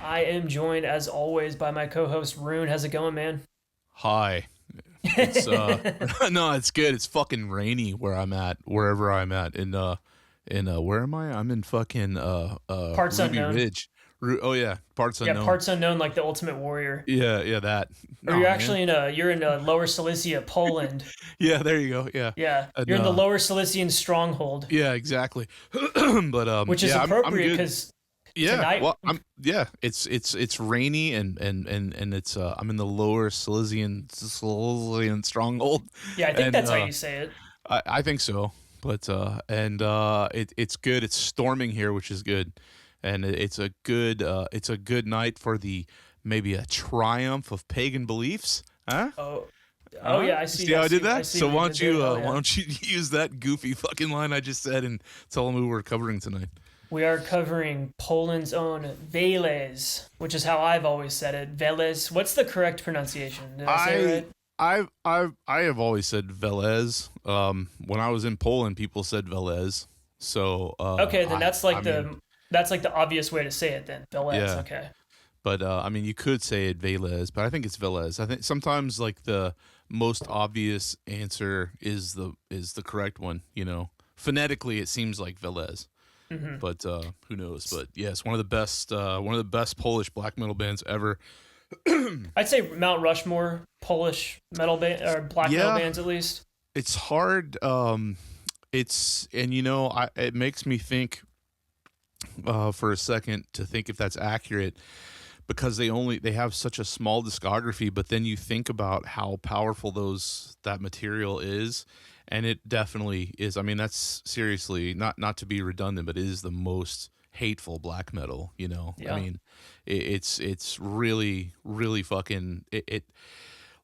I am joined, as always, by my co-host Rune. How's it going, man? Hi. It's no, it's good. It's fucking rainy where I'm at, wherever I'm at. In where am I? I'm in fucking Parts Ruby unknown. Ridge. Oh yeah, parts Yeah, unknown. parts unknown, like the Ultimate Warrior. Yeah, that. Or you're No, man. actually in Lower Silesia, Poland. Yeah, there you go. Yeah. Yeah, And you're in the Lower Silesian stronghold, yeah, exactly. But which is yeah, I'm appropriate good. because Yeah. tonight. Well, it's rainy and it's I'm in the lower Silesian stronghold. Yeah, I think And that's how you say it. I think so, but it's good. It's storming here, which is good, and it's a good night for the maybe a triumph of pagan beliefs, huh? Oh, oh Huh? yeah, I You see. see I how I did see. I that? see So what you why did don't there. you Hell why yeah. don't you use that goofy fucking line I just said and tell them who we're covering tonight? We are covering Poland's own Veles, which is how I've always said it. Veles. What's the correct pronunciation? Did I say it I right? I have always said Veles. When I was in Poland, people said Veles. So Okay, then I mean, that's like the obvious way to say it then. Veles. yeah. Okay. But I mean, you could say it Veles, but I think it's Velez. I think sometimes like the most obvious answer is the correct one. Phonetically, it seems like Velez, hmm but who knows? But yes, one of the best Polish black metal bands ever. I'd say Mount Rushmore, Polish metal band or black metal Yeah, bands at least. it's hard. It's and it makes me think for a second to think if that's accurate because they have such a small discography, but then you think about how powerful that material is, and it definitely is. I mean, that's seriously not to be redundant, but it is the most hateful black metal. I Yeah. mean, it's really really fucking it.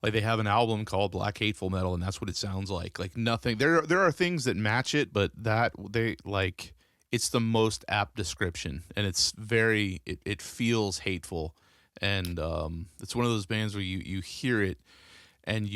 Like they have an album called Black Hateful Metal, and that's what it sounds like. Like nothing. There are things that match it, but that they like it's the most apt description, and it feels hateful, and it's one of those bands where you hear it and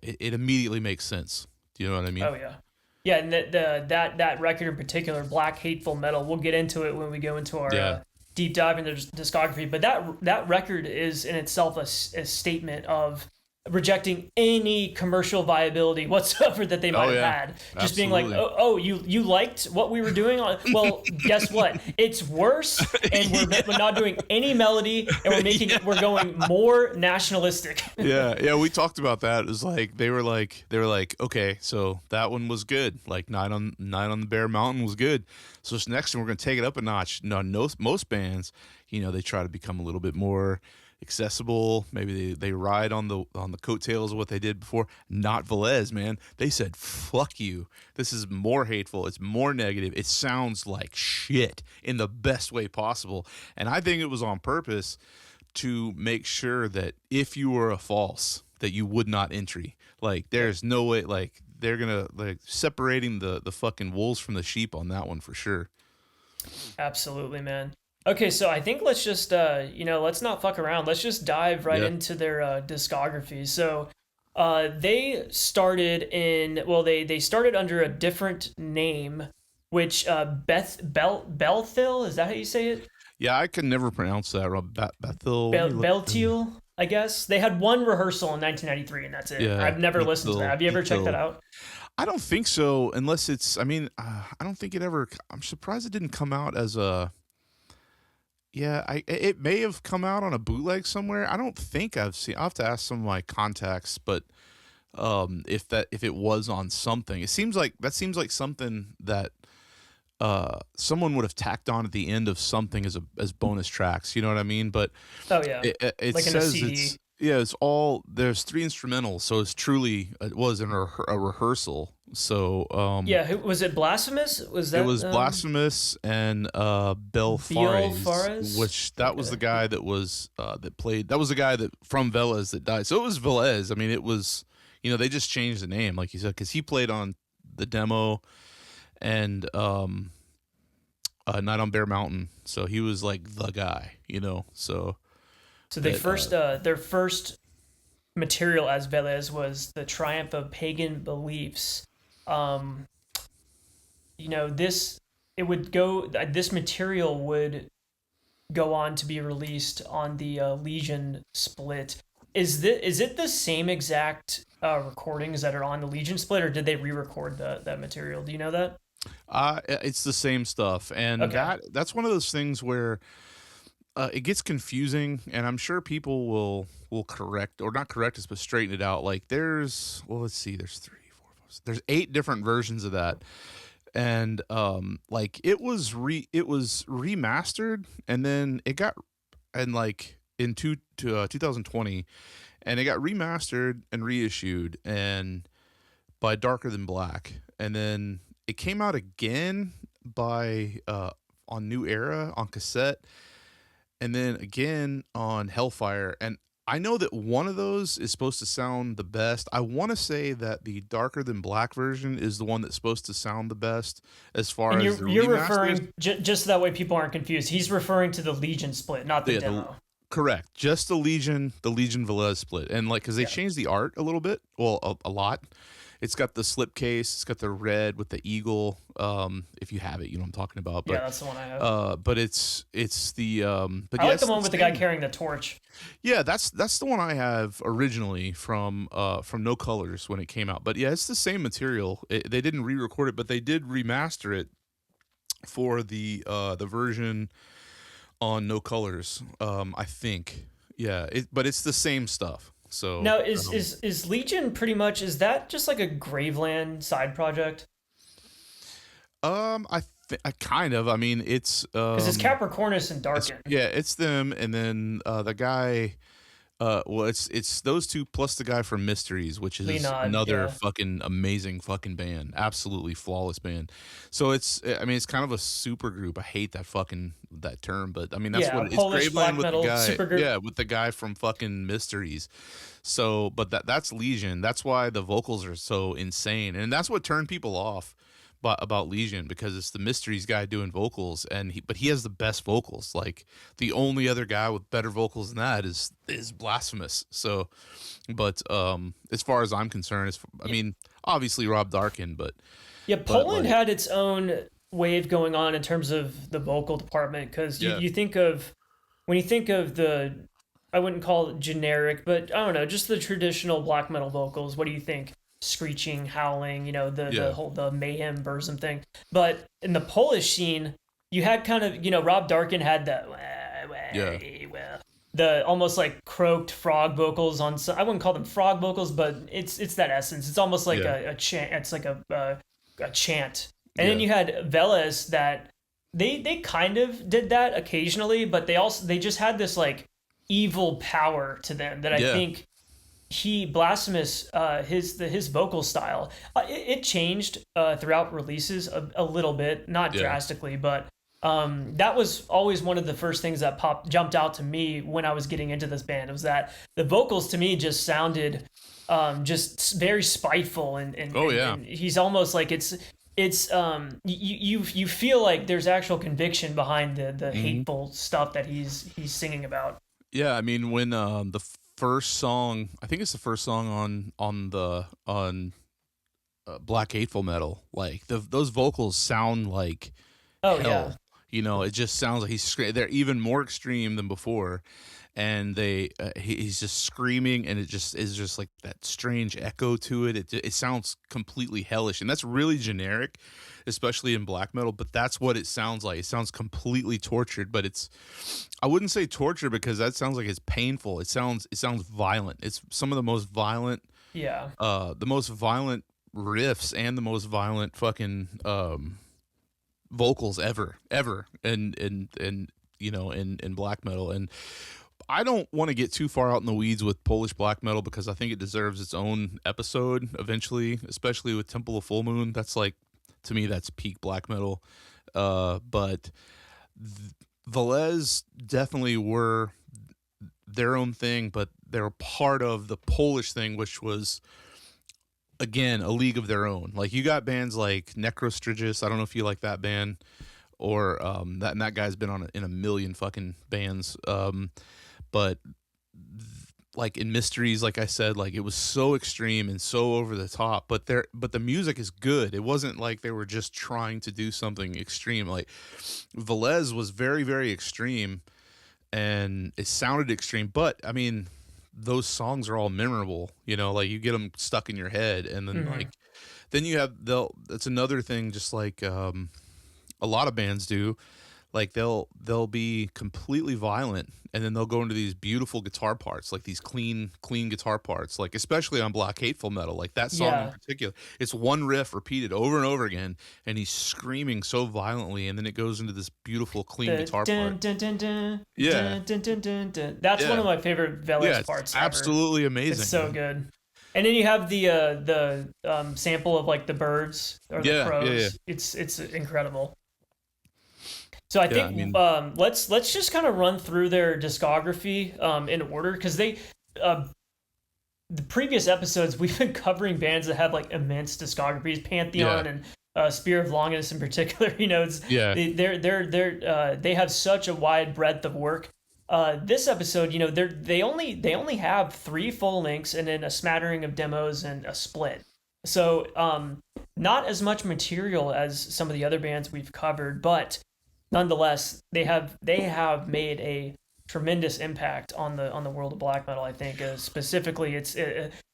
it immediately makes sense. Do you know what I mean? Oh yeah. Yeah, and that record in particular, Black Hateful Metal, we'll get into it when we go into our Yeah. deep dive into discography. But that record is in itself a statement of rejecting any commercial viability whatsoever that they might Oh have yeah. had. Just being like, Absolutely. oh, you liked what we were doing? Well, guess what? It's worse, and we're not doing any melody, and we're going more nationalistic. Yeah, we talked about that. It was like they were like, okay, so that one was good. Like Night on the Bear Mountain was good. So this next one we're gonna take it up a notch. No, most bands, they try to become a little bit more accessible. Maybe they ride on the coattails of what they did before. Not Velez, man. They said, fuck you. This is more hateful. It's more negative. It sounds like shit in the best way possible. And I think it was on purpose to make sure that if you were a false, that you would not entry. Like there's no way. Like they're gonna like separating the fucking wolves from the sheep on that one for sure. Absolutely, man. Okay, so I think let's just let's not fuck around. Let's just dive right Yeah. into their discography. So, they started they started under a different name, which Belthil, is that how you say it? Yeah, I can never pronounce that. Bethel. Let me look. Beltil, I guess. They had one rehearsal in 1993, and that's it. Yeah, I've never listened to that. Have you ever checked that Bethel. out? I don't think so, unless it's. I mean, I don't think it ever. I'm surprised it didn't come out as a. Yeah, it may have come out on a bootleg somewhere. I don't think I've seen. I'll have to ask some of my contacts, but if it was on something, that seems like something that someone would have tacked on at the end of something as bonus tracks. You know what I mean? But Oh yeah, it like in a says CD. it's all there's three instrumentals, so it was a rehearsal. So Yeah, was it Blasphemous? Was it that was Blasphemous and Bel Biel Fares, Fares? which that was Okay. the guy that played. That was the guy that from Velez that died. So it was Velez. I mean, it was they just changed the name, like you said, because he played on the demo and Night on Bear Mountain. So he was like the guy. So So that their first material as Veles was the triumph of pagan beliefs. Um, this it would go. This material would go on to be released on the Legion split. Is it the same exact recordings that are on the Legion split, or did they re-record that material? Do you know that? It's the same stuff, and Okay. that's one of those things where it gets confusing, and I'm sure people will correct or not correct us, but straighten it out. Like there's, well, let's see, there's three, four, five, there's 8 different versions of that, and like it was remastered, and then it got, and like in 2020, and it got remastered and reissued and by Darker Than Black, and then it came out again by on New Era on cassette, and then again on Hellfire. And I know that one of those is supposed to sound the best. I want to say that the Darker Than Black version is the one that's supposed to sound the best as far And as the you're remasters. referring just so that way people aren't confused. He's referring to the Legion split, not the Yeah, demo. correct. Just the Legion Velez split, and like because they Yeah. changed the art a little bit, well, a lot. It's got the slipcase. It's got the red with the eagle. If you have it, you know what I'm talking about. Yeah, that's the one I have. But it's the but I yeah, like the it's one the with the guy same. carrying the torch. Yeah, that's the one I have originally from No Colors when it came out. But yeah, it's the same material. They didn't re-record it, but they did remaster it for the version on No Colors. I think. Yeah, but it's the same stuff. So Now, is Legion pretty much, is that just like a Graveland side project? I kind of. I mean, it's Because it's Capricornus and Darken. yeah, it's them, and then the guy. Well, it's those two plus the guy from Mysteries, which is Leonard, another yeah. fucking amazing fucking band, absolutely flawless band. So it's, I mean, it's kind of a super group. I hate that term, but I mean that's Yeah, what a it's Polish Graveland black with the metal guy, supergroup. yeah, with the guy from fucking Mysteries. So, but that's Legion. That's why the vocals are so insane, and that's what turned people off about Legion, because it's the Mysteries guy doing vocals, and he has the best vocals. Like the only other guy with better vocals than that is Blasphemous. So, but as far as I'm concerned, I mean, obviously Rob Darkin, Yeah, but Poland like, had its own wave going on in terms of the vocal department, because yeah, you think of, when you think of the, I wouldn't call it generic, but I don't know, just the traditional black metal vocals. What do you think? Screeching, howling, the yeah, whole the mayhem burzum thing. But in the Polish scene, you had kind of, Rob Darkin had the yeah, the almost like croaked frog vocals on some, I wouldn't call them frog vocals, but it's that essence. It's almost like yeah, a chant. It's like a chant. And then yeah, you had Veles that they kind of did that occasionally, but they just had this like evil power to them that I yeah, think Blasphemous, his vocal style, it changed throughout releases a little bit, not yeah, drastically, but that was always one of the first things that jumped out to me when I was getting into this band. It was that the vocals to me just sounded just very spiteful, oh yeah, and he's almost like you feel like there's actual conviction behind the hmm hateful stuff that he's singing about. yeah. I mean, when the first song, I think it's the first song on Black Hateful Metal, like those vocals sound like Oh yeah. hell. It just sounds like they're even more extreme than before, and he's just screaming, and it just is just like that strange echo to it. It sounds completely hellish, and that's really generic, especially in black metal. But that's what it sounds like. It sounds completely tortured, but I wouldn't say torture, because that sounds like it's painful. It sounds violent. It's some of Yeah. the most violent riffs and the most violent fucking vocals ever in black metal. And I don't want to get too far out in the weeds with Polish black metal, because I think it deserves its own episode eventually, especially with Temple of Full Moon. That's like, to me, that's peak black metal. But Velez definitely were their own thing, but they're part of the Polish thing, which was, again, a league of their own. Like, you got bands like Necrostrigis. I don't know if you like that band, or that guy's been in a million fucking bands. But like in Mysteries, like I said, like it was so extreme and so over the top, but the music is good. It wasn't like they were just trying to do something extreme. Like Velez was very, very extreme, and it sounded extreme. But I mean, those songs are all memorable. Like you get them stuck in your head, and then Hmm. like then you have they'll. That's another thing. Just like a lot of bands do. Like they'll be completely violent, and then they'll go into these beautiful guitar parts, like these clean guitar parts, like especially on Black Hateful metal, like that song in Yeah. particular. It's one riff repeated over and over again, and he's screaming so violently, and then it goes into this beautiful clean The guitar dun part. dun dun dun Yeah, dun dun dun dun dun. That's one yeah, of my favorite yeah. Veles It's parts ever. absolutely It's amazing, so man. good. And then you have the sample of like the birds or the Yeah, yeah, yeah, crows. It's incredible. So I yeah. I think mean, let's just kind of run through their discography in order because they uh, the previous episodes we've been covering bands that have like immense discographies, yeah, Pantheon and Spear of Longinus in particular. It's yeah. they have such a wide breadth of work. This episode, they only have three full lengths and then a smattering of demos and a split. So not as much material as some of the other bands we've covered, but nonetheless, they have made a tremendous impact on the world of black metal. I think specifically, it's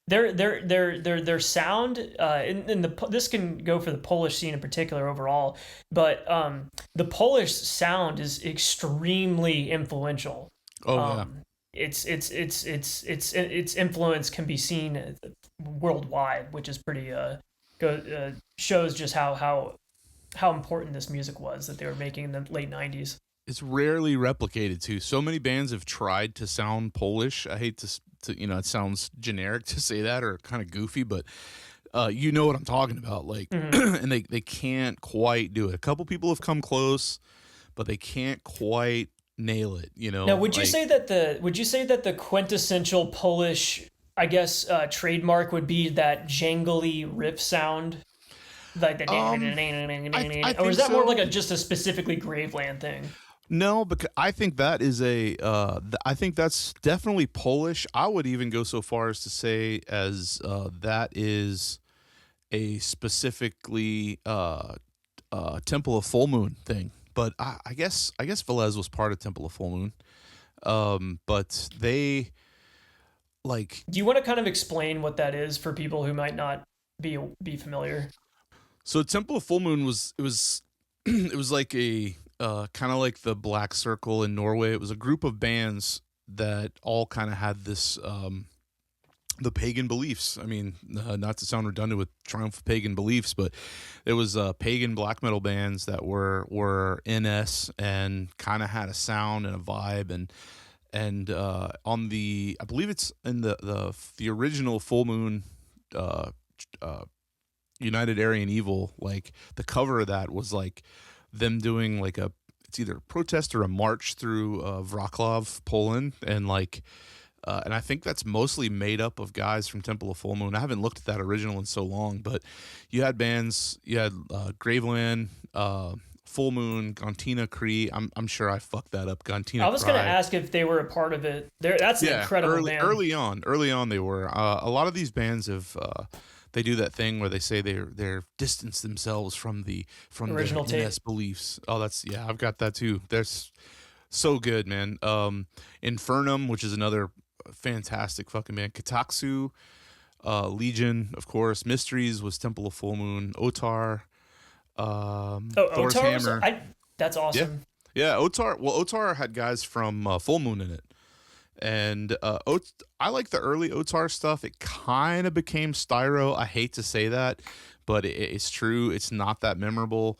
their sound. In the this can go for the Polish scene in particular overall, but the Polish sound is extremely influential. Oh yeah. Um, its influence can be seen worldwide, which is pretty shows just how important this music was that they were making in the late 90s. It's rarely replicated too. So many bands have tried to sound Polish. I hate to it sounds generic to say that or kind of goofy, but you know what I'm talking about. Like, Hmm. and they can't quite do it. A couple people have come close, but they can't quite nail it. Now, would you Like, say that the quintessential Polish, I guess, trademark would be that jangly riff sound, like the, um, I or is think that more like so. just a specifically Graveland thing? No, because I think that is I think that's definitely Polish. I would even go so far as to say as that is a specifically Temple of Full Moon thing. But I guess Velez was part of Temple of Full Moon. But they like Do you want to kind of explain what that is for people who might not be familiar? so Temple of Full Moon was it was like a kind of like the Black Circle in Norway. It was a group of bands that all kind of had this the pagan beliefs. I mean, not to sound redundant with Triumph of Pagan Beliefs, but it was pagan black metal bands that were NS and kind of had a sound and a vibe and on the I believe it's in the original Full Moon uh, uh, United Aryan Evil, like the cover of that was like them doing like it's either a protest or a march through Wrocław, Poland, and I think that's mostly made up of guys from Temple of Full Moon. I haven't looked at that original in so long, but you had bands, you had Graveland, Full Moon, Gontina Cree. I'm sure I fucked that up. I Gontina was gonna Cry. ask if they were a part of it. That's an Yeah, incredible early band. early on they were. A lot of these bands have they do that thing where they say they're distance themselves from their Original tape. NS beliefs. Oh, that's yeah, I've got that too. There's so good, man. Infernum, which is another fantastic fucking band. Kataksu, Legion, of course. Mysteries was Temple of Full Moon. Otar, Oh, Thor's Otars. Hammer. That's Yeah, awesome. yeah. Otar. Well, Otar had guys from Full Moon in it. And I like the early Otar stuff. It kind of became styro. I hate to say that, but it's true. It's not that memorable.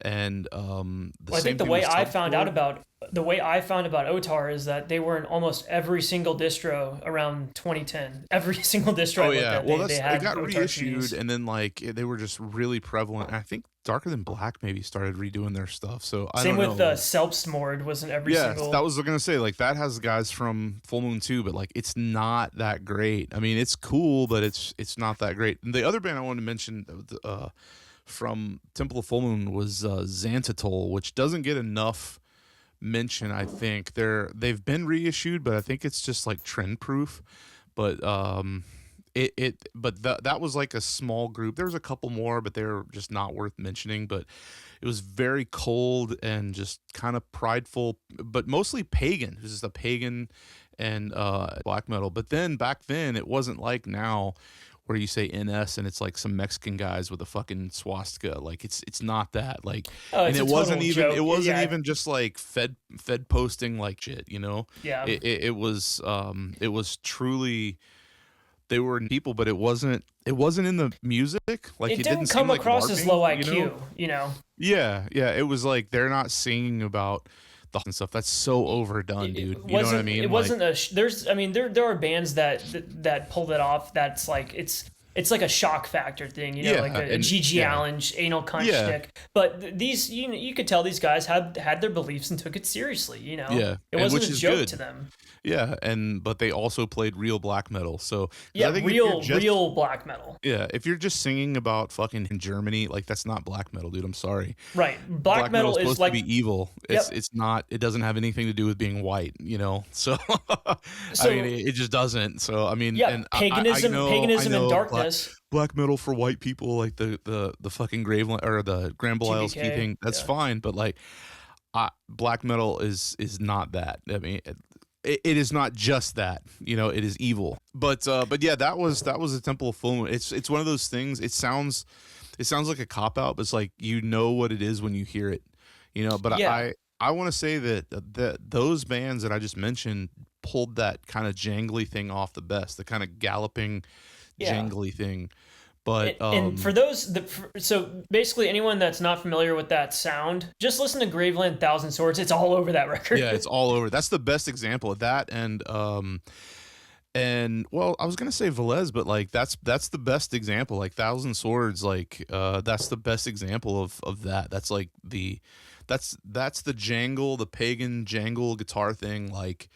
And the Well, I think same thing with Subfloor. the way I found about Otar is that they were in almost every single distro around 2010. Every single distro I Oh looked yeah, at, well they that's it had got Otar reissued, CDs. and then like they were just really prevalent. And I think Darker Than Black maybe started redoing their stuff. So I Same don't know. with Like, Selpsmord was in every yeah, that single. was gonna say like that has guys from Full Moon too, but like it's not that great. I mean, it's cool, but it's not that great. And the other band I wanted to mention from Temple of Full Moon was Xantatol, which doesn't get enough mention. I think they've been reissued, but I think it's just like trend proof. But but that was like a small group. There was a couple more, but they were just not worth mentioning. But it was very cold and just kind of prideful, but mostly pagan. It was just a pagan and black metal. But then back then, it wasn't like now, where you say NS and it's like some Mexican guys with a fucking swastika. Like it's not that. Like, Oh, and it's a it wasn't total even joke. it wasn't Yeah. even just like fed posting like shit. You know, Yeah. it was truly. They were people, but it wasn't in the music. Like It it didn't didn't come seem like across as LARPing, low you know? IQ, you know. Yeah, yeah. It was like they're not singing about the and stuff. That's so overdone, dude. It You know what I wasn't. mean? It wasn't a. There's. I mean, there are bands that pulled it off. That's like it's like a shock factor thing, you know, Yeah, like a and- G.G. yeah. Allen anal cunt Yeah. shtick. But these, you could tell these guys had their beliefs and took it seriously. You know, Yeah, it and wasn't which a is joke good. to them. Yeah, but they also played real black metal. So 'cause Yeah, I think if you're real black metal. yeah, if you're just singing about fucking in Germany, like that's not black metal, dude. I'm sorry. Right, black metal metal's is supposed like to be evil. Yep. It's not. It doesn't have anything to do with being white, you know. So, So- I mean, it just doesn't. So I mean, yeah, and paganism, I know paganism and black- darkness. Black metal for white people, like the fucking Graveland or the Grand Belial's GBK, thing. That's yeah. fine, but like, black metal is not that. I mean. It is not just that, you know. It is evil, but yeah, that was a Temple of Full Moon. It's one of those things. It sounds like a cop out, but it's like you know what it is when you hear it, you know. But Yeah. I want to say that those bands that I just mentioned pulled that kind of jangly thing off the best, the kind of galloping, Yeah. jangly thing. But and for those, so basically anyone that's not familiar with that sound, just listen to Graveland Thousand Swords. It's all over that record. yeah, it's all over. That's the best example of that, and well, I was gonna say Veles, but like that's the best example. Like Thousand Swords, like that's the best example of that. That's like that's the jangle, the pagan jangle guitar thing, like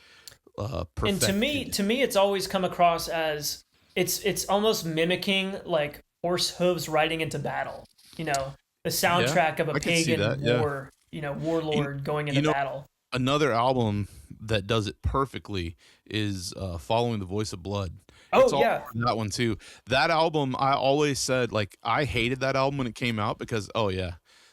And to me, it's always come across as it's almost mimicking like horse hooves riding into battle. You know, the soundtrack of a I can see pagan that, yeah. war. You know, warlord going into battle. Another album that does it perfectly is Following the Voice of Blood. Oh, It's all yeah. over that one too. That album, I always said, like, I hated that album when it came out because, oh yeah,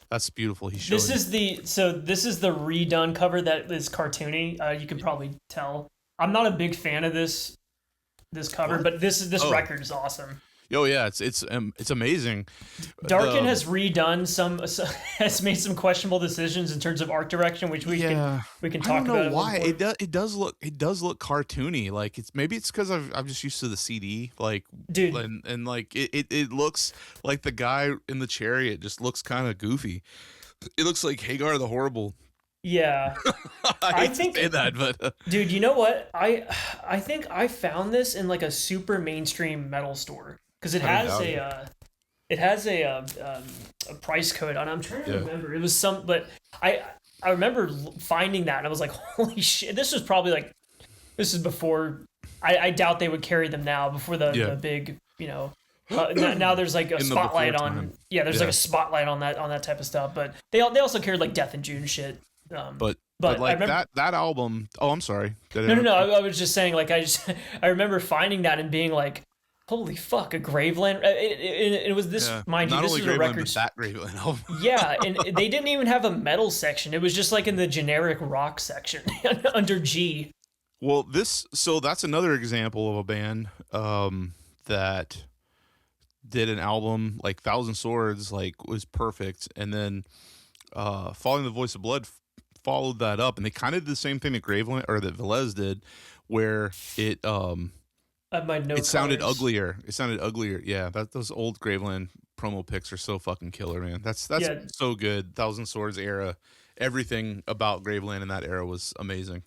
that's beautiful. He's showing This is the redone cover that is cartoony. You can probably tell. I'm not a big fan of this cover, but this record is awesome. oh yeah, it's amazing. Darken has redone has made some questionable decisions in terms of art direction, which we can talk I don't know about. why it does look cartoony. Like it's because I'm just used to the CD, like Dude. and like it looks like the guy in the chariot just looks kind of goofy. It looks like Hagar the Horrible. Yeah, I think to say that, but dude, you know what? I think I found this in like a super mainstream metal store because it has a price code on it. I'm trying to remember. It was but I remember finding that and I was like, holy shit! This was probably this is before. I doubt they would carry them now before the big, you know. Now there's like a spotlight on. time. There's like a spotlight on that type of stuff. But they also carried like Death in June shit. But I like remember, that album. Oh, I'm sorry. No. I was just saying, like, I remember finding that and being like, holy fuck, a Graveland. It was this, mind you, Not this only is a Graveland, record. but that Graveland album. Yeah, and they didn't even have a metal section. It was just like in the generic rock section under G. Well, that's another example of a band that did an album like Thousand Swords, like was perfect, and then Following the Voice of Blood followed that up, and they kind of did the same thing that Graveland or that Veles did, where it sounded uglier. It sounded uglier. Yeah, those old Graveland promo pics are so fucking killer, man. That's so good. Thousand Swords era, everything about Graveland in that era was amazing.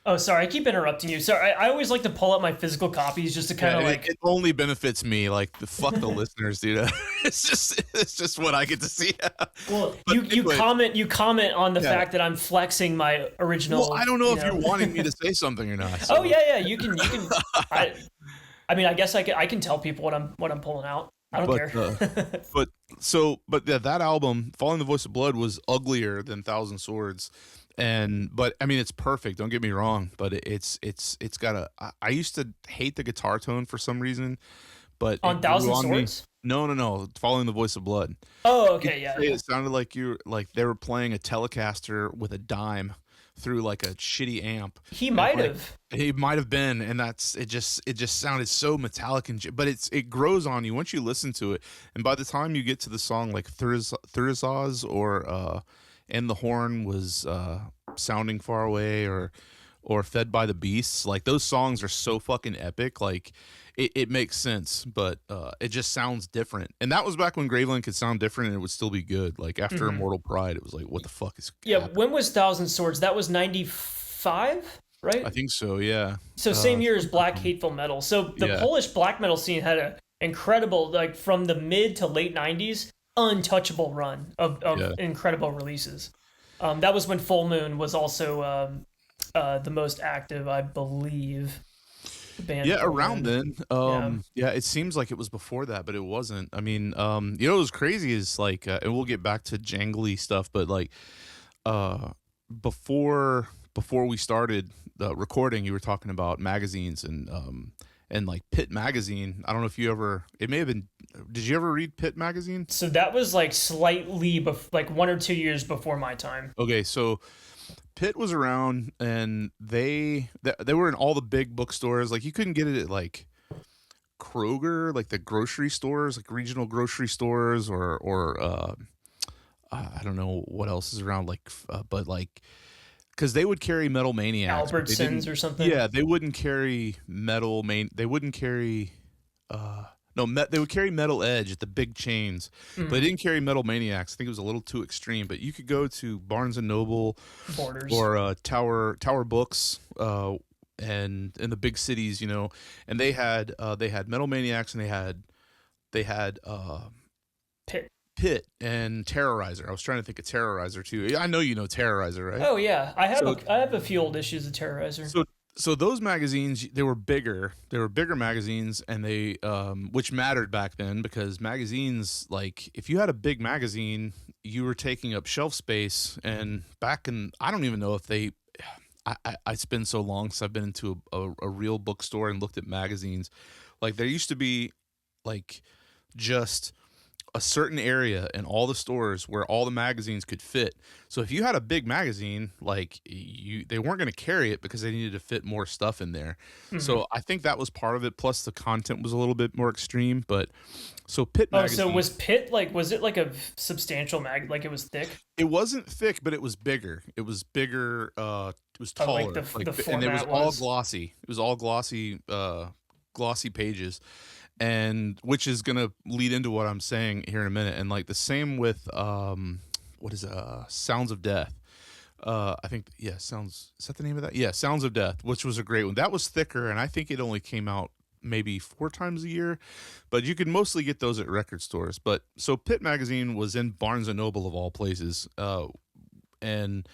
Oh, sorry, I keep interrupting you. Sorry, I always like to pull up my physical copies just to kind of it only benefits me. Like fuck the listeners, dude. It's just what I get to see. Well, you comment on the fact that I'm flexing my original. Well, I don't know if you're wanting me to say something or not. So. Oh yeah, you can. I mean, I guess I can tell people what I'm pulling out. I don't care. but that album, Following the Voice of Blood, was uglier than Thousand Swords. But I mean, it's perfect. Don't get me wrong, but it's got a. I used to hate the guitar tone for some reason, but On it grew Thousand on me. Swords? No. Following the Voice of Blood. Oh, You okay, could yeah, say yeah. it sounded like they were playing a Telecaster with a dime through like a shitty amp, He and might like have. it might have been, and it just sounded so metallic but it grows on you once you listen to it, and by the time you get to the song like Thurzaz or and the horn was sounding far away or Fed by the Beasts, like those songs are so fucking epic, like it makes sense, but it just sounds different. And that was back when Graveland could sound different and it would still be good. Like after Hmm. Immortal Pride, it was like, what the fuck is Yeah, happening? when was Thousand Swords? That was 95, I right? think so, yeah. So same year as Black Sometime. Hateful Metal. So the Yeah, Polish black metal scene had a incredible, like from the mid to late 90s, untouchable run of yeah. incredible releases. That was when Full Moon was also the most active, I believe. The band Yeah, Full around Moon. then. Yeah. Yeah, it seems like it was before that, but it wasn't. I mean, you know what was crazy is like and we'll get back to jangly stuff, but like uh before we started the recording, you were talking about magazines and like Pit magazine. I don't know if you ever it may have been did you ever read Pit magazine? So that was like slightly like 1 or 2 years before my time. Okay, so Pitt was around and they were in all the big bookstores. Like you couldn't get it at like Kroger, like the grocery stores, like regional grocery stores or I don't know what else is around like but like cuz they would carry Metal Maniacs, but they Albertsons didn't. or something. Yeah, they wouldn't carry they wouldn't carry uh no, they would carry Metal Edge at the big chains, but they Mm, didn't carry Metal Maniacs. I think it was a little too extreme. But you could go to Barnes and Noble Borders. or Tower Books, and in the big cities, you know, and they had Metal Maniacs and they had Pit. Pit and Terrorizer. I was trying to think of Terrorizer too. Yeah, I know you know Terrorizer, right? Oh yeah, So I have a few old issues of Terrorizer. so so those magazines they were bigger. They were bigger magazines, and they which mattered back then because magazines like if you had a big magazine, you were taking up shelf space. And back in I don't even know if they it's been so long since I've been into a real bookstore and looked at magazines. Like there used to be like just a certain area in all the stores where all the magazines could fit. So if you had a big magazine, like they weren't going to carry it because they needed to fit more stuff in there. Hmm. So I think that was part of it. Plus the content was a little bit more extreme. But so Pit Oh, so magazine, was Pit like was it like a substantial mag like it was thick? it wasn't thick, but it was bigger. It was bigger. It was Oh, like taller. Like, the and it was format all was. glossy. It was all glossy. Glossy pages, and which is gonna lead into what I'm saying here in a minute. And like the same with what is Sounds of Death. I think yeah, Sounds is that the name of that? Yeah, Sounds of Death, which was a great one. That was thicker, and I think it only came out maybe 4 times a year, but you could mostly get those at record stores. But so Pit magazine was in Barnes and Noble of all places, and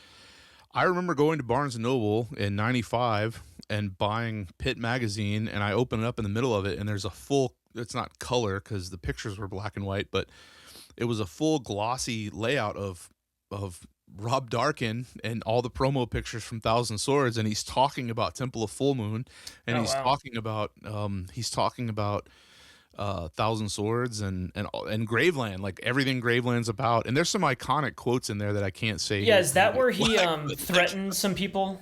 I remember going to Barnes and Noble in '95 and buying Pit magazine, and I open it up in the middle of it, and there's a full. It's not color because the pictures were black and white, but it was a full glossy layout of Rob Darkin and all the promo pictures from Thousand Swords, and he's talking about Temple of Full Moon, and Oh wow. he's talking about Thousand Swords and Graveland, like everything Graveland's about. And there's some iconic quotes in there that I can't say Yeah, here is for you that to where he like threatened some people?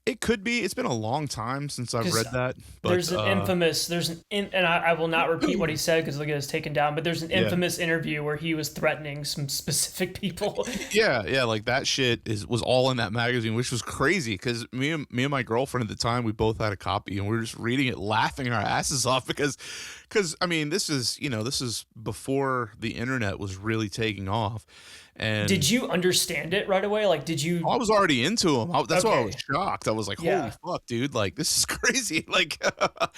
it could be. It's been a long time since I've Because read that, but there's an infamous and I will not repeat what he said because it'll get us taken down. But there's an yeah. infamous interview where he was threatening some specific people. Yeah, like that shit was all in that magazine, which was crazy because me and my girlfriend at the time, we both had a copy, and we were just reading it, laughing our asses off because I mean, this is before the internet was really taking off, Did and you understand it right away? Like, did you? I was already into him. That's why I was Okay, shocked. I was like, "Holy yeah. fuck, dude! Like this is crazy!" Like,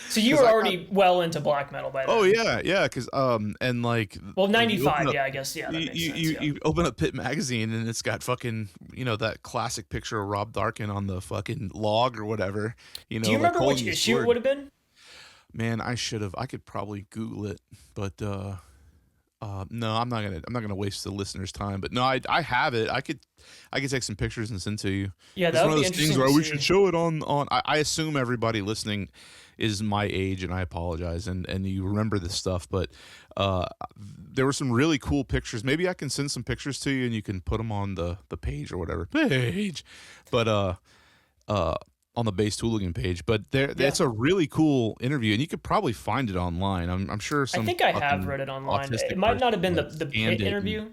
So you because were I got already well into black metal by oh then. yeah, because and like Well, when you open 95, up yeah, I guess, yeah, that makes sense, yeah. you open up Pit magazine and it's got fucking that classic picture of Rob Darkin on the fucking log or whatever, Do you like remember which holding the issue it sword. would have been? Man, I should have. I could probably Google it, but No, I'm not gonna waste the listeners' time. But no, I have it. I could take some pictures and send to you. Yeah, It's that one would of be those things interesting to where we should see. show it on. I assume everybody listening is my age, and I apologize, and you remember this stuff. But uh, there were some really cool pictures. Maybe I can send some pictures to you, and you can put them on the page or whatever page. But uh, on the Based Hooligan page. But Yeah, it's a really cool interview, and you could probably find it online. I'm sure I some think I have fucking read it online. It autistic might person not have been like the scanned pit it and interview.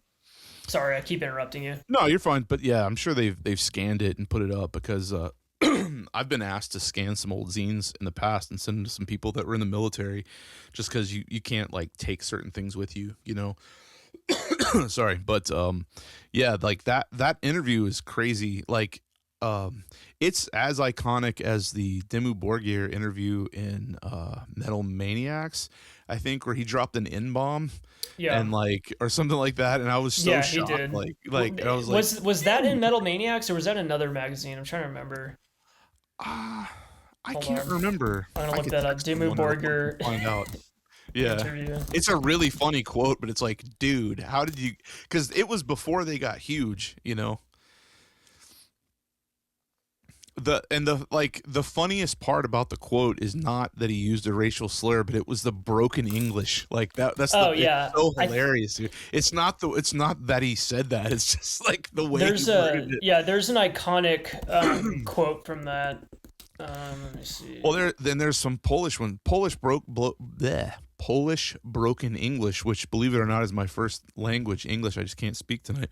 Sorry, I keep interrupting you. no, you're fine. But yeah, I'm sure they've scanned it and put it up because I've been asked to scan some old zines in the past and send them to some people that were in the military, just because you can't like take certain things with you, you know. Sorry, but yeah, like that interview is crazy. Like it's as iconic as the Dimmu Borgir interview in Metal Maniacs, I think, where he dropped an N bomb Yeah, and like or something like that, and I was so yeah, he shocked. did. And I was like, Was that in Metal Maniacs or was that another magazine? I'm trying to remember. ah, I Hold can't on, remember. I'm gonna I look could that up. text Dimmu someone real quick and Borgir find out. Yeah. interview. It's a really funny quote, but it's like, dude, how did you? Because it was before they got huge, you know. The funniest part about the quote is not that he used a racial slur, but it was the broken English. Like that. Oh It's yeah, so I hilarious, dude. It's not that he said that. It's just like the way he there's worded a it. yeah there's an iconic quote from that. Let me Well, see. there's some Polish one. Polish broken English, which, believe it or not, is my first language. English, I just can't speak tonight.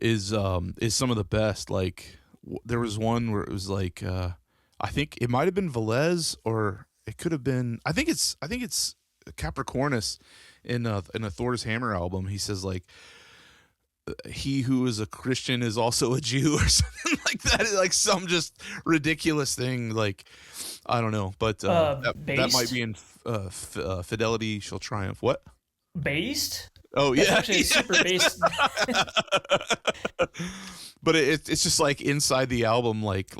Is some of the best. Like there was one where it was like I think it might have been Veles, or it could have been. I think it's Capricornus in a Thor's Hammer album. He says like, he who is a Christian is also a Jew or something like that. Like some just ridiculous thing. Like I don't know, but that might Based, be in Fidelity Shall Triumph. What? based. Oh That's yeah, actually a super based. but it's just like inside the album, like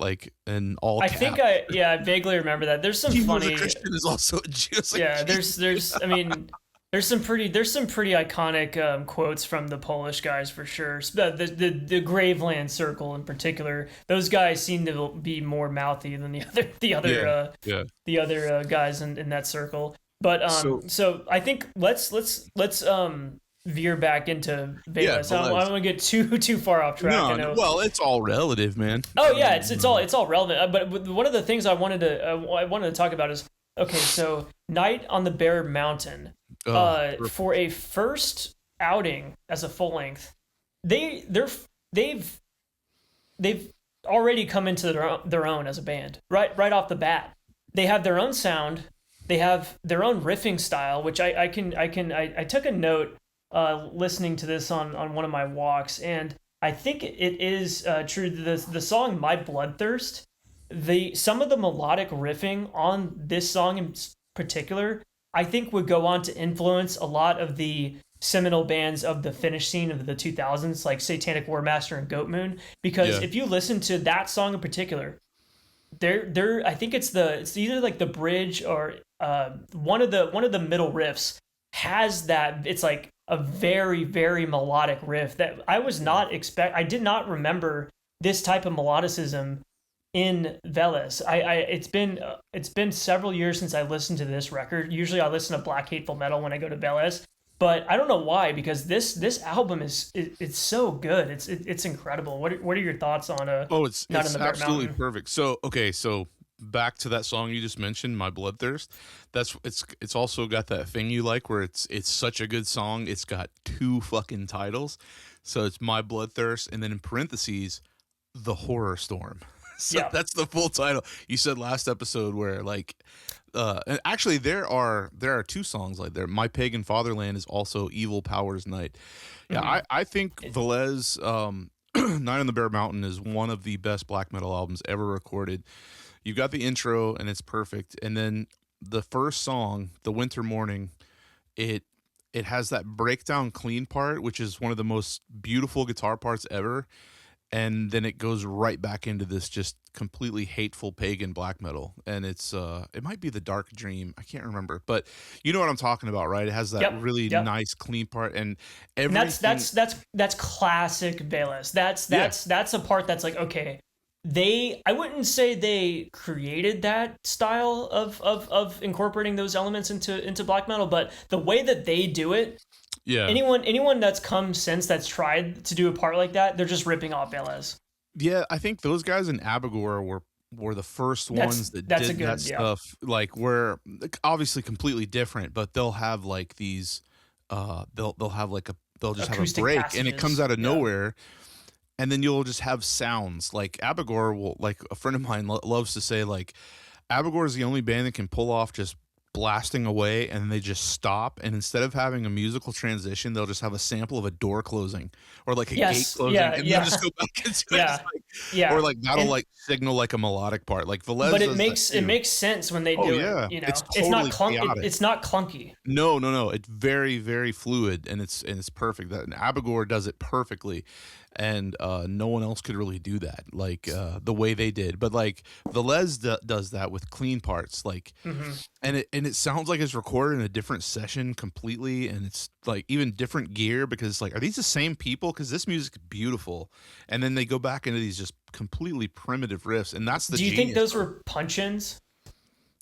in all I caps. think I vaguely remember that. There's some He who is a funny. Christian is also a Jew. It's like, Yeah, there's I mean there's some pretty iconic quotes from the Polish guys for sure. The Graveland circle in particular. Those guys seem to be more mouthy than yeah, yeah. the other guys in that circle. But So so I think let's veer back into yeah, Veles. I don't Velez. want to get too far off track. I No, know. well, it's all relative, man. Oh yeah, it's all relevant. But one of the things I wanted to talk about is okay. So Night on the Bare Mountain, Oh, for a first outing as a full length, they're they've they've already come into their own as a band right off the bat. They have their own sound. They have their own riffing style, which I took a note listening to this on one of my walks, and I think it is true. The song "My Bloodthirst," some of the melodic riffing on this song in particular, I think would go on to influence a lot of the seminal bands of the Finnish scene of the 2000s, like Satanic War Master and Goat Moon. Because yeah, if you listen to that song in particular, there I think it's either like the bridge or one of the middle riffs has that. It's like a very melodic riff that I did not remember this type of melodicism in Veles. It's been several years since I listened to this record. Usually I listen to Black Hateful Metal when I go to Veles, but I don't know why, because this album it's so good. It's incredible. What are your thoughts on oh, Not in it's the Bear absolutely Mountain? perfect. So okay, so back to that song you just mentioned, "My Bloodthirst." That's it's also got that thing you like where it's such a good song. It's got two fucking titles, so it's "My Bloodthirst" and then in parentheses, "The Horror Storm." So Yeah. that's the full title. You said last episode where like and actually there are two songs like there. "My Pagan Fatherland" is also "Evil Powers Night." Yeah, Mhm. I think Velez Night on the Bear Mountain is one of the best black metal albums ever recorded. You've got the intro and it's perfect, and then the first song, "The Winter Morning," it it has that breakdown clean part, which is one of the most beautiful guitar parts ever. and then it goes right back into this just completely hateful pagan black metal. And it's it might be the Dark Dream, I can't remember, but you know what I'm talking about, right? It has that Yep. really Yep. nice clean part, and And everything. that's classic Veles. That's a part that's like, okay, I wouldn't say they created that style of incorporating those elements into black metal, but the way that they do it, Yeah. anyone that's come since that's tried to do a part like that, they're just ripping off Veles. Yeah, I think those guys in Abigor were the first ones that That's a did good, that yeah. stuff. Like, where like, obviously completely different, but they'll have like these, they'll have like they'll just Acoustic have a break, and it comes passages. out of Yeah. nowhere, and then you'll just have sounds. Like Abigor will, like a friend of mine loves to say, like Abigor is the only band that can pull off just blasting away and they just stop, and instead of having a musical transition, they'll just have a sample of a door closing or like a gate Yes. closing, Yeah. and Yeah. then just go back into it. Yeah. It's like, Yeah. or like that'll And- like signal like a melodic part, like Veles but it does makes that it too. makes sense when they Oh, do yeah. it. You know, It's not totally chaotic. it's not clunky. No, it's very, very fluid, and it's perfect. That and Abigor does it perfectly, and no one else could really do that like the way they did. But like Veles does that with clean parts, like, and it sounds like it's recorded in a different session completely, and it's like even different gear, because it's like, are these the same people? Because this music's beautiful, and then they go back into these just completely primitive riffs, and that's the. Do you think genius those of it. were punch-ins?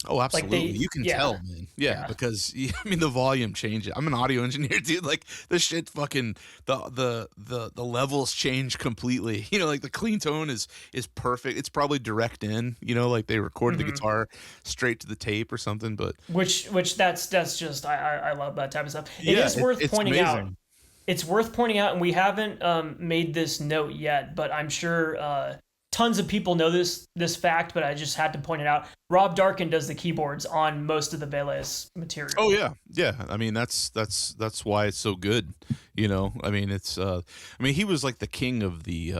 Oh, absolutely. they- You can yeah. tell, man. Yeah, Yeah. because I mean the volume changes. I'm an audio engineer, dude. Like this shit, fucking the levels change completely. You know, like the clean tone is perfect. It's probably direct in. You know, like they recorded the guitar straight to the tape or something. But Which that's just I love that type of stuff. It yeah, is worth it's pointing out. amazing. It's worth pointing out, and we haven't made this note yet, but I'm sure tons of people know this fact, but I just had to point it out. Rob Darkin does the keyboards on most of the Veles material. Oh yeah. I mean that's why it's so good. You know, I mean it's I mean he was like the king of the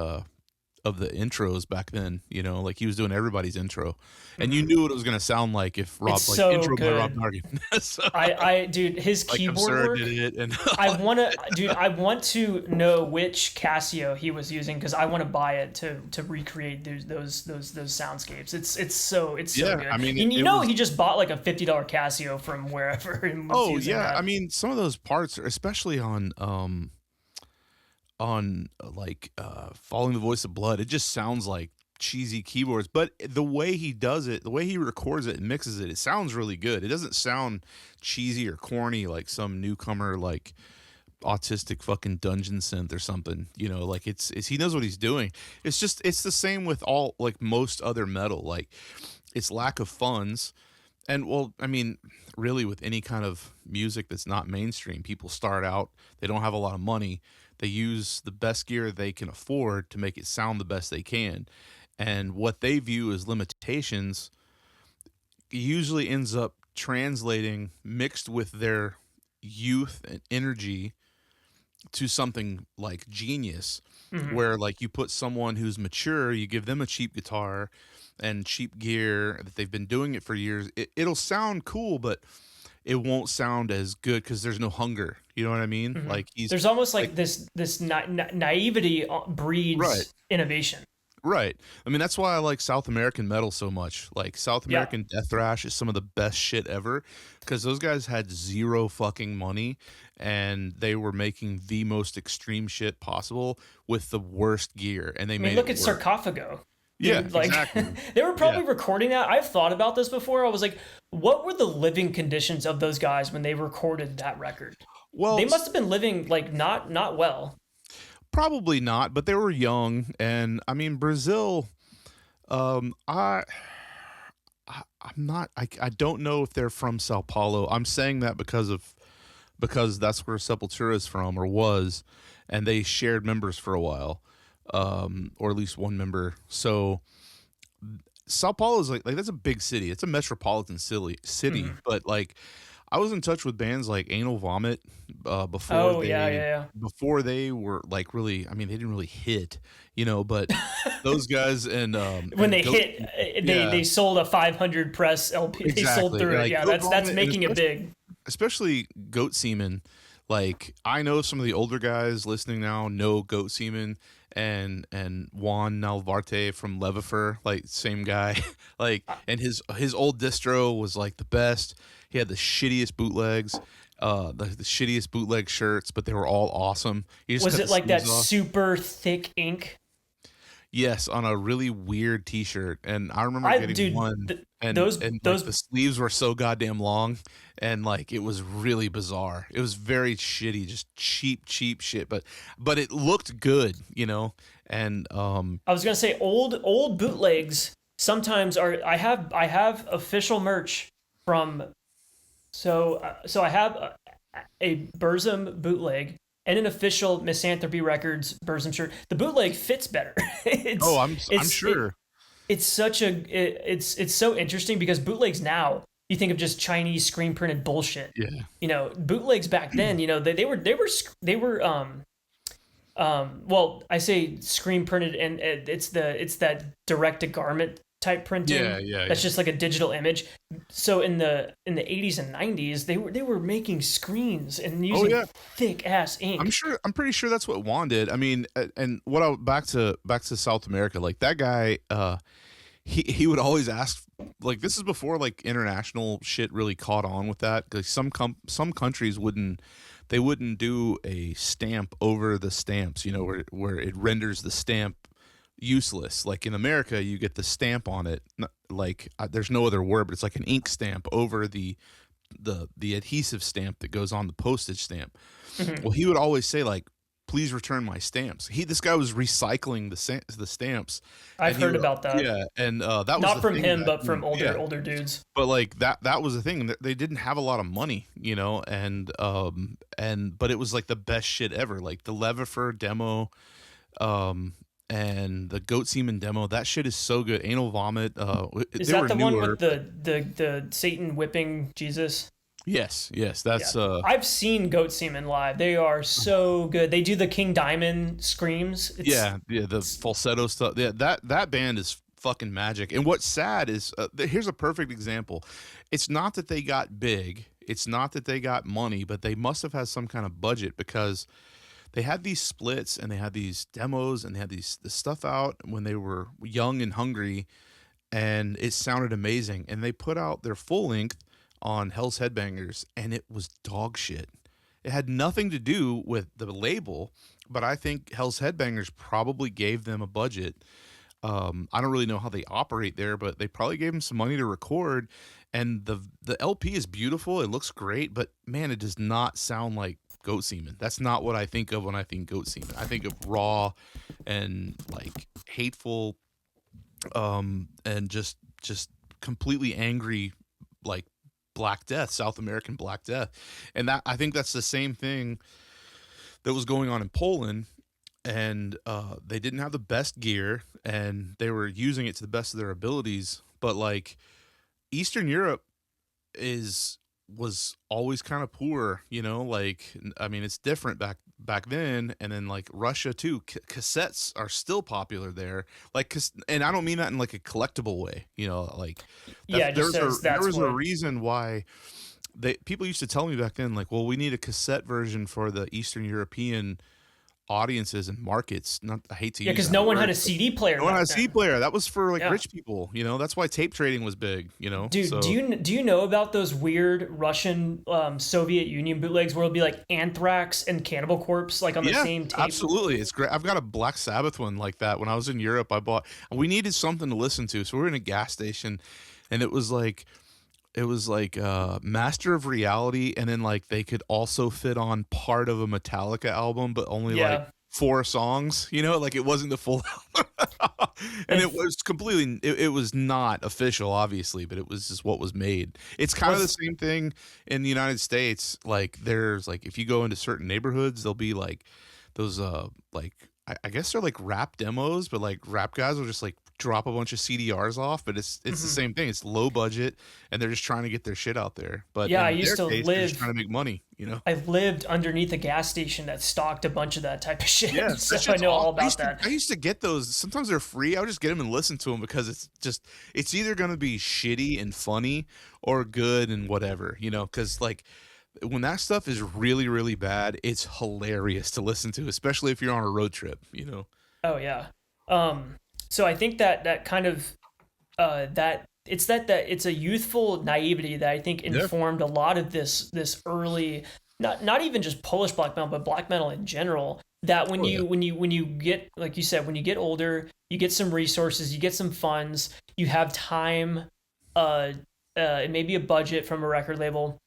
intros back then. You know, like he was doing everybody's intro, and you knew what it was gonna sound like if Rob It's like so intro by good. Rob Darkin. So, I dude, his like keyboard Absurd work. did it, and I want to know which Casio he was using, because I want to buy it to recreate those soundscapes. It's so Yeah, good. I mean, you it know, was- he just bought like a $50 Casio from wherever. And was oh using yeah, that. I mean some of those parts, especially on like Following the Voice of Blood, it just sounds like cheesy keyboards, but the way he does it, the way he records it and mixes it, it sounds really good. It doesn't sound cheesy or corny like some newcomer like autistic fucking dungeon synth or something. You know, like it's he knows what he's doing. It's the same with all like most other metal. Like it's lack of funds. And well, I mean, really with any kind of music that's not mainstream, people start out, they don't have a lot of money. They use the best gear they can afford to make it sound the best they can. And what they view as limitations usually ends up translating, mixed with their youth and energy, to something like genius, where like you put someone who's mature, you give them a cheap guitar and cheap gear that they've been doing it for years. It'll sound cool, but it won't sound as good because there's no hunger. You know what I mean? Like There's almost like this naivety breeds Right. innovation. Right. I mean, that's why I like South American metal so much. Like South American death thrash is some of the best shit ever, because those guys had zero fucking money and they were making the most extreme shit possible with the worst gear, and they I mean, made look it at work. Sarcophago. Yeah, Dude, like exactly. they were probably Yeah. recording that. I've thought about this before. I was like, what were the living conditions of those guys when they recorded that record? Well, They must have been living like not well. probably not, but they were young, and I mean Brazil. I'm not. I don't know if they're from Sao Paulo. I'm saying that because that's where Sepultura is from or was, and they shared members for a while, or at least one member. So Sao Paulo is like that's a big city. It's a metropolitan city, but like I was in touch with bands like Anal Vomit before Oh, they yeah. before they were like really. I mean, they didn't really hit, you know, but those guys and When and they Goat- hit, yeah. they sold a 500 press LP. They sold Exactly. through it. Like, Yeah, Goat that's Vomit, and making it big. especially Goat Semen. Like I know some of the older guys listening now know Goat Semen and Juan Nalvarte from Levifer, like same guy. Like and his old distro was like the best. He had the shittiest bootlegs, the shittiest bootleg shirts, but they were all awesome. He just Was cut it the like that sleeves off. super thick ink? Yes, on a really weird T-shirt, and I remember I getting dude, one, those and like those the sleeves were so goddamn long, and like it was really bizarre. It was very shitty, just cheap shit, but it looked good, you know. And I was gonna say old bootlegs sometimes are. I have official merch from. So I have a Burzum bootleg and an official Misanthropy Records Burzum shirt. The bootleg fits better. oh, it's I'm it's it, sure, it's such a it's so interesting because bootlegs now you think of just Chinese screen printed bullshit. yeah, Bootlegs back then, they were well, I say screen printed, and it's that direct to garment type yeah, printing. yeah, That's yeah. just like a digital image. So in the 80s and 90s, they were making screens and Oh using yeah, thick ass ink. I'm pretty sure that's what Juan did. I mean, and what I back to South America, like that guy, he would always ask, like this is before like international shit really caught on with that, because some countries wouldn't do a stamp over the stamps, you know, where it renders the stamp useless. Like in America, you get the stamp on it, like there's no other word, but it's like an ink stamp over the adhesive stamp that goes on the postage stamp. Mhm. Well, he would always say like, please return my stamps. This guy was recycling the stamps, I've and he heard would, about that. yeah, and that was Not the from thing him, back but from then. Yeah, older dudes. but like that was the thing. They didn't have a lot of money, you know, and but it was like the best shit ever. Like the Levifer demo, um and the Goat Semen demo, that shit is so good. Anal Vomit, Is they that were the one newer. with the Satan whipping Jesus? Yes, Yeah. that's I've seen Goat Semen live. They are so good. They do the King Diamond screams. yeah, the falsetto stuff. Yeah, that band is fucking magic. And what's sad is, here's a perfect example. It's not that they got big, it's not that they got money, but they must have had some kind of budget, because they had these splits and they had these demos and they had this stuff out when they were young and hungry, and it sounded amazing. And they put out their full length on Hell's Headbangers, and it was dog shit. It had nothing to do with the label, but I think Hell's Headbangers probably gave them a budget. I don't really know how they operate there, but they probably gave them some money to record. And the LP is beautiful. It looks great, but man, it does not sound like Goat Semen. That's not what I think of when I think Goat Semen. I think of raw and like hateful, and just completely angry, like Black Death, South American Black Death. And that, I think that's the same thing that was going on in Poland. And they didn't have the best gear, and they were using it to the best of their abilities. But like Eastern Europe was always kind of poor, you know. Like I mean, it's different back then, and then like Russia too. Cassettes are still popular there, like, and I don't mean that in like a collectible way, you know. Like Yeah, it just says there that's was a what. reason why people used to tell me back then, like, well, we need a cassette version for the Eastern European audiences and markets. Not, I hate to Yeah, use because that no one had word, a CD player no one had back a CD then. player. That was for like Yeah. rich people, you know. That's why tape trading was big, you know. Dude, So do you know about those weird Russian Soviet Union bootlegs where it'll be like Anthrax and Cannibal Corpse like on the yeah, same tape? absolutely, it's great. I've got a Black Sabbath one like that. When I was in Europe, I bought. We needed something to listen to, so we were in a gas station, and it was like Master of Reality, and then like they could also fit on part of a Metallica album, but only like Yeah. 4 songs, you know, like it wasn't the full album. And And it was completely, it was not official, obviously, but it was just what was made. It's kind of the was same thing in the United States. Like there's like, if you go into certain neighborhoods, there'll be like those like I guess they're like rap demos, but like rap guys will just like drop a bunch of CDRs off, but it's the mhm. same thing. It's low budget, and they're just trying to get their shit out there. But Yeah, I in used their to case, they're just live trying to make money, you know? I lived underneath a gas station that stocked a bunch of that type of Yeah, shit. So that I shit's know all awesome. about that. I used to get those. Sometimes they're free. I would just get them and listen to them, because it's either gonna be shitty and funny or good and whatever, you know. Because like when that stuff is really really bad, it's hilarious to listen to, especially if you're on a road trip, you know. Oh yeah. Um, so I think that that kind of that it's a youthful naivety that I think Yeah. informed a lot of this early, not even just Polish black metal but black metal in general. That when Oh yeah. you get, like you said, when you get older, you get some resources, you get some funds, you have time, uh, maybe a budget from a record label.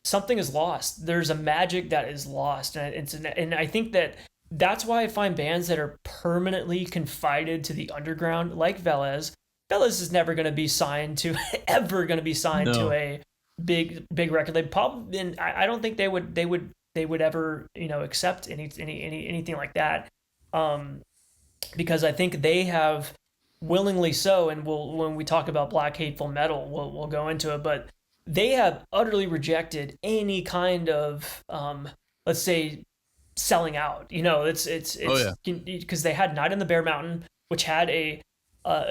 Something is lost. There's a magic that is lost, and I think that that's why I find bands that are permanently confided to the underground, like Veles. Veles is never going to be signed to ever going to be signed to No. a big record label. Probably, and I don't think they would ever accept anything like that, um, because I think they have willingly so, and we'll when we talk about Black Hateful Metal, we'll go into it, but they have utterly rejected any kind of let's say selling out. Oh yeah. It's because they had Night on the Bear Mountain, which had a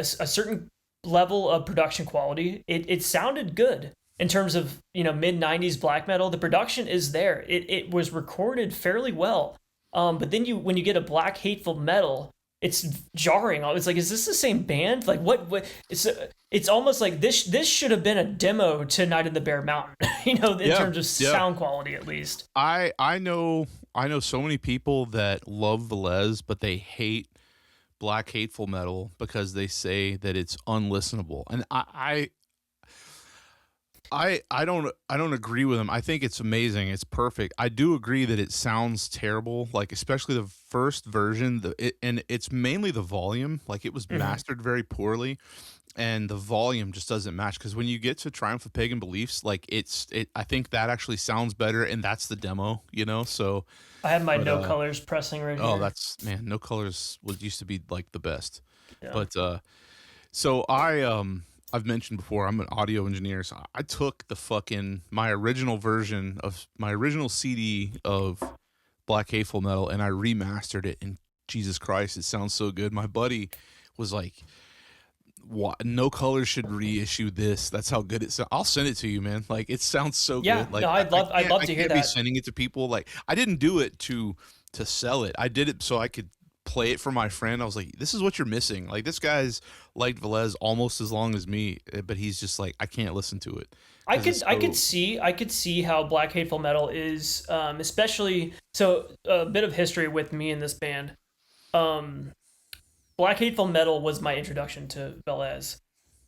certain level of production quality. It sounded good in terms of mid '90s black metal. The production is there. It was recorded fairly well. But then when you get a Black Hateful Metal, it's jarring. It's like, is this the same band? Like what it's almost like this should have been a demo to Night in the Bear Mountain, in Yeah. terms of Yeah. sound quality at least. I know so many people that love Velez, but they hate Black Hateful Metal because they say that it's unlistenable. And I don't agree with them. I think it's amazing. It's perfect. I do agree that it sounds terrible, like especially the first version. And it's mainly the volume. Like it was Mhm. mastered very poorly, and the volume just doesn't match. Because when you get to Triumph of Pagan Beliefs, like I think that actually sounds better, and that's the demo. So, I have my but No Colors pressing right oh, here. that's man, No Colors was used to be like the best, Yeah. but so I've mentioned before I'm an audio engineer, so I took my original version of my original CD of Black Hateful Metal and I remastered it, and Jesus Christ, it sounds so good. My buddy was like, "What? No Colors should reissue this. That's how good it sounds." I'll send it to you, man. Like it sounds so Yeah, good. no, Like I'd love I to hear can't be that. sending it to people. Like I didn't do it to sell it. I did it so I could play it for my friend. I was like, "This is what you're missing." Like this guy's liked Velez almost as long as me, but he's just like, I can't listen to it I because could it's I could so. see I could see how Black Hateful Metal is, especially, so a bit of history with me in this band. Um, Black Hateful Metal was my introduction to Velez.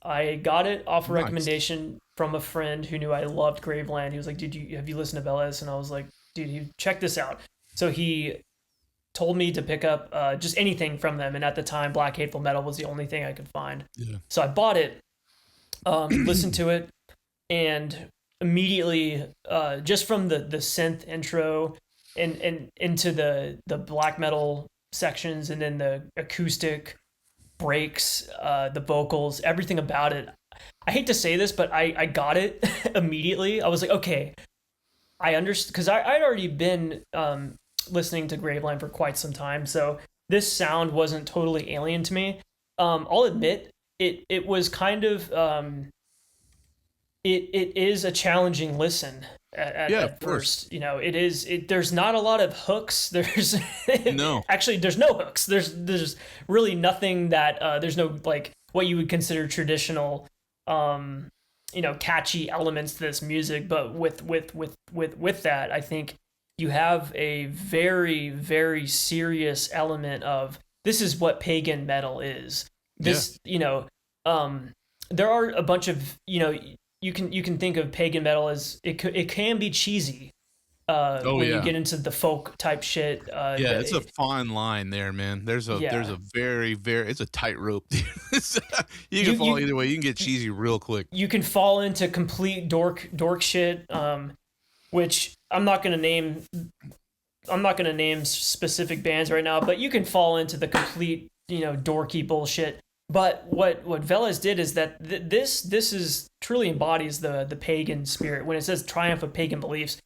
I got it off a Nice. recommendation from a friend who knew I loved Graveland. He was like, "Dude, have you listened to Velez?" And I was like, "Dude, check this out." So he told me to pick up just anything from them, and at the time, Black Hateful Metal was the only thing I could find. Yeah. So I bought it, listened to it, and immediately, just from the synth intro and into the black metal sections, and then the acoustic breaks, the vocals, everything about it. I hate to say this, but I got it immediately. I was like, okay, I understand, because I'd already been listening to Graveland for quite some time, so this sound wasn't totally alien to me. I'll admit it was kind of it is a challenging listen Yeah, of at course. first. It is there's not a lot of hooks. There's No. actually there's no hooks. There's really nothing that there's no, like, what you would consider traditional catchy elements to this music. But with that, I think you have a very very serious element of, this is what pagan metal is. Yeah. This, um there are a bunch of, you can think of pagan metal as, it can be cheesy Oh when you yeah. get into the folk type shit. Yeah, it's a fine line there, man. There's Yeah, a very very it's a tightrope. You you can fall you either way. You can get cheesy real quick. you can fall into complete dork shit, which I'm not gonna name specific bands right now, but you can fall into the complete, dorky bullshit. But what Veles did is that this is truly embodies the pagan spirit. When it says triumph of pagan beliefs,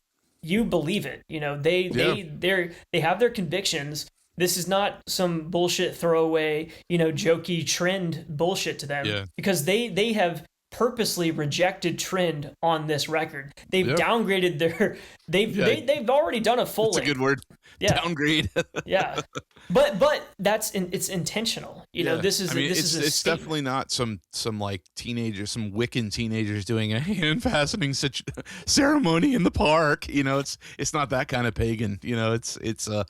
you believe it. They Yeah. they have their convictions. This is not some bullshit throwaway, jokey trend bullshit to them, Yeah. because they have purposely rejected trend on this record. They've downgraded their they've already done a full That's length. a good word. Yeah. Downgrade. Yeah. But it's intentional. You know, this is it's definitely not some like teenagers, some Wiccan teenagers doing a hand fastening ceremony in the park. You know, it's not that kind of pagan. You know, it's good.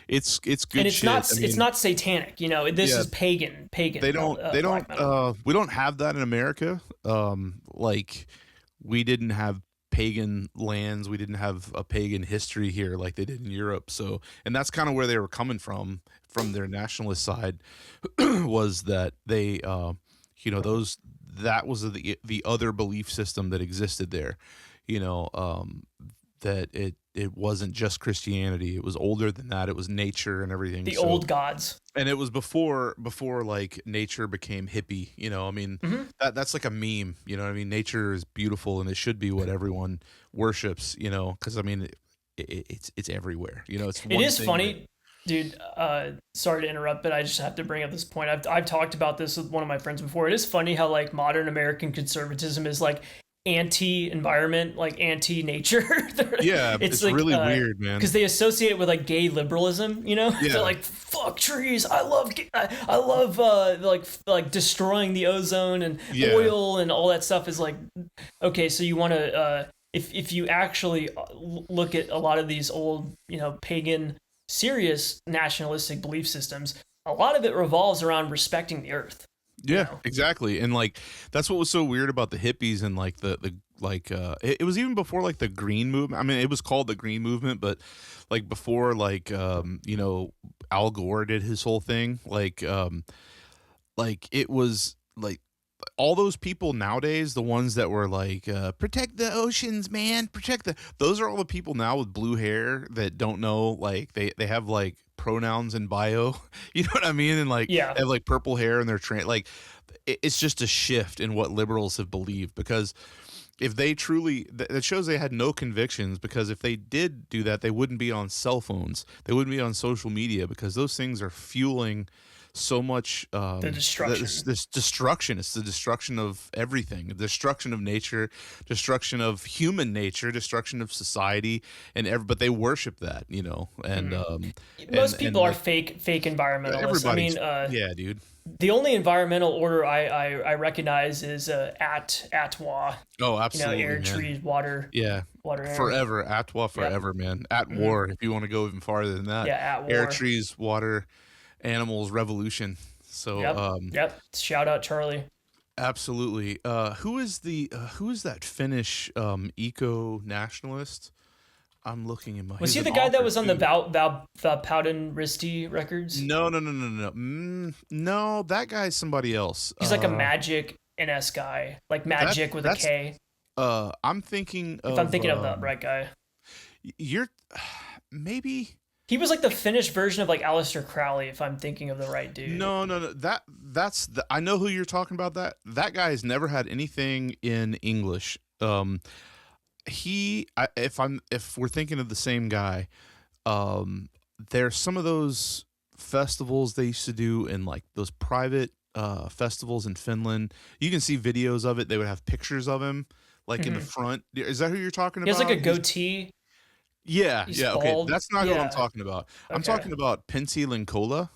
And it's shit. it's not satanic. You know, this is pagan. They don't we don't have that in America. Like we didn't have pagan lands, we didn't have a pagan history here like they did in Europe. So, and that's kind of where they were coming from their nationalist side, was that they you know, that was the other belief system that existed there, you know, that it wasn't just Christianity. It was older than that. It was nature and everything. The old gods. And it was before like nature became hippie, you know. I mean, that's like a meme, you know what I mean? Nature is beautiful and it should be what everyone worships, you know, because I mean it's everywhere, you know. It is funny, dude. Sorry to interrupt, but I just have to bring up this point. I've talked about this with one of my friends before. It is funny how like modern American conservatism is like anti-environment, like anti-nature. Yeah, it's like, really weird, man, because they associate it with like gay liberalism, you know. Yeah. They're like, fuck trees, I love like destroying the ozone and oil and all that stuff. Is like, okay, so you want to if you actually look at a lot of these old, you know, pagan, serious nationalistic belief systems, a lot of it revolves around respecting the earth. Yeah, you know? Exactly. And like that's what was so weird about the hippies and like the like it was even before like the green movement. I mean, it was called the green movement, but like before like you know, Al Gore did his whole thing, like it was like all those people nowadays, the ones that were like protect the oceans, man, those are all the people now with blue hair that don't know, like they have like pronouns in bio, you know what I mean, and like have like purple hair and they're like it's just a shift in what liberals have believed, because if they truly, that shows they had no convictions, because if they did do that, they wouldn't be on cell phones, they wouldn't be on social media, because those things are fueling so much the destruction. This destruction. It's the destruction of everything, the destruction of nature, destruction of human nature, destruction of society, and but they worship that, you know. And most people are fake environmentalists. I mean, yeah, dude. The only environmental order I recognize is Atwa. Oh, absolutely. You know, air, man. Trees, water. Yeah. Water, air. Forever. Atwa forever, man. At war, if you want to go even farther than that. Yeah, at war. Air, trees, water, animals, revolution. So yep. Shout out Charlie. Absolutely. Who is that Finnish eco-nationalist? I'm looking in my. Was he the guy that was on the Pauden Risti records? No. No, that guy's somebody else. He's like a Magic NS guy, like Magic with a K. I'm thinking of. If I'm thinking of the right guy. You're maybe. He was like the Finnish version of like Aleister Crowley, if I'm thinking of the right dude. No. That's I know who you're talking about. That guy has never had anything in English. If we're thinking of the same guy, there's some of those festivals they used to do in like those private festivals in Finland. You can see videos of it. They would have pictures of him like in the front. Is that who you're talking about? He has like a goatee. Yeah. Okay. Bald. That's not who I'm talking about. Okay. I'm talking about Pentti Linkola.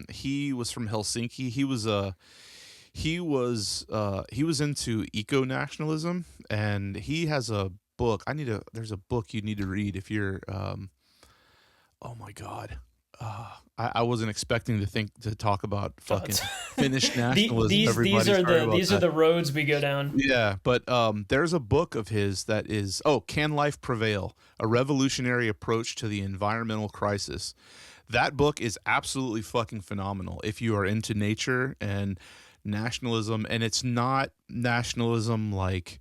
He was from Helsinki. He was into eco-nationalism, and he has a book. There's a book you need to read if you're oh my God. I wasn't expecting to talk about fucking Finnish nationalism. These are the roads we go down. Yeah, but there's a book of his that is Can Life Prevail? A Revolutionary Approach to the Environmental Crisis. That book is absolutely fucking phenomenal if you are into nature and nationalism, and it's not nationalism like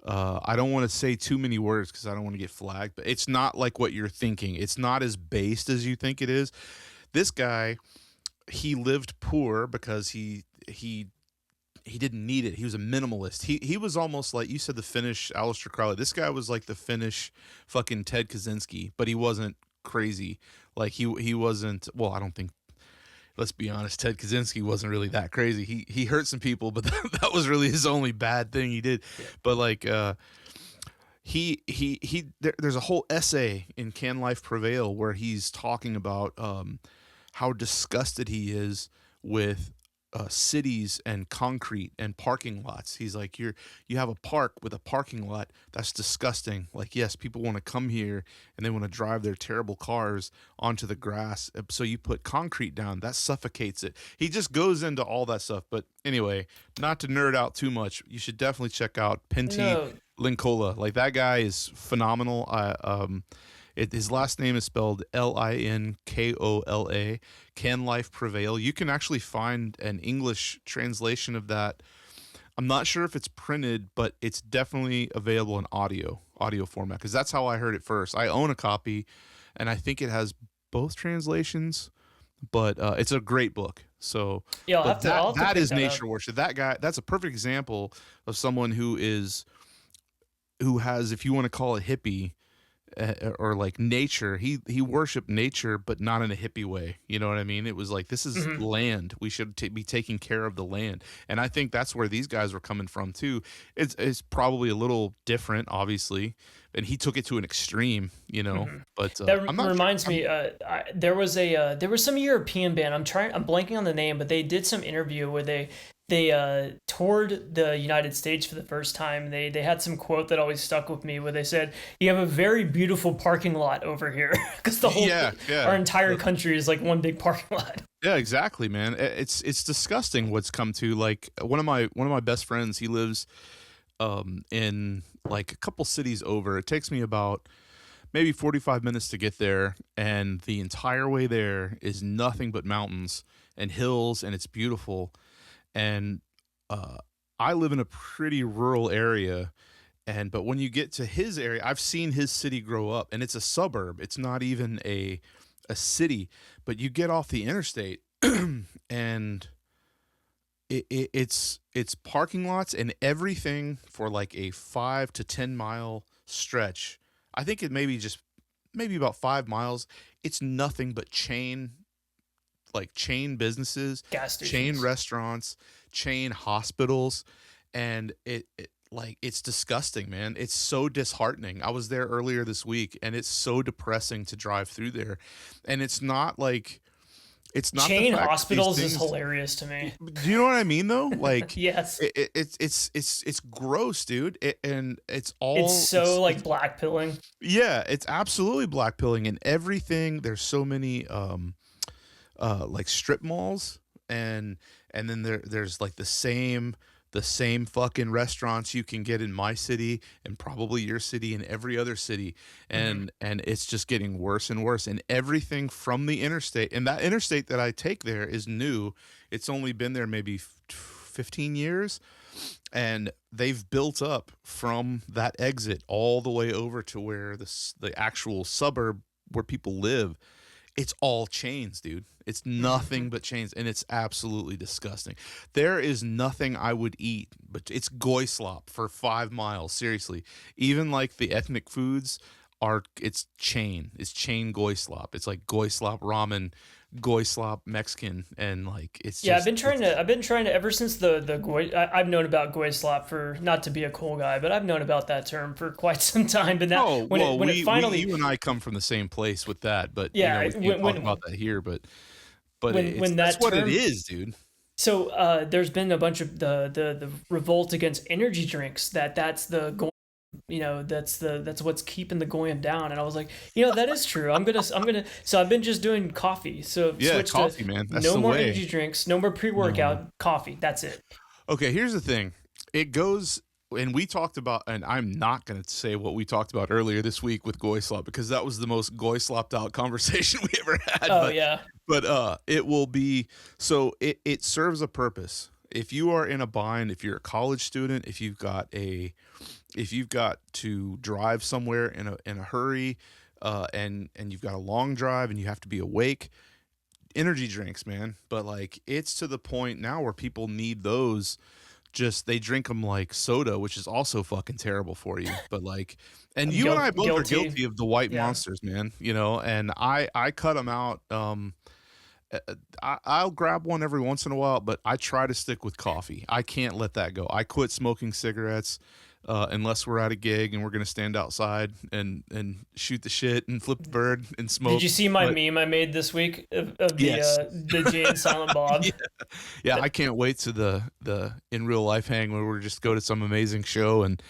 I don't want to say too many words because I don't want to get flagged, but it's not like what you're thinking. It's not as based as you think it is. This guy, he lived poor because he didn't need it. He was a minimalist. He was almost like, you said, the Finnish Aleister Crowley. This guy was like the Finnish fucking Ted Kaczynski, but he wasn't crazy. Like he wasn't, well, I don't think, let's be honest, Ted Kaczynski wasn't really that crazy. He hurt some people, but that was really his only bad thing he did. Yeah. But like there's a whole essay in Can Life Prevail where he's talking about how disgusted he is with cities and concrete and parking lots. He's like, you have a park with a parking lot. That's disgusting. Like, yes, people want to come here and they want to drive their terrible cars onto the grass. So you put concrete down, that suffocates it. He just goes into all that stuff. But anyway, not to nerd out too much, you should definitely check out Pentti No. Linkola. Like, that guy is phenomenal. His last name is spelled Linkola. Can Life Prevail? You can actually find an English translation of that. I'm not sure if it's printed, but it's definitely available in audio format, because that's how I heard it first. I own a copy, and I think it has both translations, but it's a great book. So Yeah, but I'll have to that pick is that nature up. worship. That guy, that's a perfect example of someone who has, if you want to call it hippie, or like nature, he worshiped nature, but not in a hippie way. You know what I mean? It was like, this is Hmm. land. We should be taking care of the land. And I think that's where these guys were coming from too. It's probably a little different, obviously, and he took it to an extreme, Hmm. but That I'm not sure. reminds me. There was some European band. I'm blanking on the name, but they did some interview where they toured the United States for the first time. They had some quote that always stuck with me, where they said, "You have a very beautiful parking lot over here," because Yeah, our yeah. entire country is like one big parking lot. Yeah, exactly, man. It's disgusting what's come to. Like, one of my best friends, he lives in like a couple cities over. It takes me about maybe 45 minutes to get there, and the entire way there is nothing but mountains and hills, and it's beautiful. And uh I live in a pretty rural area, but when you get to his area, I've seen his city grow up, and it's a suburb. It's not even a city, but you get off the interstate and it's parking lots and everything for like a 5 to 10 mile stretch. I think it maybe about 5 miles. It's nothing but chain businesses, Gas chain stations. restaurants, chain hospitals, and it's disgusting, man. It's so disheartening. I was there earlier this week, and it's so depressing to drive through there. And it's not the Chain fact that these hospitals is things. hilarious to me. Do you know what I mean though? Like, Yes, it's gross, dude. And it's it's all so like black pilling. yeah, it's absolutely blackpilling and everything. There's so many like strip malls, and then there's like the same fucking restaurants you can get in my city and probably your city and every other city, Hmm. and it's just getting worse and worse, and everything from the interstate, and that interstate that I take there is new. It's only been there maybe 15 years, and they've built up from that exit all the way over to where the actual suburb where people live. It's all chains, dude. It's Hmm. nothing but chains, and it's absolutely disgusting. There is nothing I would eat, but it's goy slop for 5 miles. Seriously, even like the ethnic foods it's chain. It's chain goy slop. It's like goy slop ramen, goy slop Mexican, and like it's Yeah, just it's. I've been trying to ever since the goy. I've known about goy slop for, not to be a cool guy, but I've known about that term for quite some time. But now Oh well, when it finally, you and I come from the same place with that, but yeah, we can't talk about that here. But it's when that's that what it term. is, dude. So there's been a bunch of the revolt against energy drinks, that's the goy, that's what's keeping the goyim down. And I was like, that is true. So I've been just doing coffee. So I've Yeah, switched to coffee, man. That's no the more way. energy drinks, no more No. pre-workout, coffee. That's it. Okay, here's the thing. It goes, and we talked about, and I'm not going to say what we talked about earlier this week with goy slop, because that was the most goy slopped out conversation we ever had. Oh But yeah. it will be, so it serves a purpose. If you are in a bind, if you're a college student, if you've got to drive somewhere in a hurry, and you've got a long drive and you have to be awake, energy drinks, man. But like, it's to the point now where people need those. Just they drink them like soda, which is also fucking terrible for you. But like, and I'm you and I both are guilty. guilty of the white Yeah. monsters, man. And I cut them out. I'll grab one every once in a while, but I try to stick with coffee. I can't let that go. I quit smoking cigarettes unless we're at a gig and we're gonna stand outside and shoot the shit and flip the bird and Did smoke. you see my But meme I made this week of yes, the Jay and Silent Bob? yeah, yeah, I can't wait to the in real life hang where we just go to some amazing show and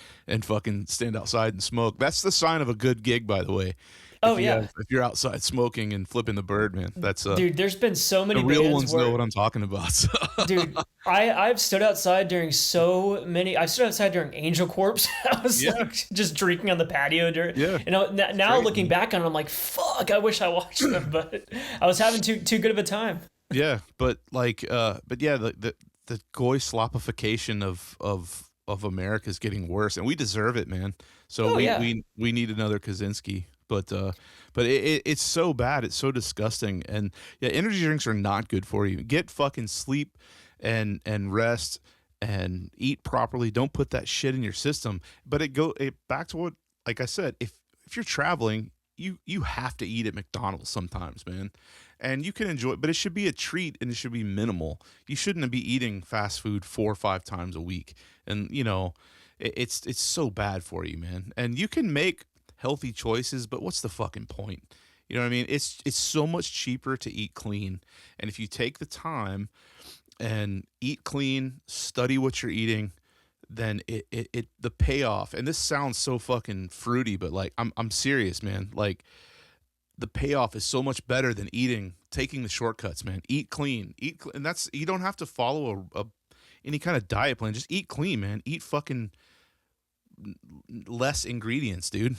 fucking stand outside and smoke. That's the sign of a good gig, by the way. Oh yeah, If you're outside smoking and flipping the bird, man, that's dude. There's been so many the real bands ones where, know what I'm talking about. So. dude, I've stood outside during so many. I stood outside during Angel Corpse. I was Yeah. like just drinking on the patio during. Yeah. You know, now Great, looking man. back on it, I'm like, fuck. I wish I watched them, but I was having too good of a time. Yeah, but like, but yeah, the goy slopification of America is getting worse, and we deserve it, man. So Oh yeah. we need another Kaczynski, but it's so bad, it's so disgusting, and yeah, energy drinks are not good for you. Get fucking sleep, and rest, and eat properly. Don't put that shit in your system. But it back to what, like I said, if you're traveling, you have to eat at McDonald's sometimes, man. And you can enjoy it, but it should be a treat and it should be minimal. You shouldn't be eating fast food 4 or 5 times a week. And it's so bad for you, man. And you can make healthy choices, but what's the fucking point? You know what I mean? It's so much cheaper to eat clean. And if you take the time and eat clean, study what you're eating, then it the payoff, and this sounds so fucking fruity, but like I'm serious, man. Like the payoff is so much better than taking the shortcuts, man. Eat clean, and that's, you don't have to follow a any kind of diet plan. Just eat clean, man. Eat fucking less ingredients, dude.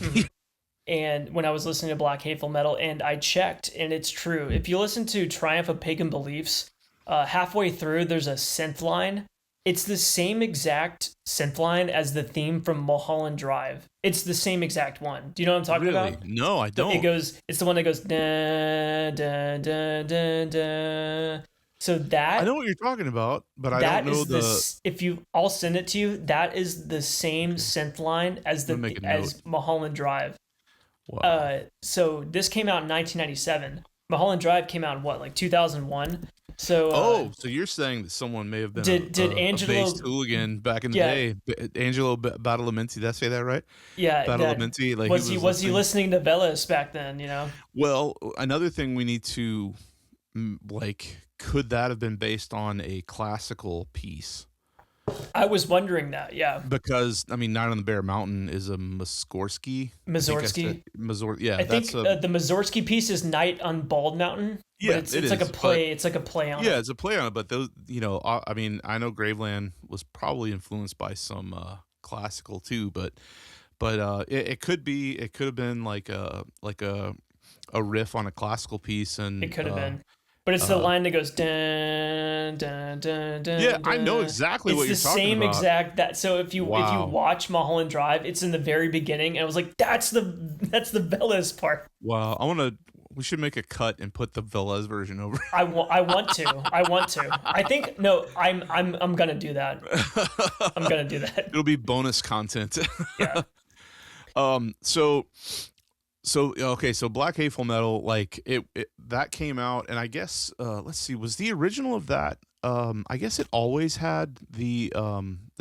And when I was listening to Black Hateful Metal, and I checked, and it's true. If you listen to Triumph of Pagan Beliefs, halfway through there's a synth line. It's the same exact synth line as the theme from Mulholland Drive. It's the same exact one. Do you know what I'm talking Really? about? No, I don't. It's the one that goes da da da da da. So I know what you're talking about, but I that don't know is this. If you, I'll send it to you. That is the same synth line as I'm gonna make a as Mulholland Drive. Wow. So this came out in 1997. Mulholland Drive came out in what, like 2001? So So you're saying that someone may have been did a Angelo? based hooligan back in the Yeah. day? Angelo Badalamenti, did I say that right? Yeah, Badalamenti, like was he was he listening to Veles back then? You know. Well, another thing we need to like, could that have been based on a classical piece? I was wondering that. Yeah, Because I mean, Night on the Bear Mountain is a Mussorgsky. Mazorsky. Yeah, I think that's a the Mazorsky piece is Night on Bald Mountain. yeah, But it's it like a is, play. It's like a play on yeah, it. it's a play on it. But those, I mean, I know Graveland was probably influenced by some classical too, but it could be, it could have been like a riff on a classical piece, and It could have been. But it's the line that goes dun dun dun dun. yeah, I know dun. exactly what you're It's the talking same about. exact that. So if you Wow. watch Mulholland Drive, it's in the very beginning, and I was like, that's the Veles part. Wow, we should make a cut and put the Velez version over. I want to. I think no. I'm gonna do that. I'm gonna do that. It'll be bonus content. Yeah. So okay, so Black Hateful Metal, like it that came out, and I guess let's see, was the original of that, I guess it always had the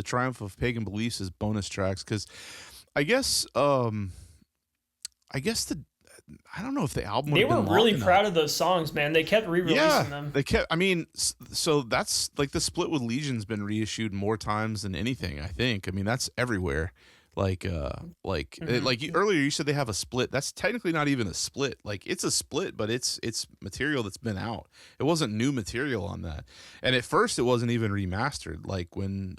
Triumph of Pagan Beliefs as bonus tracks, because I guess the I don't know if the album They would have were been really long proud enough. of those songs, man. They kept re-releasing them. They kept. I mean, so that's like the split with Legion's been reissued more times than anything, I think. I mean, that's everywhere. Like earlier you said they have a split. That's technically not even a split. Like, it's a split, but it's material that's been out. It wasn't new material on that. And at first it wasn't even remastered. Like when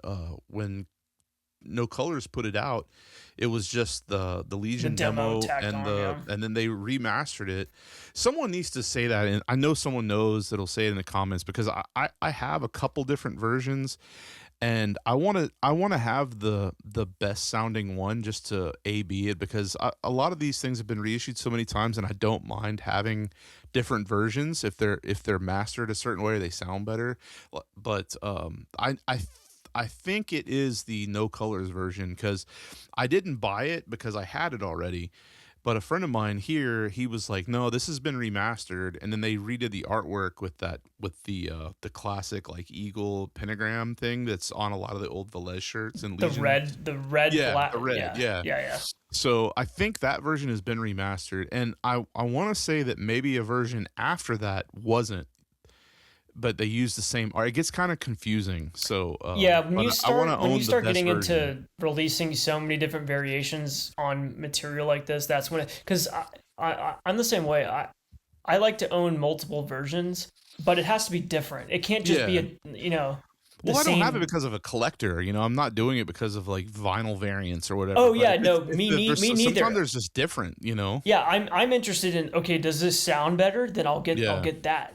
No Colors put it out, it was just the Legion demo tacked and on, the yeah. and then they remastered it. Someone needs to say that, and I know someone knows that'll say it in the comments, because I have a couple different versions, and I want to have the best sounding one, just to A/B it, because a lot of these things have been reissued so many times, and I don't mind having different versions if they're mastered a certain way or they sound better. But I think it is the No Colors version, because I didn't buy it because I had it already, But a friend of mine here, he was like, "No, this has been remastered," and then they redid the artwork with the classic like eagle pentagram thing that's on a lot of the old Veles shirts and The Legion. red Yeah, black. the red. Yeah, Yeah. yeah, yeah. So I think that version has been remastered, and I want to say that maybe a version after that wasn't, but they use the same art. It gets kind of confusing. So Yeah, but I want to when you own the start best getting version. into releasing so many different variations on material like this, that's when because I'm the same way. I like to own multiple versions, but it has to be different. It can't just be Yeah. the Well, I don't have it same. because of a collector. I'm not doing it because of like vinyl variants or whatever. Oh But yeah, if it's no, if there's me sometimes neither. there's just different. Yeah, I'm interested in, okay, does this sound better? Then I'll Yeah. get that,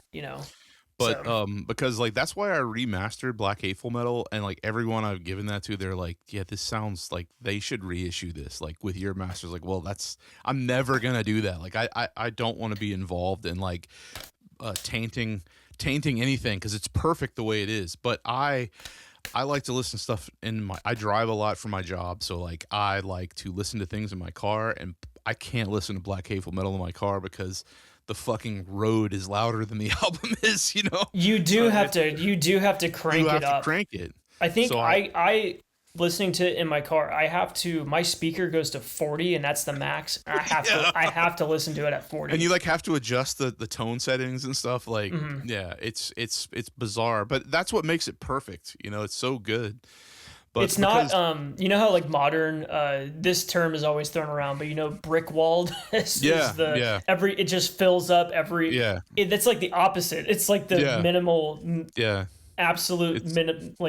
But So because like that's why I remastered Black Hateful Metal, and like everyone I've given that to, they're like, yeah, this sounds like they should reissue this like with your masters. Like, well, I'm never gonna do that. Like I don't want to be involved in like tainting anything because it's perfect the way it is. But I like to listen to stuff I drive a lot for my job, so like I like to listen to things in my car, and I can't listen to Black Hateful Metal in my car because the fucking road is louder than the album is. you do have to You crank it have to up. crank it. I think So I listening to it in my car, my speaker goes to 40 and that's the max. Yeah. I have to listen to it at 40. And you like have to adjust the tone settings and stuff. Like, Mhm. yeah, it's bizarre, but that's what makes it perfect. It's so good. But It's not you know how like modern this term is always thrown around, but brick walled yeah, is the yeah, every it just fills up yeah, that's like the opposite. It's like the yeah, minimal yeah. absolute It's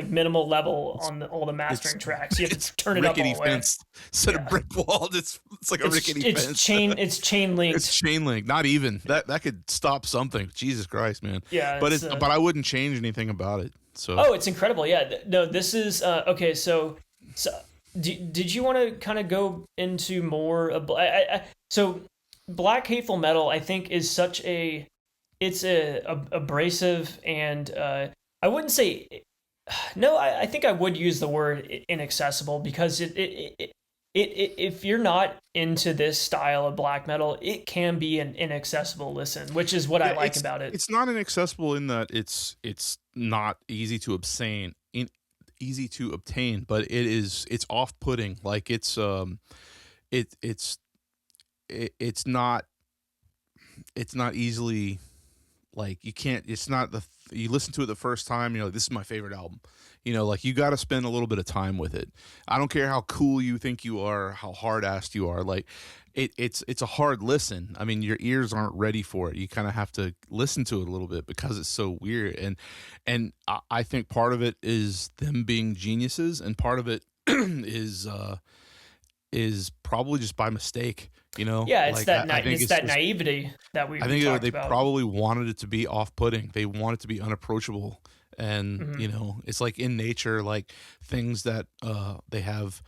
minimal level it's on all the it's mastering tracks. You have it's to turn it up rickety all the way. fenced instead of Yeah. brick walled. It's like a rickety fence. It's chain It's linked. chain link. Not even that could stop something. Jesus Christ, man. Yeah, But it's but I wouldn't change anything about it. So oh, it's incredible. Yeah. No, this is okay, so did you want to kind of go into more of so Black Hateful Metal I think is such it's a abrasive and I wouldn't say no, I think I would use the word inaccessible because if you're not into this style of black metal, it can be an inaccessible listen, which is what I yeah, like about it. it's not inaccessible in that it's not easy to easy to obtain, but it's off-putting. Like it it's it's not easily like you can't it's not you listen to it the first time, you're like, this is my favorite album. Like you got to spend a little bit of time with it. I don't care how cool you think you are, how hard-assed you are. Like it's a hard listen. I mean, your ears aren't ready for it. You kind of have to listen to it a little bit because it's so weird. And I think part of it is them being geniuses, and part of it is probably just by mistake. Yeah, Like I think it's it's that just naivety that I we think talked they about. probably wanted it to be off-putting. They want it to be unapproachable, and Hmm. it's like in nature, like things that they have,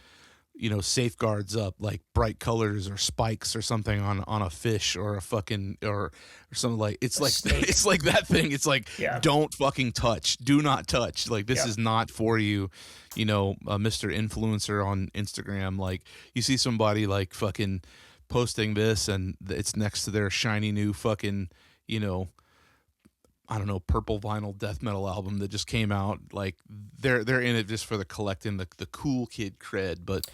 safeguards up, like bright colors or spikes or something on a fish or a fucking or something like it's A like snake. it's like that thing. It's like Yeah. don't fucking touch, do not touch. Like this Yeah. is not for you, Mr. Influencer on Instagram. Like you see somebody like fucking posting this and it's next to their shiny new fucking, I don't know, purple vinyl death metal album that just came out. Like they're in it just for the collecting the cool kid cred, but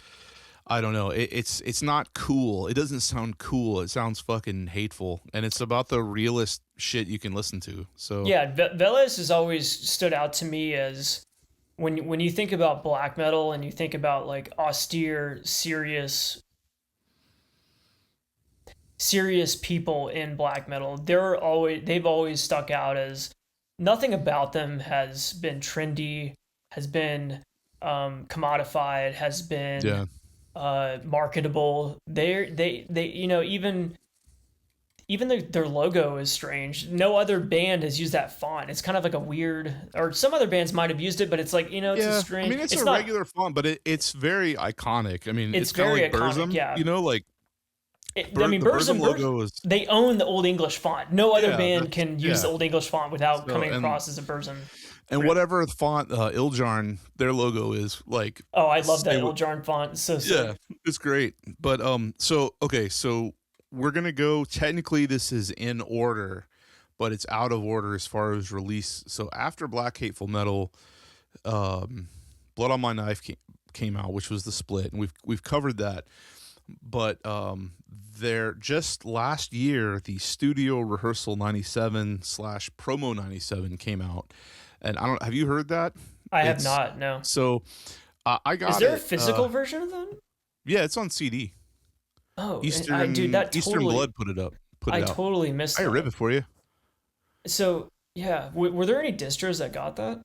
I don't know. It's not cool. It doesn't sound cool. It sounds fucking hateful, and it's about the realest shit you can listen to. So Yeah, Veles has always stood out to me as when you think about black metal and you think about like austere, serious people in black metal, they've always stuck out as nothing about them has been trendy, has been commodified, has been yeah, marketable. They even their logo is strange. No other band has used that font. It's kind of like a weird, or some other bands might have used it, but it's like, it's a yeah. I strange. mean, it's It's a not. regular font, but it's very iconic. I mean, It's it's kind of very like iconic. Burzum. Yeah. Like I mean, The Burzum logo is they own the Old English font. No other yeah, band that's can use yeah. the Old English font without So coming across as a Burzum. and Rip. whatever font Iljarn their logo is like. Oh, I love that They Iljarn font. It's so Yeah, sick. it's great. But so okay, so we're gonna go. Technically, this is in order, but it's out of order as far as release. So after Black Hateful Metal, um, Blood on My Knife came out, which was the split, and we've covered that. But there just last year, the Studio Rehearsal 97 / Promo 97 came out, and I don't. Have you heard that? I have not. No. So I got. Is there a physical version of that? Yeah, it's on CD. Oh, Eastern Blood put it up. I totally missed. I rip it for you. So yeah, were there any distros that got that?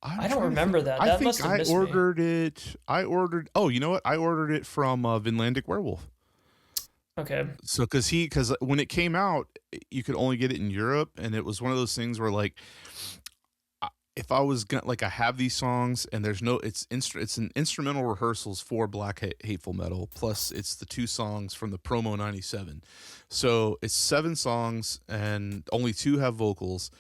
I don't remember that. I That think must have I missed ordered me. it. Oh, you know what? I ordered it from Vinlandic Werewolf. Okay. So because when it came out, you could only get it in Europe, and it was one of those things where like, if I was gonna I have these songs and there's no it's an instrumental rehearsals for Black Hateful Metal, plus it's the 2 songs from the Promo 97. So it's 7 songs and only 2 have vocals,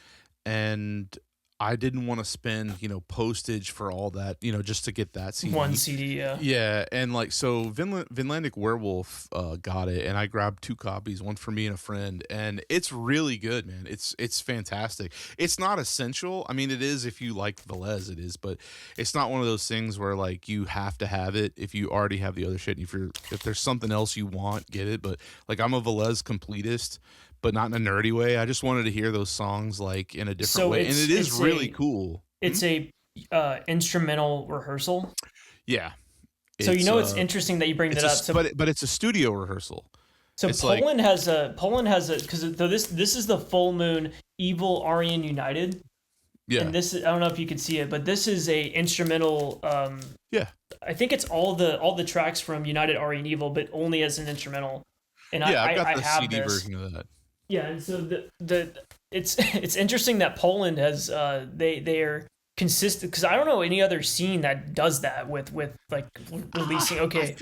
and I didn't want to spend, postage for all that, just to get that CD. One CD, yeah. Yeah, and so Vinlandic Werewolf got it, and I grabbed 2 copies, one for me and a friend, and it's really good, man. It's fantastic. It's not essential. I mean, it is if you like Veles, it is, but it's not one of those things where you have to have it if you already have the other shit. And if there's something else you want, get it. But I'm a Veles completist, but not in a nerdy way. I just wanted to hear those songs in a different way, and it is really cool. It's a instrumental rehearsal. Yeah. So it's interesting that you bring that up. So, but it's a studio rehearsal. So Poland has a because this is the Full Moon Evil Aryan United. Yeah. And this is, I don't know if you can see it, but this is a instrumental. Yeah. I think it's all the tracks from United Aryan Evil, but only as an instrumental. And I've got I the have CD this version of that. Yeah, and so it's interesting that Poland has they are consistent, because I don't know any other scene that does that with releasing. Okay,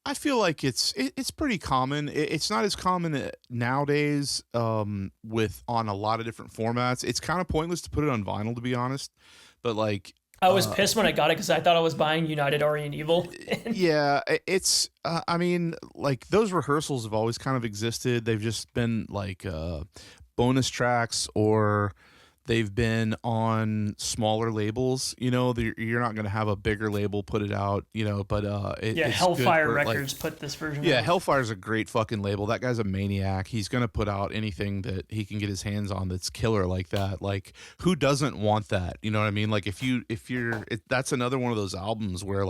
I feel like it's pretty common. It's not as common nowadays on a lot of different formats. It's kind of pointless to put it on vinyl, to be honest. But I was pissed when I got it because I thought I was buying United Aryan Evil. Yeah, it's. I mean, those rehearsals have always kind of existed. They've just been bonus tracks, or they've been on smaller labels. You're not going to have a bigger label put it out. But it's Hellfire Records put this version. Yeah, out. Hellfire's a great fucking label. That guy's a maniac. He's going to put out anything that he can get his hands on that's killer like that. Who doesn't want that? You know what I mean? That's another one of those albums where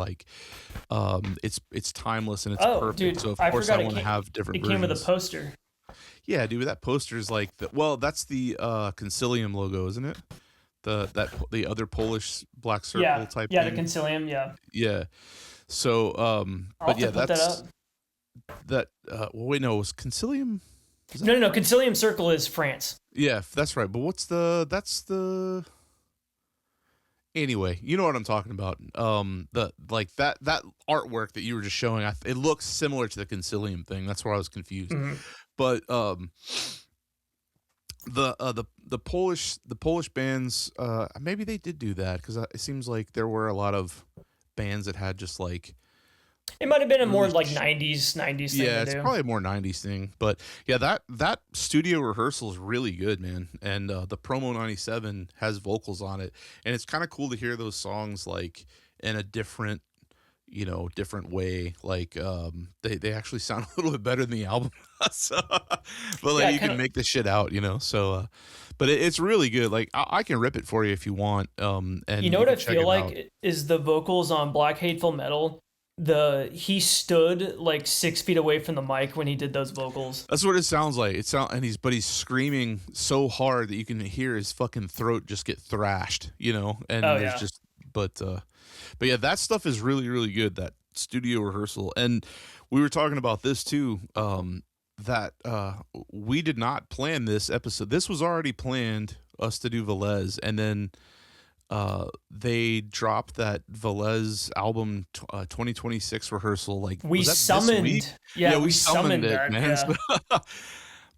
it's timeless and it's perfect. Dude, so of course I want to have different versions. It came with a poster. Yeah, dude, that poster is that's the Concilium logo, isn't it? The other Polish black circle type. Yeah, thing. the Concilium. Yeah. Yeah. So, but yeah, that's that. Wait, no, was Concilium? No. Concilium Circle is France. Yeah, that's right. But that's the. Anyway, you know what I'm talking about. That artwork that you were just showing, it looks similar to the Concilium thing. That's where I was confused. Mm-hmm. But the Polish bands, maybe they did do that, because it seems like there were a lot of bands that had just it might have been a more 90s thing. Yeah, it's probably a more 90s thing. But yeah, that studio rehearsal is really good, man. And the Promo 97 has vocals on it, and it's kind of cool to hear those songs in a different way. They actually sound a little bit better than the album. But you can make this shit out, so but it's really good. I can rip it for you if you want. And what I feel like is the vocals on Black Hateful Metal. He stood 6 feet away from the mic when he did those vocals. That's what it sounds like. He's screaming so hard that you can hear his fucking throat just get thrashed, and but yeah, that stuff is really, really good, that studio rehearsal. And we were talking about this too, that we did not plan this episode. This was already planned, us to do Veles, and then they dropped that Veles album 2026 rehearsal. We summoned. Yeah, we summoned it, that, man. Yeah.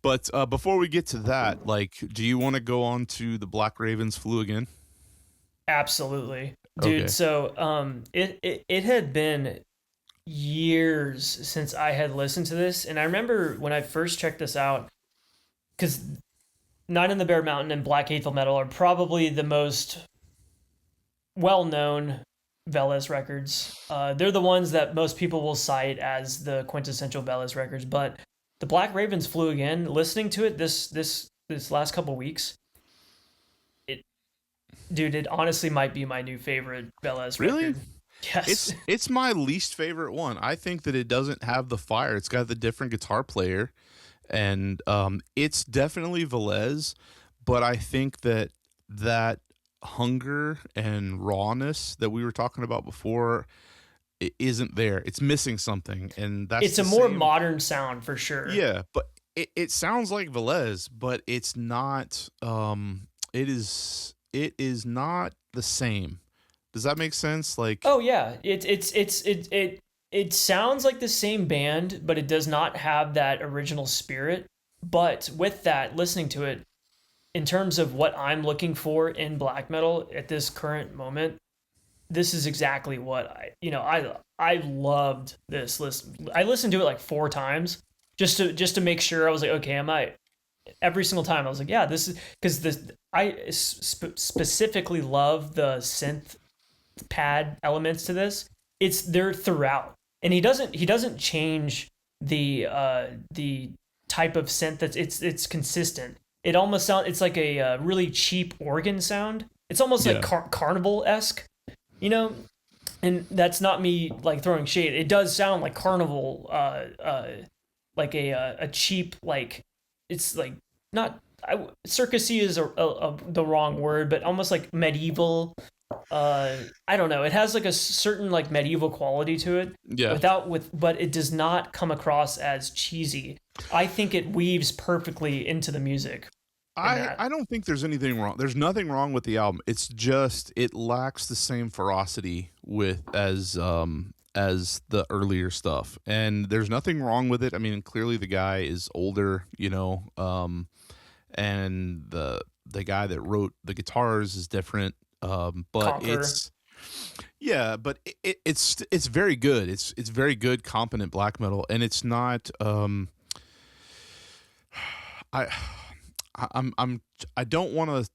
But before we get to that, do you want to go on to the Black Ravens Flew Again? Absolutely. Dude, okay. So it had been years since I had listened to this, and I remember when I first checked this out, because Night in the Bear Mountain and Black Hateful Metal are probably the most well-known Veles records. They're the ones that most people will cite as the quintessential Veles records. But the Black Ravens flew again. Listening to it this last couple weeks, it dude, it honestly might be my new favorite Veles Really? record. Yes. It's my least favorite one. I think that it doesn't have the fire. It's got the different guitar player, and it's definitely Velez, but I think that hunger and rawness that we were talking about before isn't there. It's missing something, and that's It's a the more same. modern sound for sure. Yeah, but it sounds like Velez, but it's not. It is not the same. Does that make sense? Like, Oh yeah, it sounds like the same band, but it does not have that original spirit. But with that, listening to it, in terms of what I'm looking for in black metal at this current moment, this is exactly what I loved this list. I listened to it like 4 times just to make sure. I was like, okay, am I every single time I was like, yeah, this is because this specifically love the synth pad elements to this. It's there throughout, and he doesn't change the type of synth. It's consistent. It almost sound it's like a really cheap organ sound. It's almost like yeah, carnival esque, you know. And that's not me like throwing shade. It does sound like carnival, like a cheap like it's like not circusy is the wrong word, but almost like medieval. I don't know. It has like a certain like medieval quality to it, yeah. but it does not come across as cheesy. I think it weaves perfectly into the music in that. I don't think there's anything wrong. There's nothing wrong with the album. It's just it lacks the same ferocity with as the earlier stuff. And there's nothing wrong with it. I mean, clearly the guy is older, and the guy that wrote the guitars is different. But Conquer. it's very good. It's very good, competent black metal, and it's not. I I'm I don't want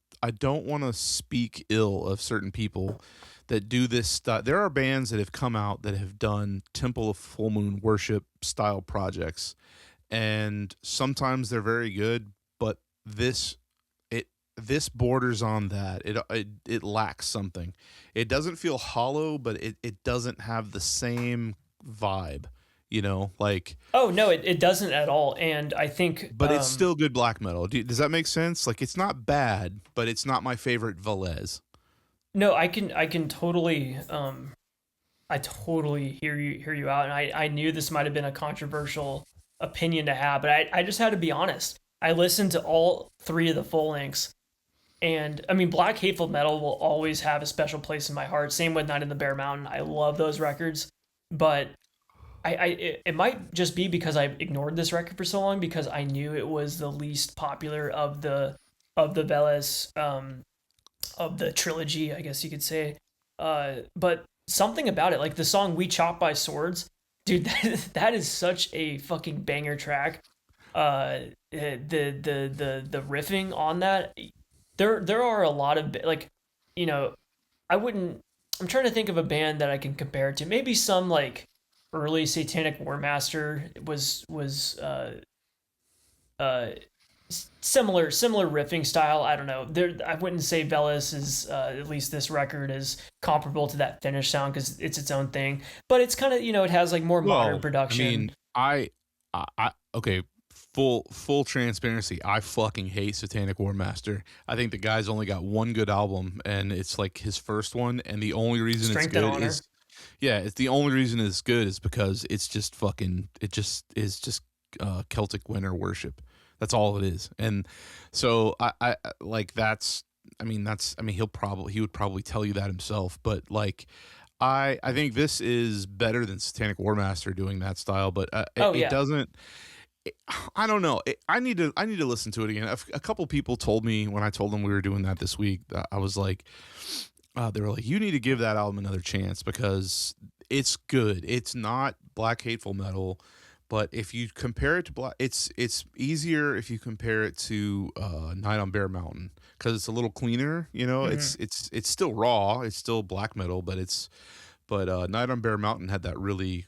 to speak ill of certain people that do this stuff. There are bands that have come out that have done Temple of Full Moon worship style projects, and sometimes they're very good, but this borders on that. It lacks something. It doesn't feel hollow, but it doesn't have the same vibe, like. Oh no, it doesn't at all. And I think But it's still good black metal. Does that make sense? Like, it's not bad, but it's not my favorite Velez. no, I can totally I totally hear you out. And I knew this might have been a controversial opinion to have, but I just had to be honest. I listened to all 3 of the full lengths. And I mean, Black Hateful Metal will always have a special place in my heart. Same with Night in the Bear Mountain. I love those records, but it might just be because I ignored this record for so long because I knew it was the least popular of the Veles of the trilogy, I guess you could say. But something about it, like the song "We Chop by Swords," dude, that is such a fucking banger track. The riffing on that, there are a lot of like, you know, I wouldn't. I'm trying to think of a band that I can compare it to. Maybe some like early Satanic War Master was similar riffing style. I don't know. There, I wouldn't say Veles is at least this record is comparable to that Finnish sound because it's its own thing. But it's kind of it has like more modern production. I mean, okay. Full transparency. I fucking hate Satanic War Master. I think the guy's only got one good album, and it's like his first one. And the only reason Strength it's and good Honor. is, yeah, it's the only reason it's good is because it's just fucking. It just is just Celtic winter worship. That's all it is. And so I like that's. I mean he would probably tell you that himself. But like I think this is better than Satanic War Master doing that style. But it doesn't. I don't know. I need to listen to it again. A couple people told me when I told them we were doing that this week. I was like, they were like, you need to give that album another chance because it's good. It's not black hateful metal, but if you compare it to black, it's easier if you compare it to Night on Bear Mountain because it's a little cleaner. You know, Hmm. it's still raw. It's still black metal, but Night on Bear Mountain had that really.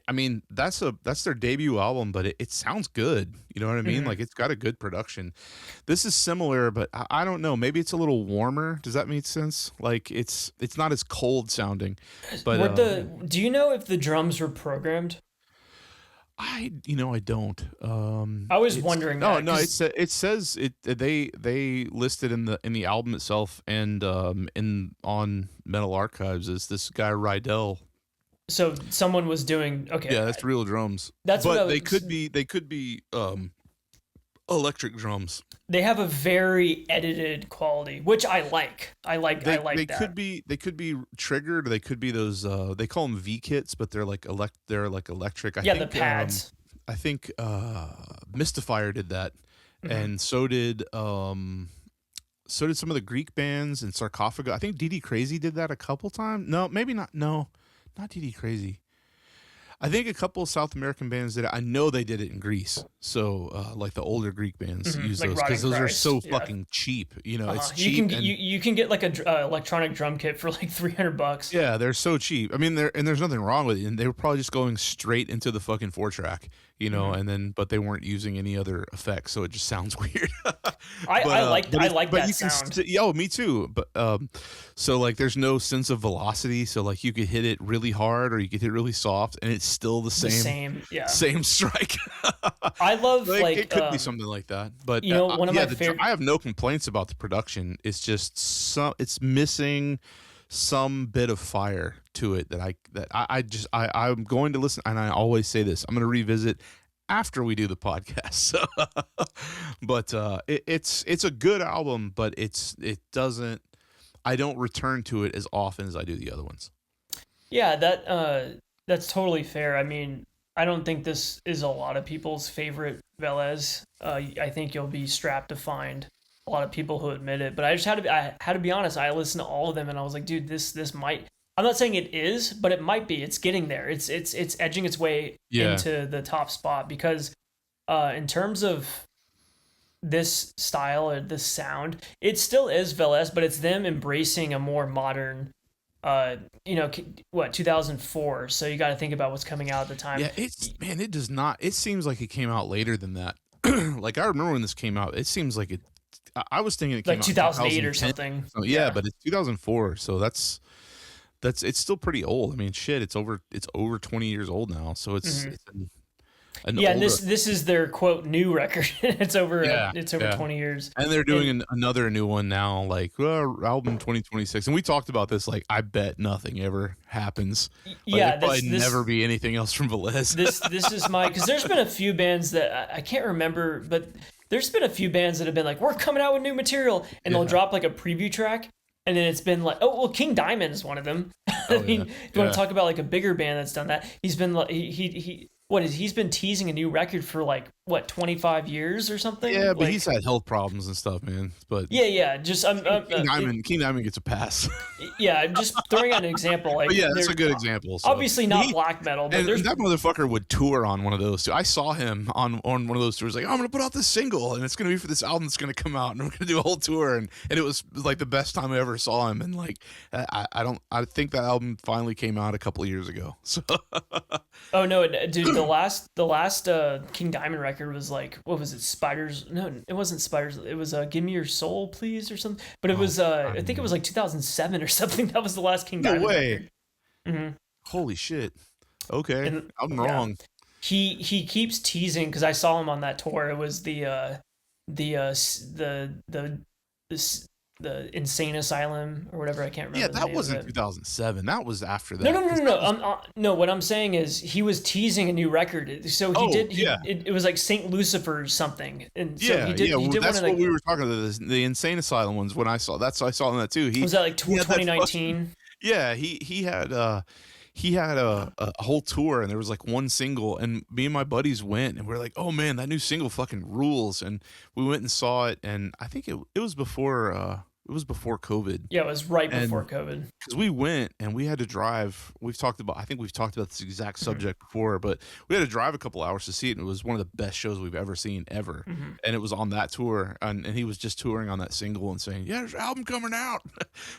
I mean, that's their debut album, but it sounds good. You know what I mean? Hmm. Like it's got a good production. This is similar, but I don't know. Maybe it's a little warmer. Does that make sense? Like it's not as cold sounding, but Do you know if the drums were programmed? I don't. I was It's wondering no, that no. because It says it. They listed in the album itself and in on Metal Archives is this guy Rydell. so someone was doing okay. Yeah, that's real drums. That's what I But was. they could be electric drums. They have a very edited quality, which I like. I like that. They could be triggered. They could be those they call them V kits, but they're like electric. Yeah, the pads. I think Mystifier did that, Hmm. and so did some of the Greek bands and Sarcophagus. I think DD Crazy did that a couple times. No, maybe not. No, not DD Crazy. I think a couple of South American bands did it. I know they did it in Greece. So, like the older Greek bands use Like those Rotting because those are so Christ. Yeah. fucking cheap. You know, it's You cheap can and you can get like a electronic drum kit for like $300. yeah, they're so cheap. I mean, there's nothing wrong with it. And they were probably just going straight into the fucking 4-track, you know, Hmm. and then but they weren't using any other effects, so it just sounds weird. I like but that you can sound. yo, me too. But so like there's no sense of velocity, so like you could hit it really hard or you could hit it really soft, and it's still the The same, yeah. same strike. I love Like it like could be something like that, but one of yeah, my favorite. I have no complaints about the production. It's just it's missing some bit of fire to it I'm going to listen, and I always say this. I'm going to revisit after we do the podcast. So, but it's a good album, but it doesn't. I don't return to it as often as I do the other ones. Yeah, that's totally fair. I mean, I don't think this is a lot of people's favorite Velez. I think you'll be strapped to find a lot of people who admit it. But I had to be honest. I listened to all of them, and I was like, dude, this might. I'm not saying it is, but it might be. It's getting there. It's edging its way Yeah, into the top spot because, in terms of this style or this sound, it still is Velez, but it's them embracing a more modern what 2004. So you got to think about what's coming out at the time. yeah. It does not. It seems like it came out later than that. Like I remember when this came out. It seems like it. I was thinking it came Like out in 2008 or 2010. something. So yeah, Yeah. but it's 2004. So that's it's still pretty old. I mean, shit, it's over 20 years old now. So Hmm. it's an Yeah, and older. this is their quote new record. Yeah, it's over yeah. 20 years. And they're doing And another new one now, like album 2026. And we talked about this. Like, I bet nothing ever happens. Like, yeah, there'll probably never be anything else from Velez. this is my because there's been a few bands that I can't remember, but there's been a few bands that have been like, we're coming out with new material, and they'll Yeah. drop like a preview track, and then it's been like, oh well, King Diamond is one of them. I Oh mean, yeah, if you want yeah. to talk about like a bigger band that's done that, he's been like he's been teasing a new record for like what 25 years or something. Yeah, but Like he's had health problems and stuff, man. But yeah. Just King Diamond gets a pass. yeah, I'm just throwing out an example. Like But yeah, that's they're a good example. So obviously not black metal, but and there's that motherfucker would tour on one of those too. I saw him on one of those tours. Like, oh, I'm gonna put out this single, and it's gonna be for this album that's gonna come out, and I'm gonna do a whole tour. And it was like the best time I ever saw him. And like, I think that album finally came out a couple of years ago. So oh no, dude, the last King Diamond record was like what was it? Spiders? No, it wasn't Spiders. It was Give Me Your Soul, Please or something. But it was I think it was like 2007 or something. That was the last King no Diamond way. record. Hmm. Holy shit. Okay, And I'm yeah, wrong. he keeps teasing because I saw him on that tour. It was the this the insane asylum or whatever. I can't Yeah, remember the that name wasn't of it. 2007. That was after No, that. no, no, 'Cause no, that no. was- No, what I'm saying is he was teasing a new record. So he Oh did. yeah. It was like Saint Lucifer or something, and so Yeah, he did. yeah. He Well, did one that's of what like. we were talking about. The Insane Asylum ones. When I saw that's I saw that too. Was that like He had that fucking 2019? yeah. He had a whole tour, and there was like one single, and me and my buddies went, and we are like, oh man, that new single fucking rules, and we went and saw it, and I think it was before It was before COVID. Yeah, it was right before And COVID. because we went and we had to drive, I think we've talked about this exact Mhm. subject before, but we had to drive a couple hours to see it, and it was one of the best shows we've ever seen ever. Mhm. And it was on that tour, and he was just touring on that single and saying, "Yeah, there's an album coming out."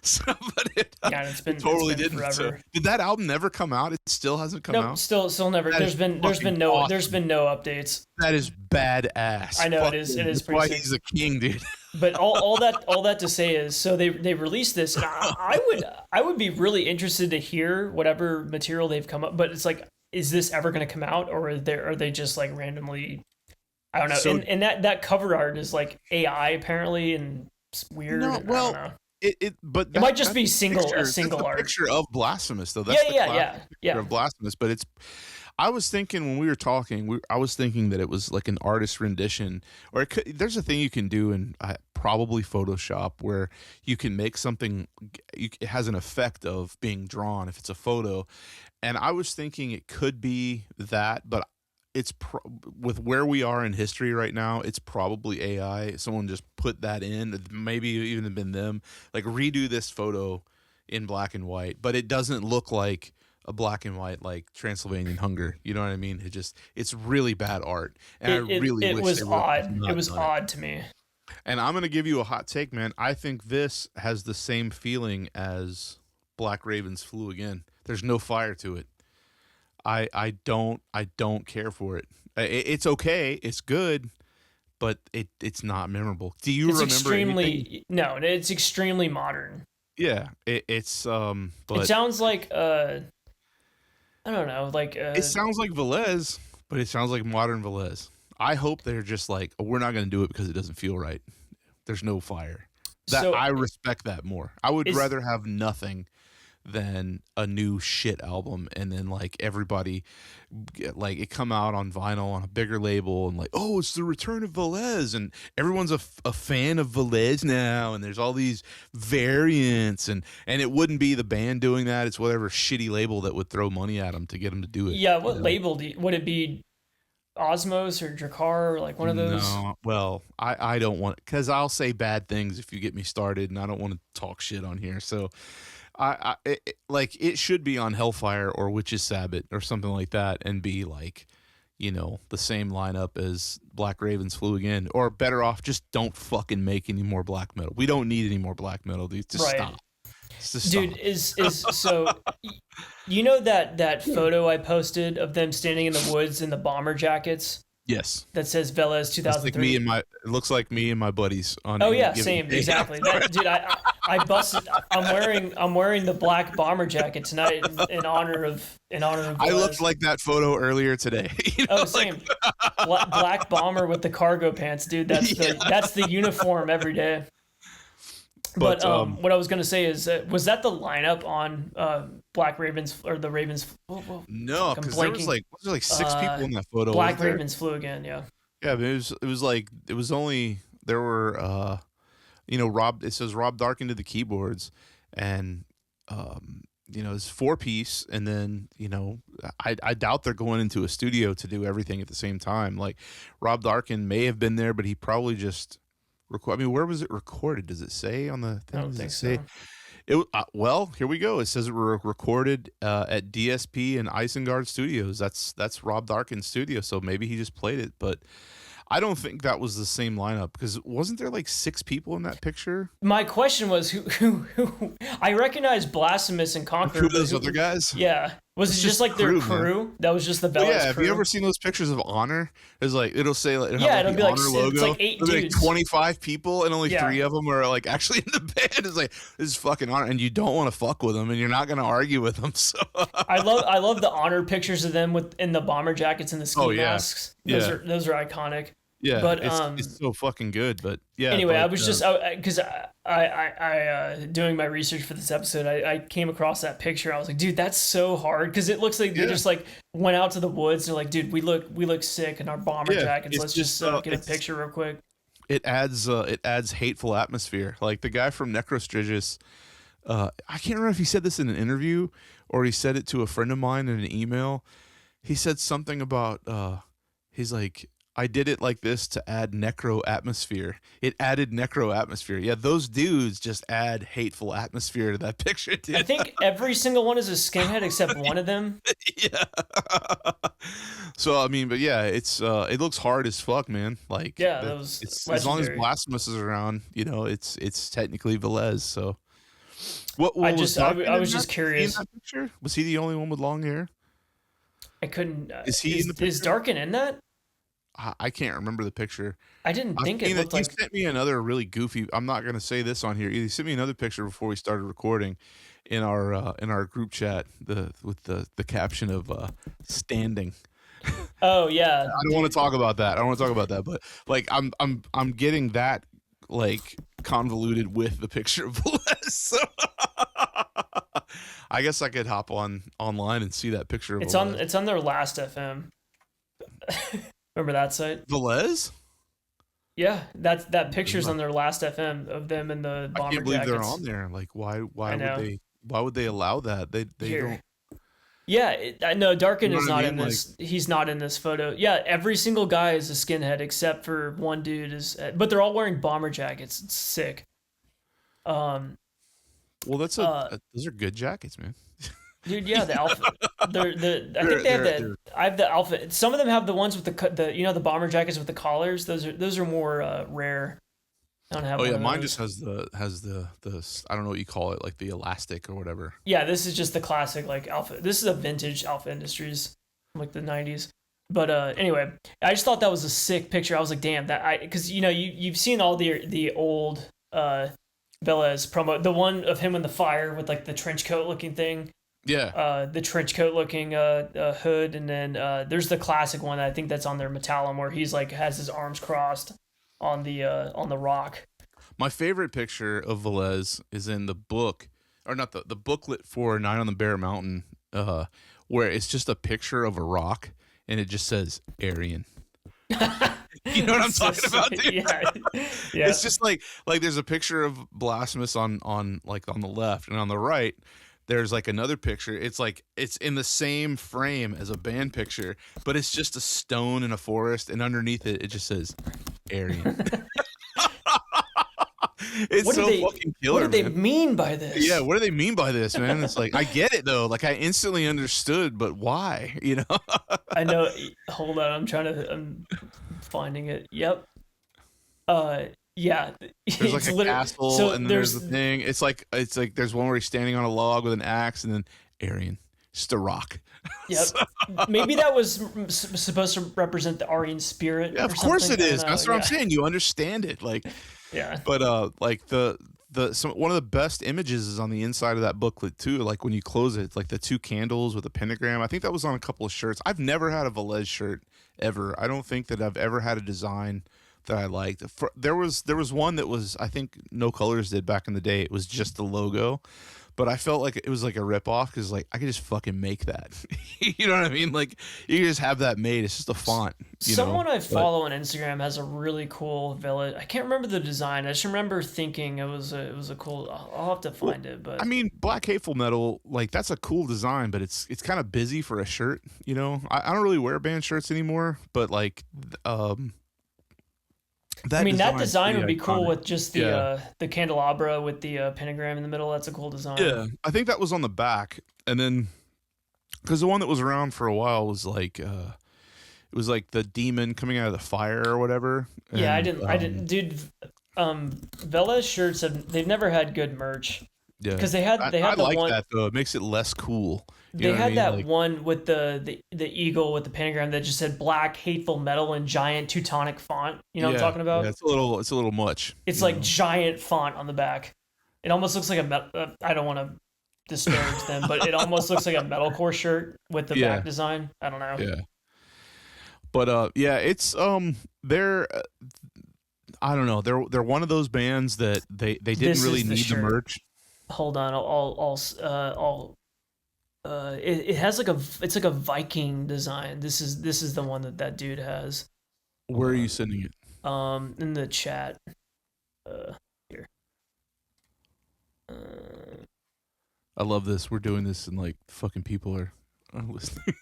So, but Yeah, and it totally it's been didn't. So, forever. did that album never come out? It still hasn't come Nope, out. still never. That is There's fucking been no awesome. updates. That is badass. I know Fuck it is. him. It is That's why pretty sick. he's a king, dude. But all that to say is, so they released this, and I would be really interested to hear whatever material they've come up. But it's like, is this ever going to come out, or are they just like randomly? I don't know. So And that cover art is like AI apparently, and it's weird. no, I don't well, know. but It might just that's be the picture, a single that's the art. picture of Blasphemous, though. That's the classic picture of Blasphemous. But I was thinking when we were talking, I was thinking that it was like an artist rendition, or there's a thing you can do in probably Photoshop where you can make something. It has an effect of being drawn if it's a photo, and I was thinking it could be that, but it's with where we are in history right now, it's probably AI. Someone just put that in, maybe even been them, like redo this photo in black and white, but it doesn't look like a black and white like Transylvanian Hunger. You know what I mean? It's really bad art, and I really it wish was they would've odd. not It was done odd to me. And I'm gonna give you a hot take, man. I think this has the same feeling as Black Ravens Flew Again. There's no fire to it. I don't care for it. It's okay. It's good, but it's not memorable. Do you remember anything? No, it's extremely modern. Yeah, it's but It sounds like I don't know, like it sounds like Veles, but it sounds like modern Veles. I hope they're just like, oh, we're not going to do it because it doesn't feel right. There's no fire. I respect that more. I would rather have nothing than a new shit album, and then like everybody like it come out on vinyl on a bigger label, and like, oh, it's the return of Veles, and everyone's a fan of Veles now, and there's all these variants, and it wouldn't be the band doing that. It's whatever shitty label that would throw money at them to get them to do it. Yeah, what label would it be? Osmos or Drakkar, or like one of those? No, well, I don't want, because I'll say bad things if you get me started, and I don't want to talk shit on here. So like it should be on Hellfire or Witches Sabbath or something like that, and be like, you know, the same lineup as Black Ravens Flew Again, or better off, just don't fucking make any more black metal. We don't need any more black metal, dude. Just stop. Just dude, stop. So you know that photo I posted of them standing in the woods in the bomber jackets? Yes. That says Veles 2003. It looks like me and my buddies on. Oh yeah, same, exactly. Dude, I busted. I'm wearing the black bomber jacket tonight in honor of Veles. I looked like that photo earlier today. You know, oh, same. Black bomber with the cargo pants, dude. That's the uniform every day. But what I was gonna say is, was that the lineup on Black Ravens or the Ravens? No, because there was like 6 people in that photo. Black Ravens Flew Again, yeah. Yeah, but it was like it was only there were you know, Rob. It says Rob Darkin to the keyboards, and you know, it's 4-piece, and then you know, I doubt they're going into a studio to do everything at the same time. Like Rob Darkin may have been there, but he probably just. I mean, where was it recorded? Does it say on the thing? I don't think so. Well, here we go. It says it were recorded at DSP and Isengard Studios. That's Rob Darkin's studio, so maybe he just played it. But I don't think that was the same lineup, because wasn't there like 6 people in that picture? My question was who I recognize Blasphemous and Conqueror. Who those other guys? Yeah. Was it just like their crew? Man. That was just the Veles yeah, have crew? you ever seen those pictures of Honor? It's like, it'll say like, it'll be like, logo. It's like 8 dudes. Like 25 people, and only 3 of them are like actually in the band. It's like, this is fucking Honor, and you don't want to fuck with them, and you're not going to argue with them. So I love the Honor pictures of them in the bomber jackets and the ski masks. Those are iconic. Yeah, but it's so fucking good. But yeah. Anyway, I was just because I doing my research for this episode, I came across that picture. I was like, dude, that's so hard, because it looks like they just like went out to the woods. They're like, dude, we look sick in our bomber jackets. Let's just get a picture real quick. It adds hateful atmosphere. Like the guy from Necrostrigus, I can't remember if he said this in an interview or he said it to a friend of mine in an email. He said something about he's like, I did it like this to add necro atmosphere. It added necro atmosphere. Yeah, those dudes just add hateful atmosphere to that picture, I dude. think every single one is a skinhead except one of them. Yeah. So I mean, but yeah, it looks hard as fuck, man. Like Yeah, that was it's as long as legendary. Blasphemous is around, it's technically Velez. So I what was just I Darkin in was that? just Was he in curious. that picture? Was he the only one with long hair? I couldn't. Is he in the Is picture? Darkin in that? I can't remember the picture. I didn't I've think it seen that looked you like. sent me another really goofy. I'm not gonna say this on here. You sent me another picture before we started recording in our group chat with the caption of standing. Oh yeah, I don't want dude. to talk about that. I don't want to talk about that, but like I'm getting that like convoluted with the picture of Veles. So I guess I could hop online and see that picture of Veles. It's on their last FM. Remember that site? Velez? Yeah, that picture's on their last FM of them in the I bomber can't believe they're jackets. on there. Like I know. why would they allow that? They Here. don't. Yeah, I know Darkin You know is what I not mean? in Like, this. He's not in this photo. Yeah, every single guy is a skinhead except for one dude is. But they're all wearing bomber jackets. It's sick. Um, well, uh, those are good jackets, man. dude, yeah, the alpha. I think They're they have they're the. they're I have the alpha. Some of them have the ones with the bomber jackets with the collars. Those are more rare. I don't have Oh one yeah, of mine those. just has the I don't know what you call it, like the elastic or whatever. Yeah, this is just the classic like alpha. This is a vintage Alpha Industries from like the 90s. But anyway, I just thought that was a sick picture. I was like, damn, that I because you've seen all the old Veles promo, the one of him in the fire with like the trench coat looking thing, Yeah. the trench coat looking hood, and then there's the classic one I think that's on their Metallum where he's like has his arms crossed on the rock. My favorite picture of Velez is in the book, or not the booklet for Night on the Bear Mountain, where it's just a picture of a rock and it just says Aryan. You know what I'm talking about, dude? Yeah, yeah. It's just like there's a picture of Blasphemous on like on the left, and on the right there's like another picture. It's like it's in the same frame as a band picture, but it's just a stone in a forest, and underneath it just says Aryan. It's What do so they fucking killer, what do they man. mean by this? Yeah, what do they mean by this, man? It's like I get it though. Like I instantly understood, but why? You know? I know. Hold on, I'm finding it. Yep. Yeah. There's like It's a literally castle, so and then there's the thing. It's like there's one where he's standing on a log with an axe, and then Aryan, just a rock. Yep. Maybe that was supposed to represent the Aryan spirit. Yeah, Or of course something. it I is. don't know. That's what I'm Yeah. saying. You understand it, like. Yeah. But like one of the best images is on the inside of that booklet too. Like when you close it, it's like the two candles with a pentagram. I think that was on a couple of shirts. I've never had a Velez shirt ever. I don't think that I've ever had a design that I liked. There was one that was, I think No Colors did back in the day. It was just the logo, but I felt like it was like a ripoff because like I could just fucking make that. You know what I mean? Like you can just have that made. It's just a font. Someone I But follow on Instagram has a really cool village. I can't remember the design. I just remember thinking it was a cool. I'll have to well, find it, I but mean, Black Hateful Metal, like that's a cool design, but it's kind of busy for a shirt. You know, I don't really wear band shirts anymore, but like, that I mean that design's design would pretty be cool iconic. with just Yeah, the candelabra with the pentagram in the middle. That's a cool design. yeah. I think that was on the back, and then because the one that was around for a while was like, it was like the demon coming out of the fire or whatever. Yeah, And I didn't, dude. Veles shirts they've never had good merch yeah, because they I had the like one that though. It makes it less cool. You they know what I had mean? that Like, one with the eagle with the pentagram that just said Black Hateful Metal in giant Teutonic font. You know what I'm yeah, talking yeah. about? It's a little much. It's You like know? giant font on the back. It almost looks like I don't want to disparage them, but it almost looks like a metalcore shirt with the Yeah, back design. I don't know. yeah. But yeah, it's they're I don't know. They're one of those bands that they didn't This really is the need the shirt. merch. Hold on, it has like it's like a Viking design. This is the one that dude has. Where Hold are you on. sending it? In the chat. Here. Uh, I love this. We're doing this and like fucking people are I'm listening.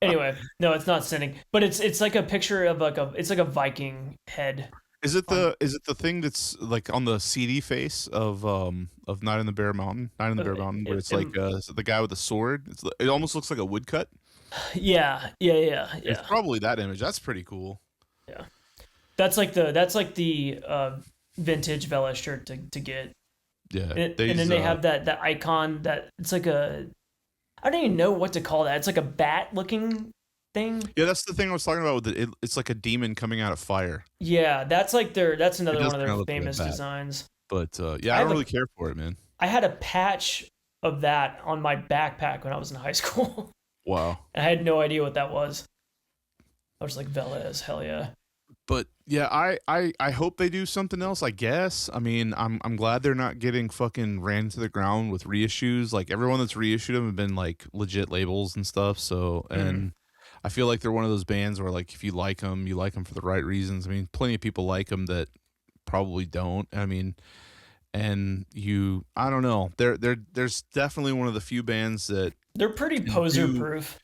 Anyway, no, it's not sinning, but it's like a picture of it's like a Viking head on Is it the thing that's like on the CD face of Night in the Bear Mountain, Night in the Bear Mountain, where it's like the guy with the sword? It almost looks like a woodcut. yeah. It's probably that image. That's pretty cool. Yeah. That's like the vintage Veles shirt to get. Yeah, And then they have that icon that it's like a, I don't even know what to call that. It's like a bat looking thing. yeah. That's the thing I was talking about with it. It's like a demon coming out of fire. Yeah, that's another one of their Look like a famous bat. designs. But yeah, I don't really care for it, man. I had a patch of that on my backpack when I was in high school. Wow. I had no idea what that was. I was like, Veles, hell yeah. But yeah, I hope they do something else, I guess. I mean, I'm glad they're not getting fucking ran to the ground with reissues. Like everyone that's reissued them have been like legit labels and stuff. So, and I feel like they're one of those bands where like if you like them for the right reasons. I mean, plenty of people like them that probably don't. I mean, and I don't know. There's definitely one of the few bands that they're pretty poser proof.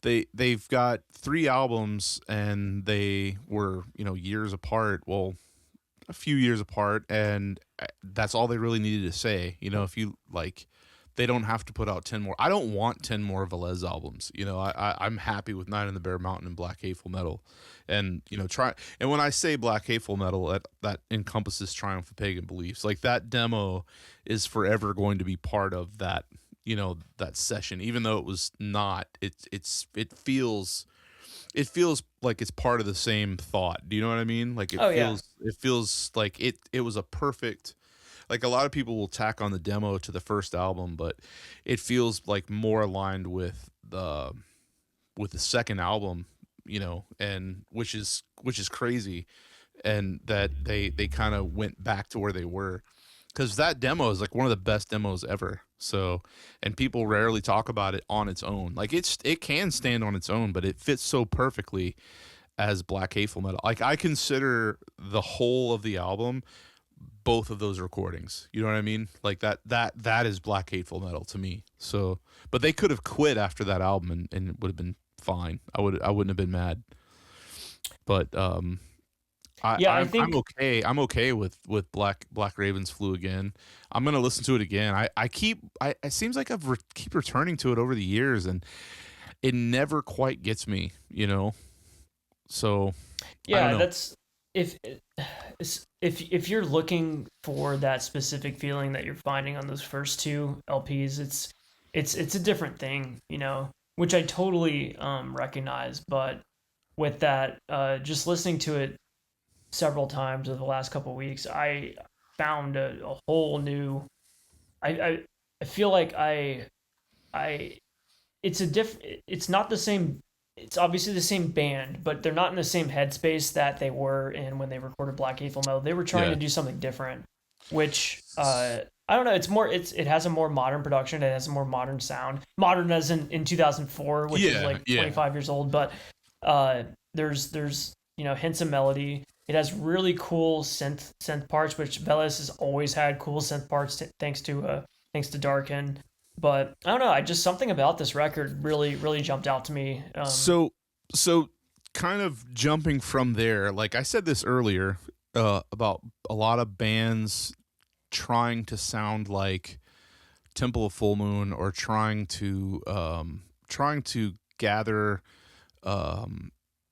They've got 3 albums and they were, years apart. Well, a few years apart, and that's all they really needed to say. If you like, they don't have to put out 10 more. I don't want 10 more Veles albums. I'm happy with Night in the Bear Mountain and Black Hateful Metal, and And when I say Black Hateful Metal, that encompasses Triumph of Pagan Beliefs. Like that demo is forever going to be part of that. That session, even though it was not. It feels like it's part of the same thought. Do you know what I mean? Like it feels like it was a perfect. Like a lot of people will tack on the demo to the first album, but it feels like more aligned with the second album, and which is crazy, and that they kind of went back to where they were, because that demo is like one of the best demos ever. So, and people rarely talk about it on its own. Like it can stand on its own, but it fits so perfectly as Black Hateful Metal. Like I consider the whole of the album both of those recordings. You know what I mean? Like that is Black Hateful Metal to me. So, but they could have quit after that album and it would have been fine. I wouldn't have been mad. But I think I'm okay. I'm okay with Black Ravens Flew Again. I'm gonna listen to it again. It seems like keep returning to it over the years, and it never quite gets me. So yeah, that's if you're looking for that specific feeling that you're finding on those first 2 LPs, it's a different thing, which I totally recognize. But with that, just listening to it several times over the last couple of weeks, I found a whole new. I feel like it's not the same. It's obviously the same band, but they're not in the same headspace that they were in when they recorded Black Hateful Metal. They were trying to do something different, which I don't know. It has a more modern production. It has a more modern sound. Modern as in 2004, which is like 25 years old. But there's hints of melody. It has really cool synth parts, which Veles has always had cool synth parts thanks to Darken. But I don't know. Something about this record really jumped out to me. So kind of jumping from there, like I said this earlier about a lot of bands trying to sound like Temple of Full Moon, or trying to gather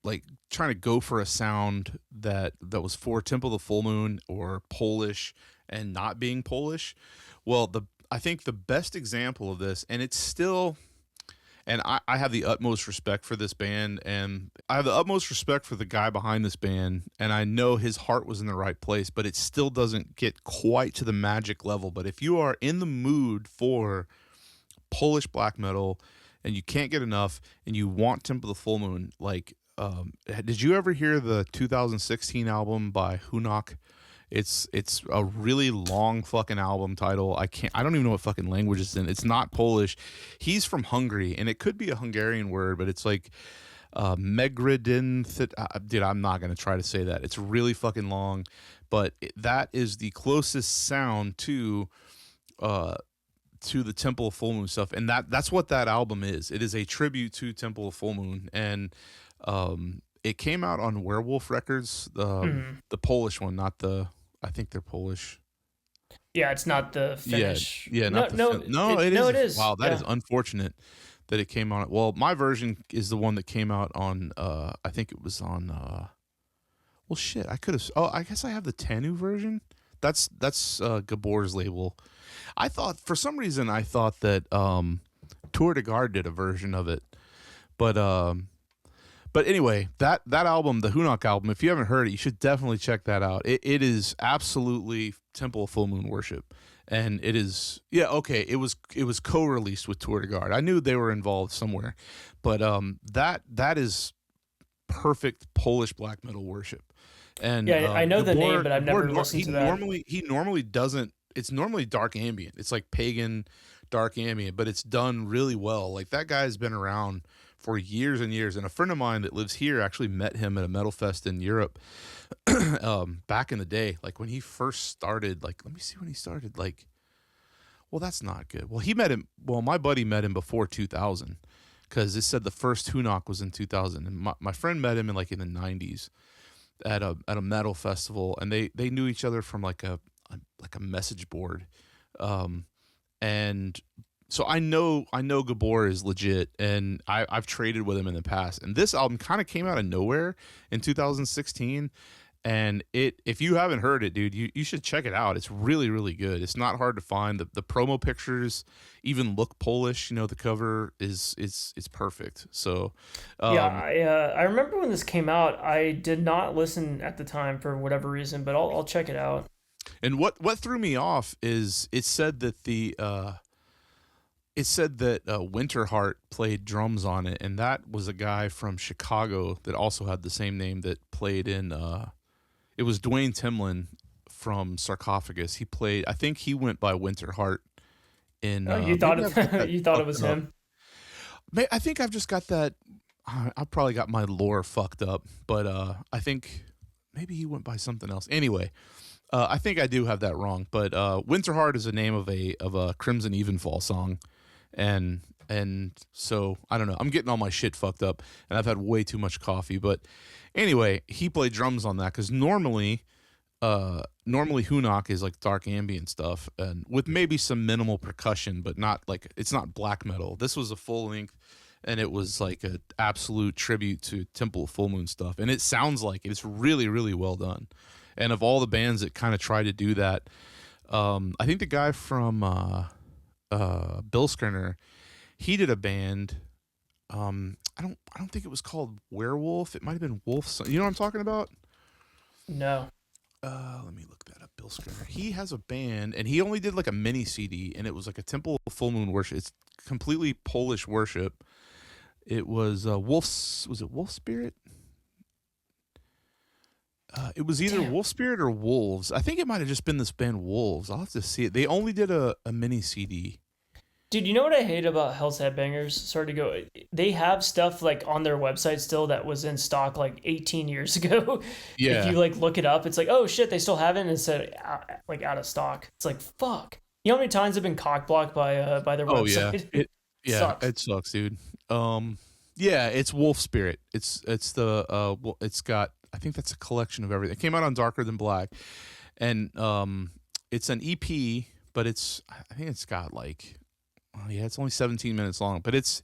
like trying to go for a sound that was for Temple of the Full Moon or Polish and not being Polish. Well, I think the best example of this, and it's still, and I have the utmost respect for this band, and I have the utmost respect for the guy behind this band, and I know his heart was in the right place, but it still doesn't get quite to the magic level. But if you are in the mood for Polish black metal and you can't get enough and you want Temple of the Full Moon, like, did you ever hear the 2016 album by Hunok? It's a really long fucking album title. I don't even know what fucking language it's in. It's not Polish. He's from Hungary, and it could be a Hungarian word, but it's like Megredin. Dude, I'm not gonna try to say that. It's really fucking long, but that is the closest sound to to the Temple of Full Moon stuff, and that's what that album is. It is a tribute to Temple of Full Moon, and it came out on Werewolf Records, the Polish one, not the. I think they're Polish. Yeah, it's not the Finnish. Yeah, no, not the it is. No, it is. Wow, that is unfortunate that it came on. Well, my version is the one that came out on. I think it was on. Well, shit, I could have. Oh, I guess I have the Tanu version. That's Gabor's label. I thought for some reason that Tour de Garde did a version of it, but anyway, that album, the Hunok album, if you haven't heard it, you should definitely check that out. It is absolutely Temple of Full Moon worship, and it is it was co-released with Tour de Garde. I knew they were involved somewhere, but that is perfect Polish black metal worship. And I know the name, but I've never listened to that. He normally doesn't. It's normally dark ambient. It's like pagan dark ambient, but it's done really well. Like that guy's been around for years and years. And a friend of mine that lives here actually met him at a metal fest in Europe back in the day. Like when he first started, like, let me see when he started. Like, well, that's not good. Well, he met him. Well, my buddy met him before 2000 because it said the first Hunok was in 2000. And my friend met him in the 90s at a metal festival. And they knew each other from like a message board. And so I know Gabor is legit, and I've traded with him in the past. And this album kind of came out of nowhere in 2016. And if you haven't heard it, dude, you should check it out. It's really, really good. It's not hard to find. The promo pictures even look Polish. You know, the cover it's perfect. So I remember when this came out. I did not listen at the time for whatever reason, but I'll check it out. And what threw me off is it said that Winterheart played drums on it, and that was a guy from Chicago that also had the same name that played in. It was Dwayne Timlin from Sarcophagus. He played. I think he went by Winterheart. You thought it was him? I think I've just got that. I probably got my lore fucked up, but I think maybe he went by something else. Anyway. I think I do have that wrong, but Winterheart is the name of a Crimson Evenfall song, and so I don't know. I'm getting all my shit fucked up, and I've had way too much coffee. But anyway, he played drums on that because normally Hunok is like dark ambient stuff, and with maybe some minimal percussion, but not like it's not black metal. This was a full length. And it was like an absolute tribute to Temple of Full Moon stuff, and it sounds like it. It's really, really well done. And of all the bands that kind of try to do that, I think the guy from Bill Skinner, he did a band. I don't think it was called Werewolf. It might have been Wolf. You know what I'm talking about? No. Let me look that up. Bill Skinner. He has a band, and he only did like a mini CD, and it was like a Temple of Full Moon worship. It's completely Polish worship. It was Wolf's. Was it Wolf Spirit? It was either Wolf Spirit or Wolves. I think it might have just been this band Wolves. I'll have to see it. They only did a mini CD. Dude, you know what I hate about Hell's Headbangers? Sorry to go. They have stuff like on their website still that was in stock like 18 years ago. Yeah. If you like look it up, it's like, oh shit, they still have it, and it said out of stock. It's like, fuck. You know how many times I've been cockblocked by their website? Yeah. It sucks, dude. Yeah, it's Wolf Spirit. It's got. I think that's a collection of everything. It came out on Darker Than Black, and it's an EP, but I think it's got like, it's only 17 minutes long, but it's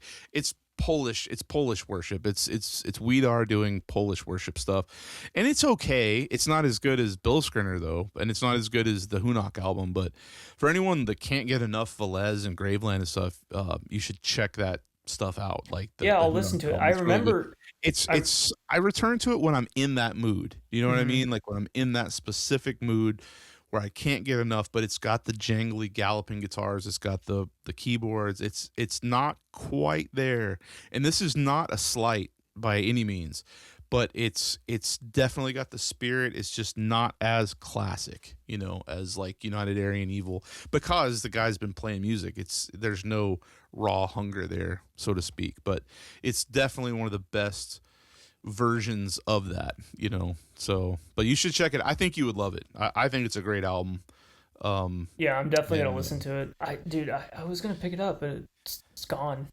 Polish. It's Polish worship. It's Weedar doing Polish worship stuff, and it's okay. It's not as good as Bill Skinner though, and it's not as good as the Hunok album. But for anyone that can't get enough Veles and Graveland and stuff, you should check that stuff out. Like I'll listen to it. I remember. Really, I return to it when I'm in that mood. You know what I mean? Like when I'm in that specific mood where I can't get enough, but it's got the jangly galloping guitars, it's got the keyboards. It's not quite there. And this is not a slight by any means, but it's definitely got the spirit. It's just not as classic, as like United Aryan Evil, because the guy's been playing music. There's no raw hunger there, so to speak, but it's definitely one of the best versions of that, so, but you should check it. I think you would love it. I think it's a great album. Yeah, I'm definitely gonna And listen to it. I was gonna pick it up, but it's gone.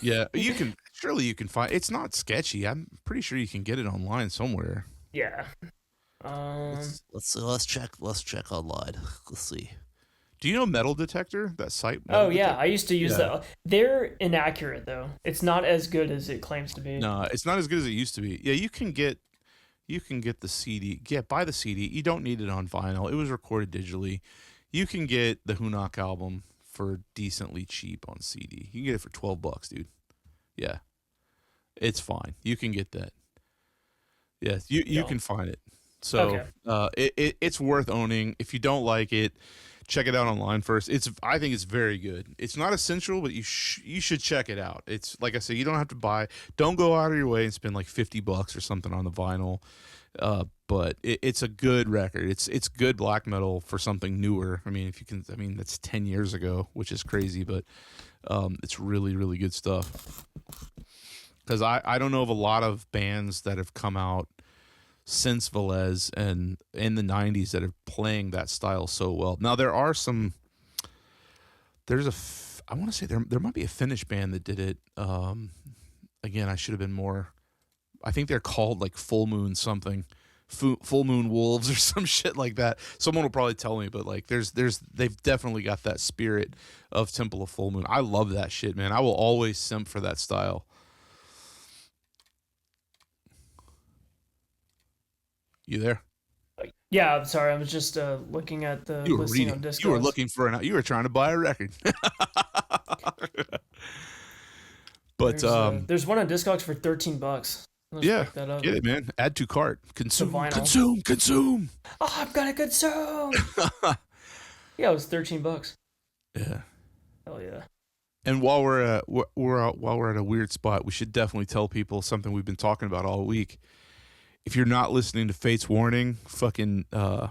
yeah, you can surely you can find. It's not sketchy. I'm pretty sure you can get it online somewhere. Yeah. Um. Let's check online. Let's see. Do you know Metal Detector? That site, Oh Metal yeah, I Detector. used to use Yeah. that. They're inaccurate though. It's not as good as it claims to be. No, it's not as good as it used to be. Yeah, you can get the CD. Get buy the CD. You don't need it on vinyl. It was recorded digitally. You can get the Hunak album for decently cheap on CD. You can get it for $12, dude. Yeah, it's fine. You can get that. Yeah, you No. can find it. So Okay. it's worth owning. If you don't like it, check it out online first. I think it's very good. It's not essential, but you should check it out. It's like I said, you don't have to buy. Don't go out of your way and spend like $50 or something on the vinyl. But it's a good record. It's good black metal for something newer. I mean, if you can, I mean that's 10 years ago, which is crazy, but it's really really good stuff. Because I don't know of a lot of bands that have come out since Veles and in the 90s that are playing that style so well. Now there are some. I want to say there might be a Finnish band that did it. Again, I should have been more. I think they're called like Full Moon something, Full Moon Wolves or some shit like that. Someone will probably tell me, but like they've definitely got that spirit of Temple of Full Moon. I love that shit, man. I will always simp for that style. You there? Yeah, I'm sorry. I was just looking at the You were listing reading. on Discogs. You were looking for you were trying to buy a record. But There's one on Discogs for $13. Let's yeah, pick that up. get it, man. Add to cart. The Consume, vinyl. consume. Oh, I've got a good song. Yeah, it was $13. Yeah. Hell yeah. And while we're at a weird spot, we should definitely tell people something we've been talking about all week. If you're not listening to Fate's Warning, fucking I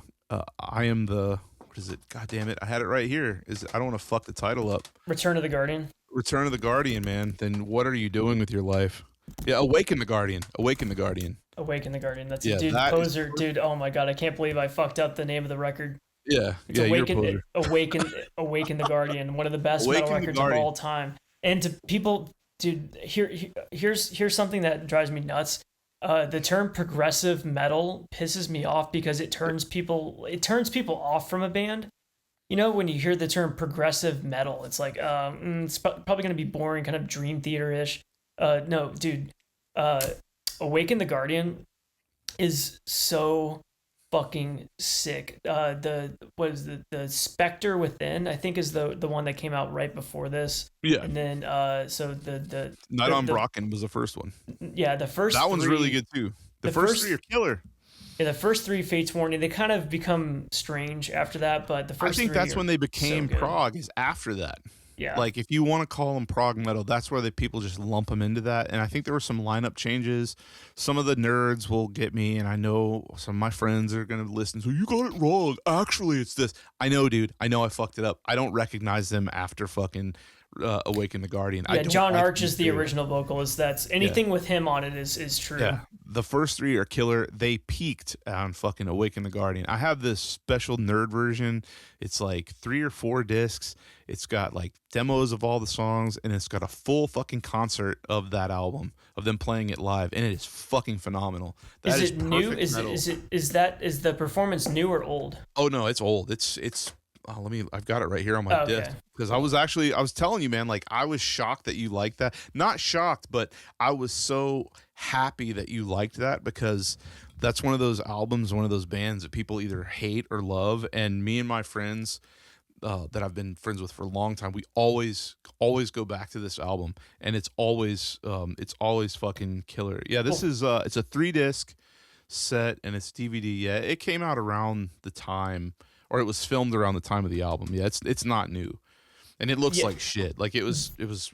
am the what is it? God damn it! I had it right here. I don't want to fuck the title up. Return of the Guardian. Return of the Guardian, man. Then what are you doing with your life? Yeah, Awaken the Guardian. Awaken the Guardian. Awaken the Guardian. That's Yeah, it, dude. that is- Poser, dude. Oh my god, I can't believe I fucked up the name of the record. Yeah, It's yeah, you're a Awaken, poser. Awaken the Guardian, one of the best Awaken metal the records of Guardian. all time. And to people, dude, here's something that drives me nuts. The term progressive metal pisses me off because it turns people off from a band. You know, when you hear the term progressive metal, it's like it's probably gonna be boring, kind of Dream Theater ish. No, dude, Awaken the Guardian is so fucking sick. The Spectre Within, I think, is the one that came out right before this. Yeah, And then so the Night the, on the Brocken was the first one. yeah, the first That one's three, really good too. The the first first- three are killer. Yeah, the first three Fates Warning, they kind of become strange after that, but the first I think three that's are when they became so good. prog. Is after that. Yeah. Like if you want to call them prog metal, that's where the people just lump them into that. And I think there were some lineup changes. Some of the nerds will get me, and I know some of my friends are gonna listen. So you got it wrong. Actually, it's this. I know, dude. I know I fucked it up. I don't recognize them after fucking Awaken the Guardian. I Yeah, don't John like Arch them is the too. original vocalist. That's anything with him on it is true. Yeah, the first three are killer. They peaked on fucking Awaken the Guardian. I have this special nerd version. It's like 3 or 4 discs. It's got like demos of all the songs, and it's got a full fucking concert of that album, of them playing it live, and it is fucking phenomenal. That Is it new? perfect Is metal. is the performance new or old? Oh no, it's old. It's I've got it right here on my Okay. disc, because I was telling you, man, like I was shocked that you liked that. Not shocked, but I was so happy that you liked that, because that's one of those albums, one of those bands that people either hate or love. And me and my friends that I've been friends with for a long time, we always go back to this album, and it's always fucking killer. Yeah, this is it's a 3-disc set, and it's DVD. Yeah, it came out around the time, or it was filmed around the time of the album. Yeah, it's not new, and it looks Yeah. like shit. Like it was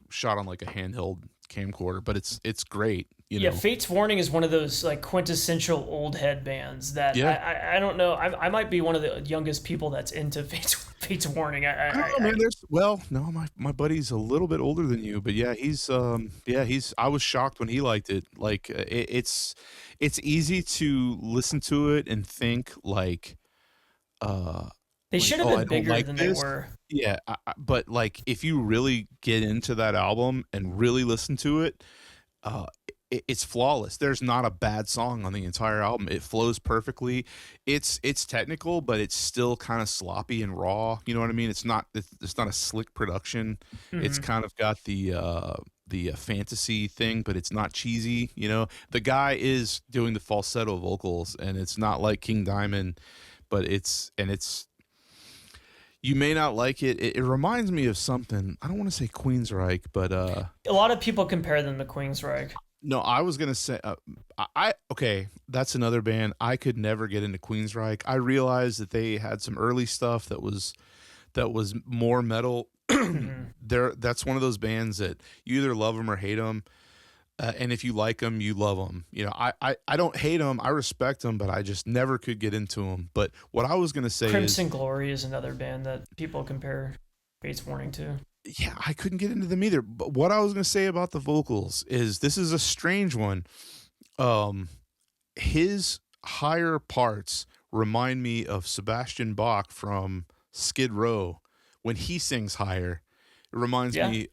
shot on like a handheld camcorder, but it's great. You Yeah, know, Fates Warning is one of those like quintessential old head bands that Yeah. I don't know. I might be one of the youngest people that's into Fates Warning. I don't know, man. No, my buddy's a little bit older than you, but yeah, he's I was shocked when he liked it. Like it's easy to listen to it and think like They like, should have oh, I been don't bigger like than they this. were. Yeah, but like if you really get into that album and really listen to it, uh, it's flawless. There's not a bad song on the entire album. It flows perfectly. It's technical, but it's still kind of sloppy and raw. You know what I mean? It's not a slick production. It's Hmm. kind of got the fantasy thing, but it's not cheesy. You know, the guy is doing the falsetto vocals, and it's not like King Diamond, but it's you may not like it. It reminds me of something. I don't want to say Queensryche, but A lot of people compare them to Queensryche. no, I was gonna say okay. That's another band I could never get into. Queensryche. I realized that they had some early stuff that was more metal. Hmm. That's one of those bands that you either love them or hate them. And if you like them, you love them. You know, I don't hate them. I respect them, but I just never could get into them. But what I was gonna say is, Crimson Glory is another band that people compare Fates Warning to. yeah, I couldn't get into them either. But what I was gonna say about the vocals is this is a strange one. Um, his higher parts remind me of Sebastian Bach from Skid Row when he sings higher. It reminds Yeah, me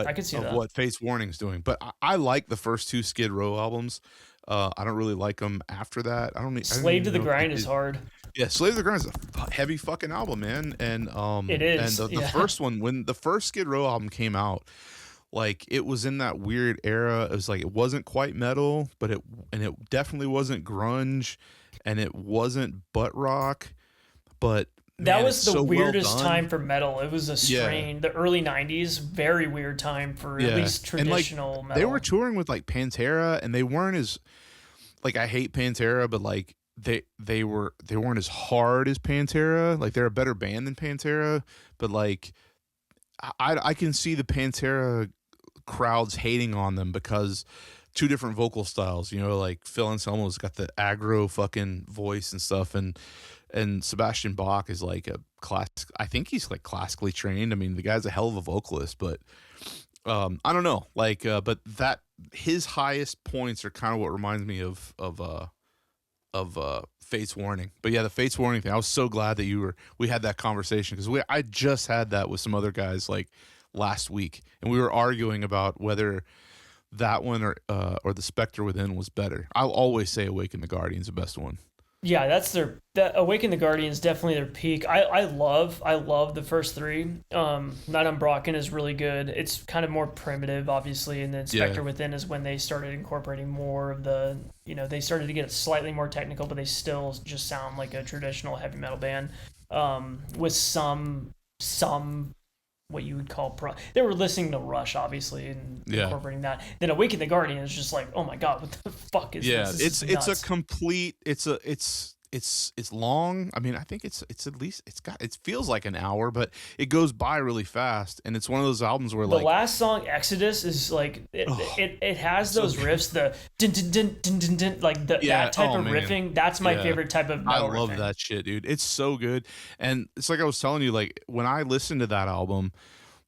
I could see of that. what Fates Warning's doing. But I like the first two Skid Row albums. I don't really like them after that. I don't Slave to even the know if they Grind is did. hard. Yeah, Slave to the Grind is a heavy fucking album, man. It And is. the Yeah. first one, when the first Skid Row album came out, like it was in that weird era. It was like it wasn't quite metal, but it definitely wasn't grunge, and it wasn't butt rock. But That man, was it's the so well weirdest done. time for metal. It was a Yeah, the early 90s, very weird time for at yeah, least and like traditional they were metal. touring with like Pantera, and they weren't as like I hate Pantera, but like they weren't as hard as Pantera. Like they're a better band than Pantera, but like I can see the Pantera crowds hating on them because two different vocal styles. You know, like Phil Anselmo's got the aggro fucking voice and stuff, and Sebastian Bach is like a class. I think he's like classically trained. I mean, the guy's a hell of a vocalist, but I don't know. Like, but that his highest points are kind of what reminds me of Fates Warning. But yeah, the Fates Warning thing. I was so glad that we had that conversation because I just had that with some other guys like last week, and we were arguing about whether that one or the Spectre Within was better. I'll always say Awaken the Guardian's the best one. Yeah, that Awaken the Guardian is definitely their peak. I love the first three. Night on Brocken is really good. It's kind of more primitive, obviously, and then Yeah, Spectre Within is when they started incorporating more of the, they started to get slightly more technical, but they still just sound like a traditional heavy metal band. With some what you would call they were listening to Rush, obviously, and yeah. incorporating that. Then Awaken the Guardian is just like, oh my god, what the fuck is Yeah, this? This is it's a nuts. complete it's long. I mean, I think it's at least it feels like an hour, but it goes by really fast, and it's one of those albums where The like last song, Exodus, is like oh, it has so those good. riffs, the dun dun dun dun dun, dun like Yeah, that type oh of man. riffing. That's my Yeah. favorite type of I metal love riffing. that shit, dude. It's so good. And it's like I was telling you, like when I listen to that album,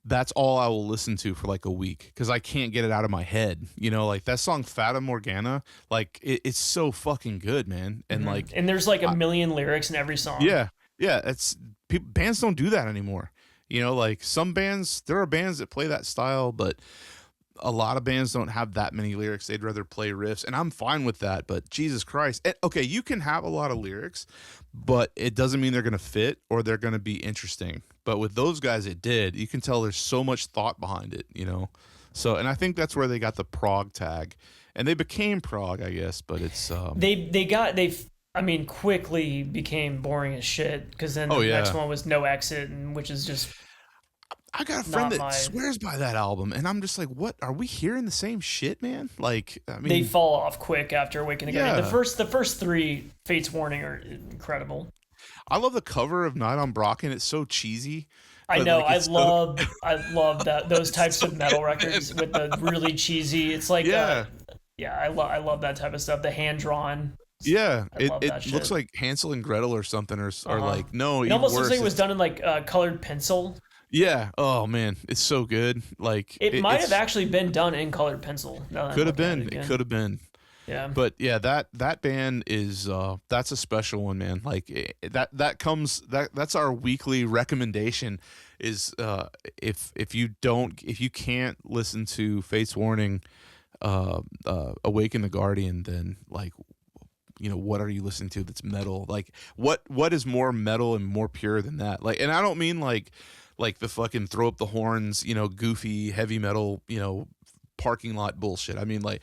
that's all I will listen to for like a week because I can't get it out of my head. You know, like that song Fata Morgana, like it's so fucking good, man. And Mhm. like And there's like a I, million lyrics in every song. yeah, yeah, it's bands don't do that anymore. You know, like some bands, there are bands that play that style, but a lot of bands don't have that many lyrics. They'd rather play riffs, and I'm fine with that. But Jesus Christ, okay, you can have a lot of lyrics, but it doesn't mean they're going to fit or they're going to be interesting. But with those guys, it did. You can tell there's so much thought behind it, you know. So, and I think that's where they got the prog tag, and they became prog, I guess. But it's I mean, quickly became boring as shit because then oh the next yeah. one was No Exit, and which is just I got a friend not that my. swears by that album, and I'm just like, what? Are we hearing the same shit, man? Like, I They mean, fall off quick after Awaken the Guardian. yeah. The first three Fates Warning are incredible. I love the cover of Night on Brocken. It's so cheesy, I but know. like it's so I love that those it's types so of metal good, man. records with the really cheesy. It's like Yeah, yeah, I love that type of stuff. The hand drawn. yeah. I It love that it looks shit. like Hansel and Gretel or something, or Uh-huh. like no, It even almost looks worse. like it was It's done in like colored pencil. yeah. Oh man, it's so good. Like It might have it's actually been done in colored pencil. Now that I'm could have looking at been. it It again. could have been. Yeah. But yeah, that band is that's a special one, man. Like that's our weekly recommendation is if you can't listen to Fate's Warning, Awaken the Guardian, then like, you know, what are you listening to that's metal? Like what is more metal and more pure than that? Like, and I don't mean like the fucking throw up the horns, you know, goofy heavy metal, you know, parking lot bullshit. I mean, like,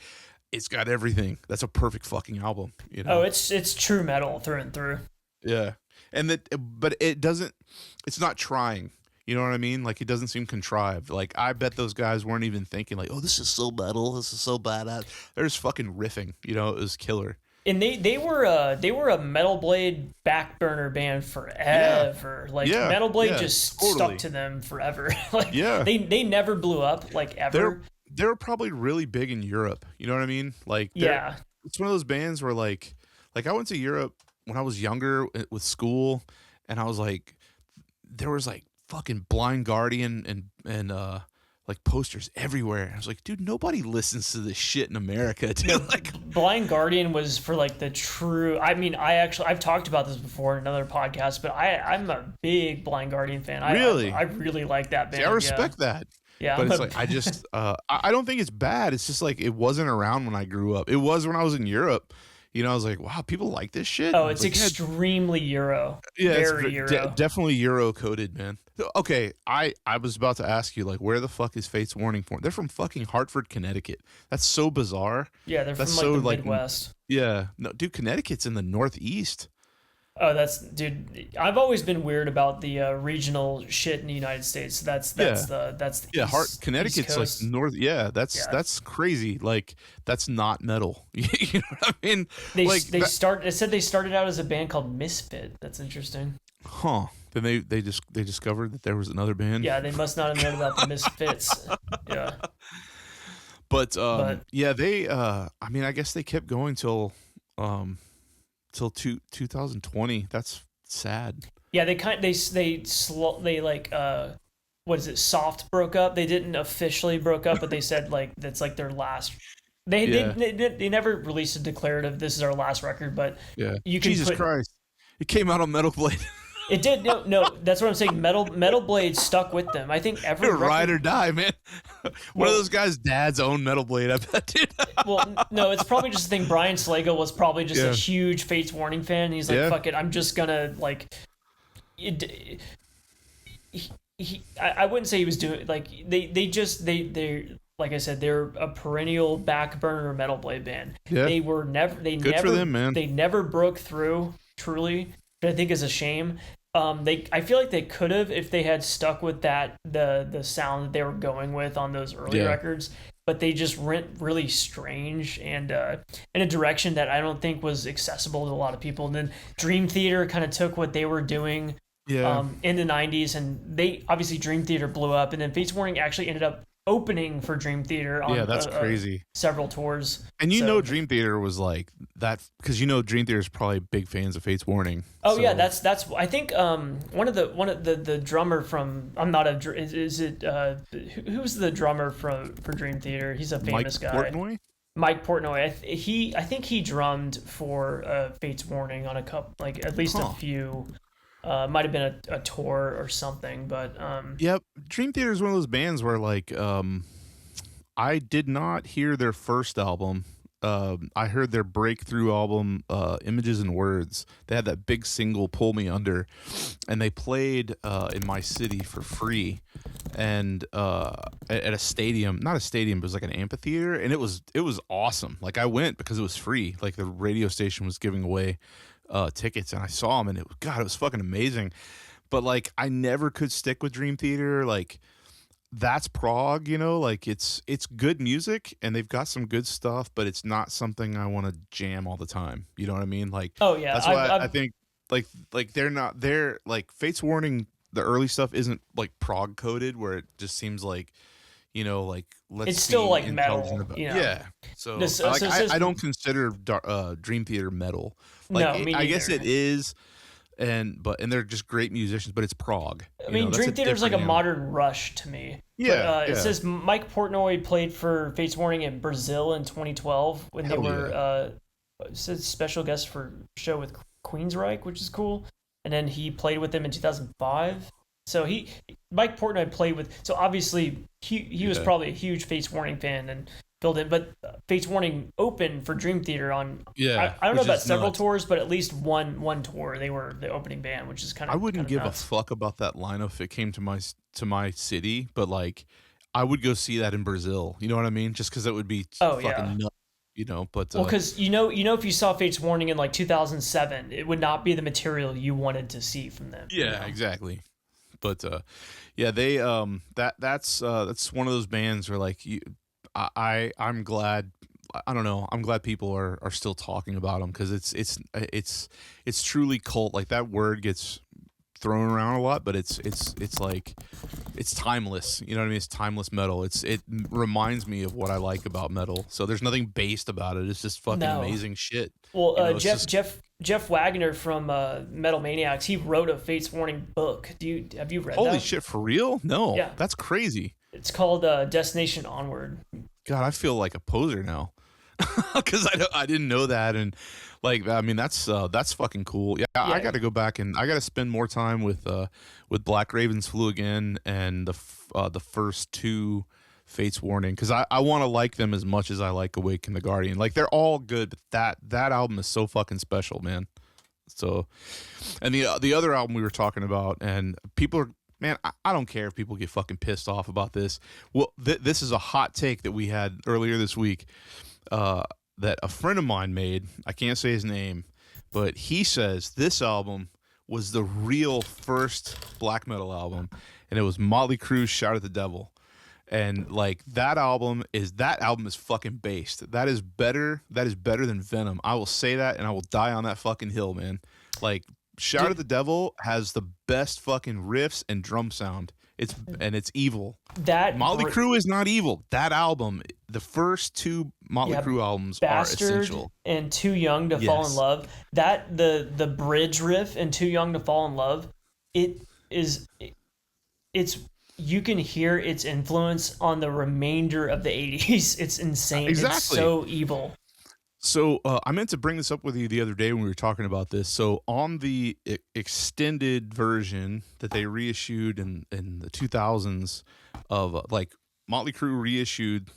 it's got everything. That's a perfect fucking album, you know. Oh, it's true metal through and through. Yeah. And but it doesn't, it's not trying. You know what I mean? Like, it doesn't seem contrived. Like, I bet those guys weren't even thinking like, oh, this is so metal, this is so badass. They're just fucking riffing, you know. It was killer. And they were a Metal Blade back burner band forever. Like Metal Blade just stuck to them forever. Like they never blew up like ever. They were probably really big in Europe. You know what I mean? Like it's one of those bands where like I went to Europe when I was younger with school, and I was like, there was like fucking Blind Guardian and like posters everywhere. I was like, dude, nobody listens to this shit in America, dude. No, like, Blind Guardian was for like the true. I mean, I've talked about this before in another podcast, but I'm a big Blind Guardian fan. Really? I really like that band. See, I respect that. Yeah, but it's like I just I don't think it's bad. It's just like it wasn't around when I grew up. It was when I was in Europe. You know, I was like, wow, people like this shit. Oh, it's like, extremely Euro. Yeah, very it's Euro. Definitely Euro coded, man. Okay, I was about to ask you, like, where the fuck is Fate's Warning from? They're from fucking Hartford, Connecticut. That's so bizarre. Yeah, they're That's from like so, the like, Midwest. Yeah, no, dude, Connecticut's in the Northeast. Oh, dude. I've always been weird about the regional shit in the United States. That's the Connecticut's East like north. Yeah, that's crazy. Like, that's not metal. You know what I mean? It said they started out as a band called Misfit. That's interesting. Huh? Then they discovered that there was another band. Yeah, they must not have known about the Misfits. Yeah. But yeah, they I mean, I guess they kept going till 2020. That's sad. Yeah, they like what is it? Soft broke up. They didn't officially broke up, but they said like that's like their last. They never released a declarative. This is our last record, but you can Jesus Christ, it came out on Metal Blade. It did. No, that's what I'm saying. Metal Blade stuck with them. I think every ride or die, man. One of those guys' dads own Metal Blade, I bet, dude. Well, no, it's probably just the thing. Brian Slagle was probably just a huge Fates Warning fan. And he's like, fuck it, I'm just gonna like. I wouldn't say he was doing like they like I said, they're a perennial back burner Metal Blade band. Yeah. They were never. Good for them, man. They never broke through. Truly. I think is a shame. I feel like they could have if they had stuck with the sound that they were going with on those early records, but they just went really strange and in a direction that I don't think was accessible to a lot of people. And then Dream Theater kind of took what they were doing in the 90s, and they obviously Dream Theater blew up, and then Fates Warning actually ended up opening for Dream Theater on that's crazy. Several tours. And know Dream Theater was like that because Dream Theater is probably big fans of Fates Warning. Oh yeah, that's I think one of the drummer from who's the drummer for Dream Theater? He's a famous guy. Portnoy? Mike Portnoy. I think he drummed for Fates Warning on a couple, like at least a few. Might have been a tour or something, but yep. Dream Theater is one of those bands where like I did not hear their first album. I heard their breakthrough album, Images and Words. They had that big single, Pull Me Under, and they played in my city for free, and at a stadium, not a stadium, but it was like an amphitheater, and it was awesome. Like, I went because it was free. Like, the radio station was giving away tickets, and I saw them, and it was fucking amazing. But like, I never could stick with Dream Theater. Like, that's prog, you know, like it's good music and they've got some good stuff, but it's not something I want to jam all the time. You know what I mean? Like, oh yeah, that's why I think like they're like Fates Warning. The early stuff isn't like prog coded where it just seems like, you know, like it's still like metal. You know? Yeah. So, I don't consider Dream Theater metal. Like, no, I guess it is and they're just great musicians, but it's prog. I mean, That's a Dream Theater is like a different animal. modern Rush to me. But Yeah, it yeah. says Mike Portnoy played for Fates Warning in Brazil in 2012 when they Hell were yeah. it says special guest for a show with Queensryche, which is cool. And then he played with them in 2005. So Mike Portnoy played with. So obviously he was Yeah. probably a huge Fates Warning fan and filled in. But Fates Warning opened for Dream Theater on. Yeah, I don't know which about is several nuts. tours, but at least one tour they were the opening band, which is kind I of wouldn't give a nuts. fuck about that lineup if it came to my city, but like I would go see that in Brazil. You know what I mean? Just because it would be Oh yeah. fucking nuts. But Well, because if you saw Fates Warning in like 2007, it would not be the material you wanted to see from them. yeah, exactly. But yeah, they that's one of those bands where like I'm glad. I don't know. I'm glad people are still talking about them because it's truly cult. Like that word gets thrown around a lot, but it's like it's timeless. You know what I mean? It's timeless metal. It reminds me of what I like about metal. So there's nothing based about it. It's just fucking No. amazing shit. Well, It's Jeff just, Jeff Wagner from Metal Maniacs, he wrote a Fates Warning book. Have you read holy that? shit, for real? No, Yeah. that's crazy. It's called Destination Onward. God, I feel like a poser now because I didn't know that, and like I mean that's fucking cool. Yeah, I Yeah. got to go back and I got to spend more time with Black Ravens Flew Again and the first two Fates Warning because I want to like them as much as I like Awaken the Guardian. Like they're all good, but that album is so fucking special, man. So, and the other album we were talking about, and people are. Man, I don't care if people get fucking pissed off about this. Well, this is a hot take that we had earlier this week that a friend of mine made. I can't say his name, but he says this album was the real first black metal album, and it was Motley Crue's "Shout at the Devil." And like that album is fucking based. That is better than Venom. I will say that, and I will die on that fucking hill, man. Like Shout at the Devil has the best fucking riffs and drum sound. It's evil. That Motley Crue is not evil. That album, the first two Motley Crue albums are Bastard essential. and Too Young to Fall in Yes. Love. That the bridge riff in Too Young to Fall in Love, it's you can hear its influence on the remainder of the 80s. It's insane. Exactly. It's so evil. So I meant to bring this up with you the other day when we were talking about this. So on the extended version that they reissued in the 2000s of like Motley Crue reissued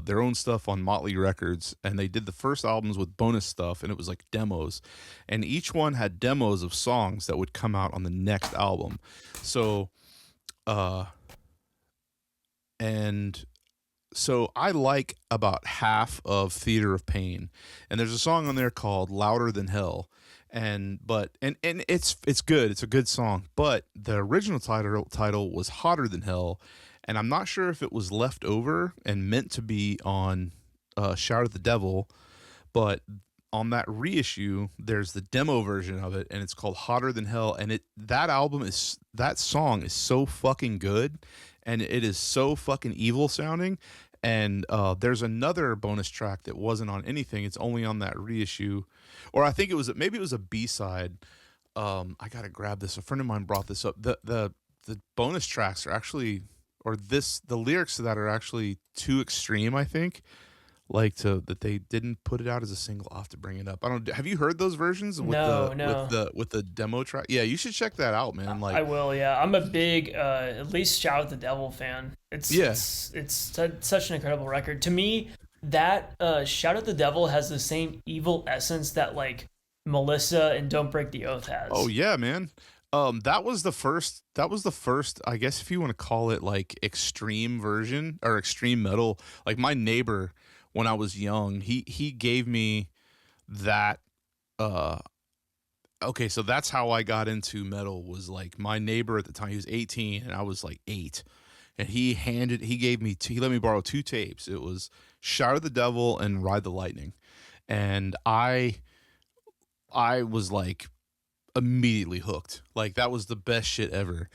their own stuff on Motley Records, and they did the first albums with bonus stuff, and it was like demos, and each one had demos of songs that would come out on the next album. So and so I like about half of Theater of Pain, and there's a song on there called Louder Than Hell, and it's good. It's a good song, but the original title was Hotter Than Hell, and I'm not sure if it was left over and meant to be on Shout at the Devil, but on that reissue there's the demo version of it, and it's called Hotter Than Hell, and that song is so fucking good, and it is so fucking evil sounding. And there's another bonus track that wasn't on anything. It's only on that reissue, or I think it was a B-side. I gotta grab this. A friend of mine brought this up. The bonus tracks are actually, the lyrics to that are actually too extreme, I think. Like that they didn't put it out as a single. I'll have to bring it up. I don't. Have you heard those versions with with the demo track? Yeah, you should check that out, man. Like I will. Yeah, I'm a big at least Shout at the Devil fan. It's such an incredible record to me. That Shout at the Devil has the same evil essence that like Melissa and Don't Break the Oath has. Oh yeah, man. That was the first. I guess if you want to call it like extreme version or extreme metal. Like my neighbor, when I was young, he gave me that. Okay, so that's how I got into metal. Was like my neighbor at the time. He was 18 and I was like 8, and he let me borrow 2 tapes. It was Shout at the Devil and Ride the Lightning, and I was like immediately hooked. Like that was the best shit ever.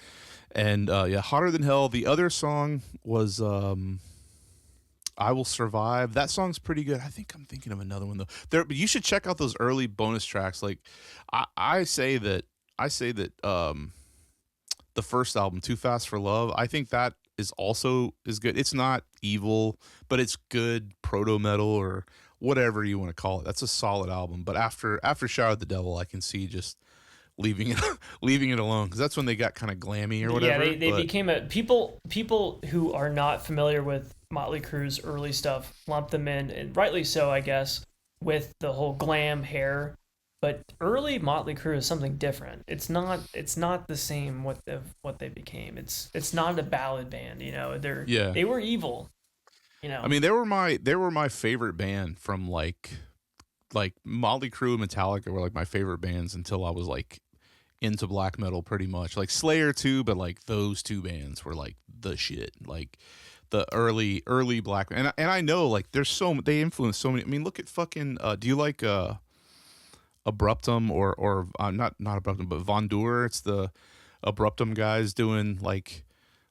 And yeah, Hotter Than Hell. The other song was I Will Survive. That song's pretty good. I think I'm thinking of another one though. But you should check out those early bonus tracks. Like I say that I say that the first album, Too Fast for Love, I think that is good. It's not evil, but it's good proto metal or whatever you want to call it. That's a solid album. But after Shower at the Devil, I can see just leaving it leaving it alone, because that's when they got kind of glammy or whatever. Yeah, they became people who are not familiar with Motley Crue's early stuff lump them in, and rightly so, I guess, with the whole glam hair. But early Motley Crue is something different. It's not the same what they became. It's not a ballad band, you know. They were evil, you know. I mean, they were my favorite band from like Motley Crue and Metallica were like my favorite bands until I was like into black metal pretty much. Like Slayer too, but like those two bands were like the shit. Like the early black, and I know like they influenced so many. I mean, look at fucking do you like Abruptum or not Abruptum, but Von Dur? It's the Abruptum guys doing like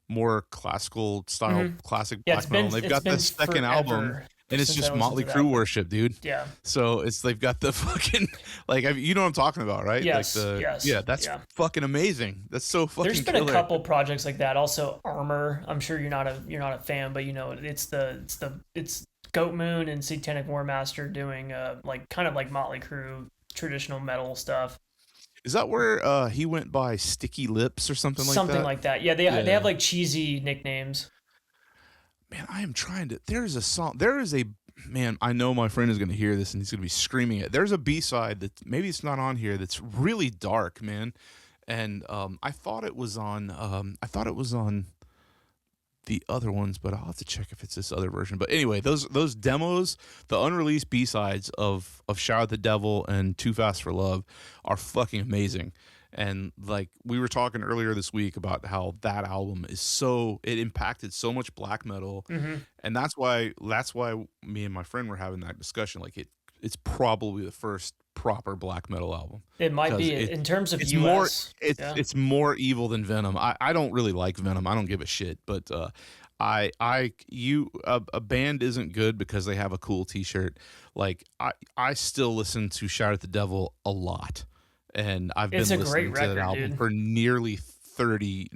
more classical style, classic black metal. They've got the second album, and it's just Motley Crue worship, dude. Yeah. So they've got the fucking like you know what I'm talking about, right? Yes. Like yes. Yeah, that's fucking amazing. That's so fucking. There's been killer. a couple projects like that. Also, Armor. I'm sure you're not a fan, but you know it's Goat Moon and Satanic War Master doing like kind of like Motley Crue traditional metal stuff. Is that where he went by Sticky Lips or something like that? Something like that. Yeah, they have like cheesy nicknames. Man, I am trying to. There is a man. I know my friend is going to hear this and he's going to be screaming it. There's a B-side that maybe it's not on here. That's really dark, man. And I thought it was on. The other ones, but I'll have to check if it's this other version. But anyway, those demos, the unreleased B-sides of Shout at the Devil and Too Fast for Love are fucking amazing. And like we were talking earlier this week about how that album it impacted so much black metal. And that's why me and my friend were having that discussion. Like it's probably the first proper black metal album. It might be in terms of it's US. It's more evil than Venom. I don't really like Venom. I don't give a shit. But a band isn't good because they have a cool T-shirt. Like I still listen to Shout at the Devil a lot, and I've been listening to that album for nearly 40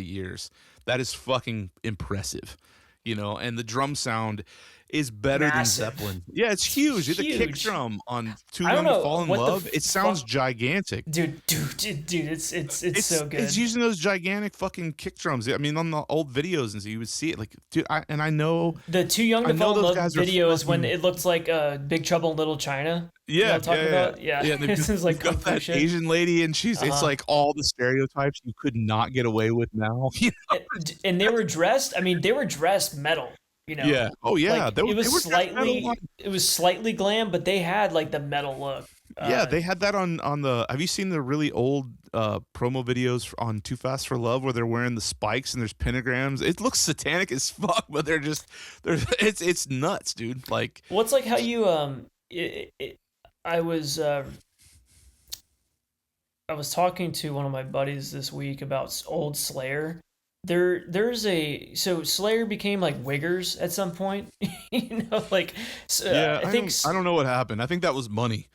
years. That is fucking impressive, you know. And the drum sound is better than Zeppelin. Yeah, it's huge. The kick drum on Too Young to Fall in Love, it sounds gigantic. Dude, it's so good. It's using those gigantic fucking kick drums. I mean, on the old videos and so you would see it. Like, dude, I know the Too Young to Fall in Love video is when it looks like Big Trouble in Little China. Yeah, you know what I'm talking about? Yeah. This is like got that shit. Asian lady, and it's like all the stereotypes you could not get away with now. You know? And they were dressed. I mean, they were dressed metal. You know, yeah. Oh yeah. Like, it was slightly glam, but they had like the metal look. Yeah, they had that on the. Have you seen the really old promo videos on Too Fast for Love where they're wearing the spikes and there's pentagrams? It looks satanic as fuck, but it's nuts, dude. Like, well, it's like how you I was talking to one of my buddies this week about old Slayer. So Slayer became like Wiggers at some point, you know, like I don't know what happened. I think that was money.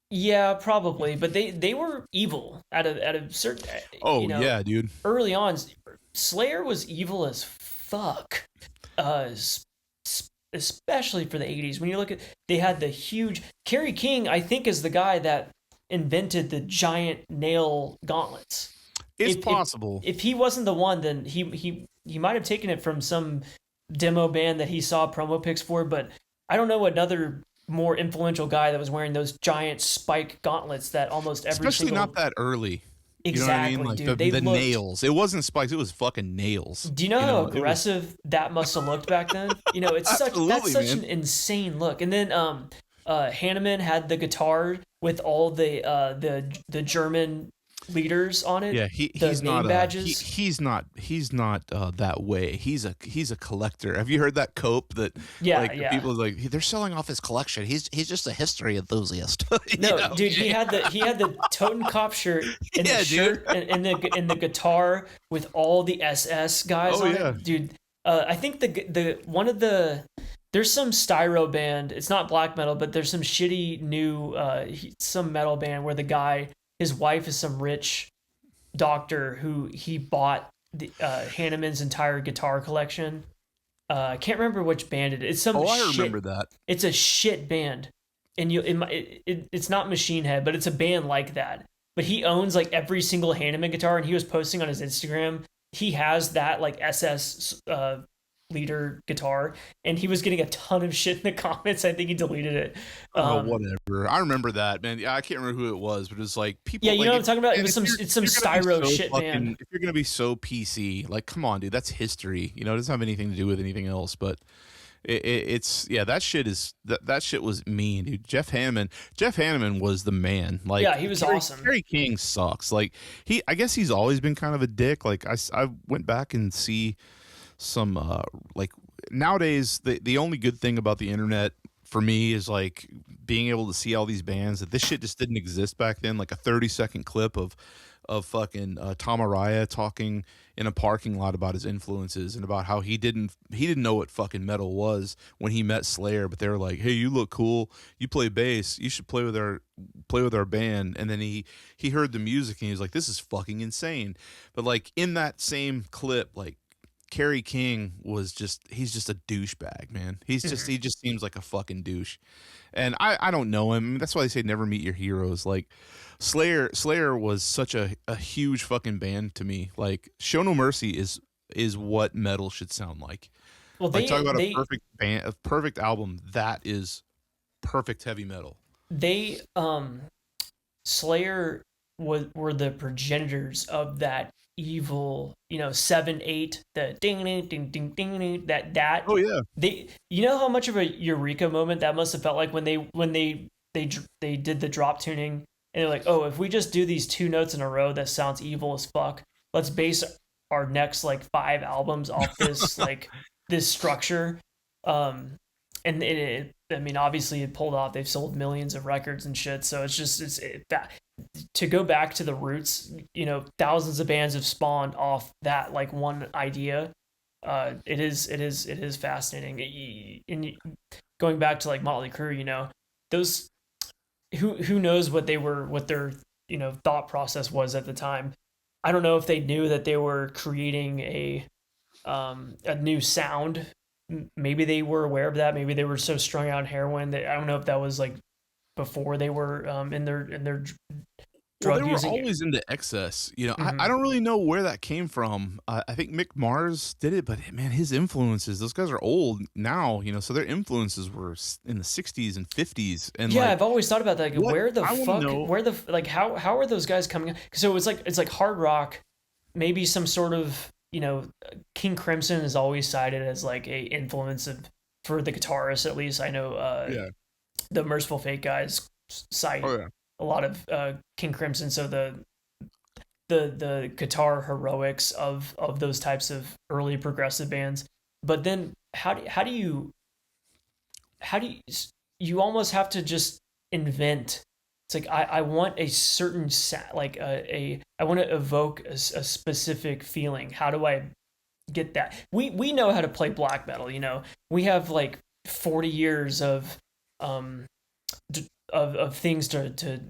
Yeah, probably, but they were evil at a certain. Oh yeah, dude. Early on, Slayer was evil as fuck, especially for the 80s. When you look at, they had the huge Kerry King. I think is the guy that invented the giant nail gauntlets. It's possible. If he wasn't the one, then he might have taken it from some demo band that he saw promo pics for, but I don't know another more influential guy that was wearing those giant spike gauntlets that almost every especially not that early. Exactly, you know what I mean? Like dude. the nails. It wasn't spikes, it was fucking nails. Do you know how aggressive that must have looked back then? You know, that's such an insane look. And then Hanneman had the guitar with all the German leaders on it. Yeah, he's not badges. He's not that way. He's a collector. Have you heard that cope that people like they're selling off his collection? He's just a history enthusiast. No, know? Dude, he had the Totenkopf shirt and the shirt and the guitar with all the SS guys on it. Dude, I think the one of the there's some styro band. It's not black metal, but there's some shitty new some metal band where the guy his wife is some rich doctor who he bought Hanneman's entire guitar collection. I can't remember which band it is. It's some Oh, I shit. remember that. It's a shit band, and it's not Machine Head, but it's a band like that. But he owns like every single Hanneman guitar, and he was posting on his Instagram. He has that like SS leader guitar, and he was getting a ton of shit in the comments. I think he deleted it. Whatever. I remember that, man. Yeah, I can't remember who it was, but it was like people. Yeah, you like, know what I'm talking about. It was it's some styro shit, man. If you're gonna be so PC, like, come on, dude, that's history. You know, it doesn't have anything to do with anything else. But it's that shit is that shit was mean, dude. Jeff Hanneman was the man. Like, yeah, he was awesome. Kerry King sucks. Like, I guess he's always been kind of a dick. Like, I went back and see some like nowadays the only good thing about the internet for me is like being able to see all these bands that this shit just didn't exist back then. Like a 30-second clip of fucking Tom Araya talking in a parking lot about his influences and about how he didn't know what fucking metal was when he met Slayer, but they were like, hey, you look cool, you play bass, you should play with our band. And then he heard the music and he was like, this is fucking insane. But like in that same clip, like Kerry King he's just a douchebag, man. He just seems like a fucking douche. And I don't know him. That's why they say never meet your heroes. Like Slayer was such a huge fucking band to me. Like Show No Mercy is what metal should sound like. Well, like talk about a perfect band, a perfect album. That is perfect heavy metal. They Slayer were the progenitors of that evil, 7/8, the ding ding ding ding ding that. Oh yeah. You know how much of a eureka moment that must have felt like when they did the drop tuning and they're like, oh, if we just do these 2 notes in a row, that sounds evil as fuck. Let's base our next like 5 albums off this like this structure. And I mean, obviously it pulled off. They've sold millions of records and shit. So it's that. To go back to the roots, thousands of bands have spawned off that like one idea. It is fascinating. And going back to like Motley Crue, those who knows what their thought process was at the time. I don't know if they knew that they were creating a new sound. Maybe they were aware of that. Maybe they were so strung out on heroin that I don't know if that was like before they were in their drug they were using. Always into excess. Mm-hmm. I don't really know where that came from. I think Mick Mars did it, but man, his influences, those guys are old now, so their influences were in the 60s and 50s. And yeah, I've always thought about that. Like, how are those guys coming up? So it's like hard rock, maybe some sort of, King Crimson is always cited as like a influence for the guitarist, at least. I know the Merciful Fate guys cite a lot of King Crimson, so the guitar heroics of those types of early progressive bands. But then how do you almost have to just invent. It's like I want a certain I want to evoke a specific feeling. How do I get that? We know how to play black metal. We have like 40 years of things to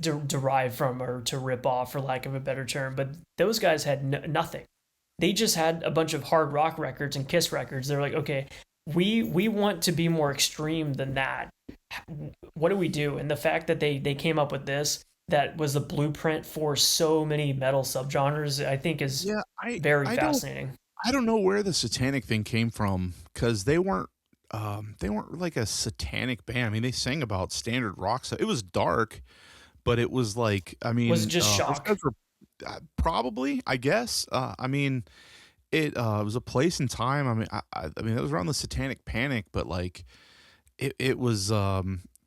derive from or to rip off, for lack of a better term. But those guys had nothing. They just had a bunch of hard rock records and Kiss records. They're like, okay, we want to be more extreme than that. What do we do? And the fact that they came up with this, that was the blueprint for so many metal subgenres, I think is very fascinating. I don't know where the satanic thing came from, because they weren't like a satanic band. I mean, they sang about standard rock stuff. It was dark, but it was like, I mean, was it just shock? Probably, I guess. I mean, it was a place and time. I mean, it was around the Satanic Panic, but like, it was.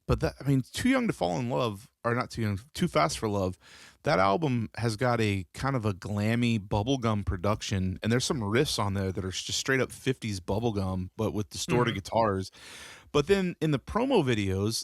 But that, I mean, Too Young to Fall in Love, or not Too Young, Too Fast for Love. That album has got a kind of a glammy bubblegum production, and there's some riffs on there that are just straight up 50s bubblegum, but with distorted guitars. But then in the promo videos,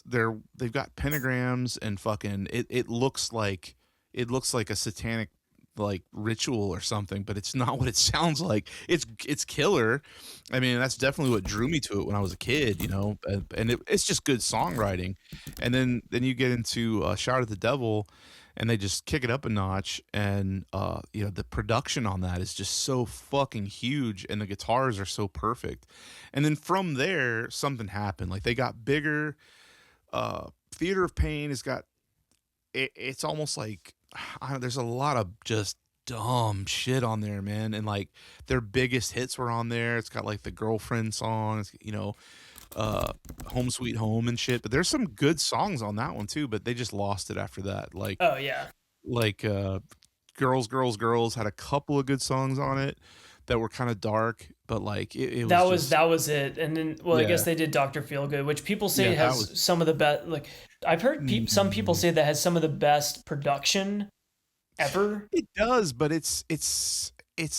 they've got pentagrams and fucking it looks like a satanic like ritual or something, but it's not what it sounds like. It's killer. I mean, that's definitely what drew me to it when I was a kid, and it's just good songwriting. And then you get into Shout at the Devil, and they just kick it up a notch. And you know, the production on that is just so fucking huge, and the guitars are so perfect. And then from there, something happened. Like they got bigger. Theater of Pain has got it's almost like there's a lot of just dumb shit on there, man. And like their biggest hits were on there. It's got like the girlfriend songs, you know, Home Sweet Home and shit. But there's some good songs on that one too, but they just lost it after that. Like Oh yeah. like Girls, Girls, Girls had a couple of good songs on it that were kind of dark, but like it was that was it. And then, well, I guess Yeah. they did Dr. Feelgood, which people say Yeah, that has was- some of the best. Like I've heard some people say that has some of the best production ever. It does, but it's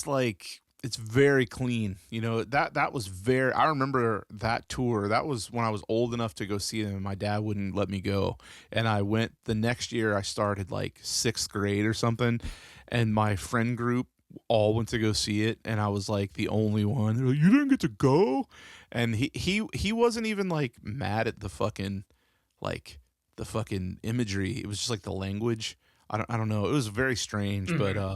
like it's very clean. You know, that was very I remember that tour. That was when I was old enough to go see them, and my dad wouldn't let me go. And I went the next year. I started like 6th grade or something, and my friend group all went to go see it, and I was like the only one. They're like, "You didn't get to go?" And he wasn't even like mad at the fucking imagery. It was just like the language. I don't know. It was very strange, but Yeah,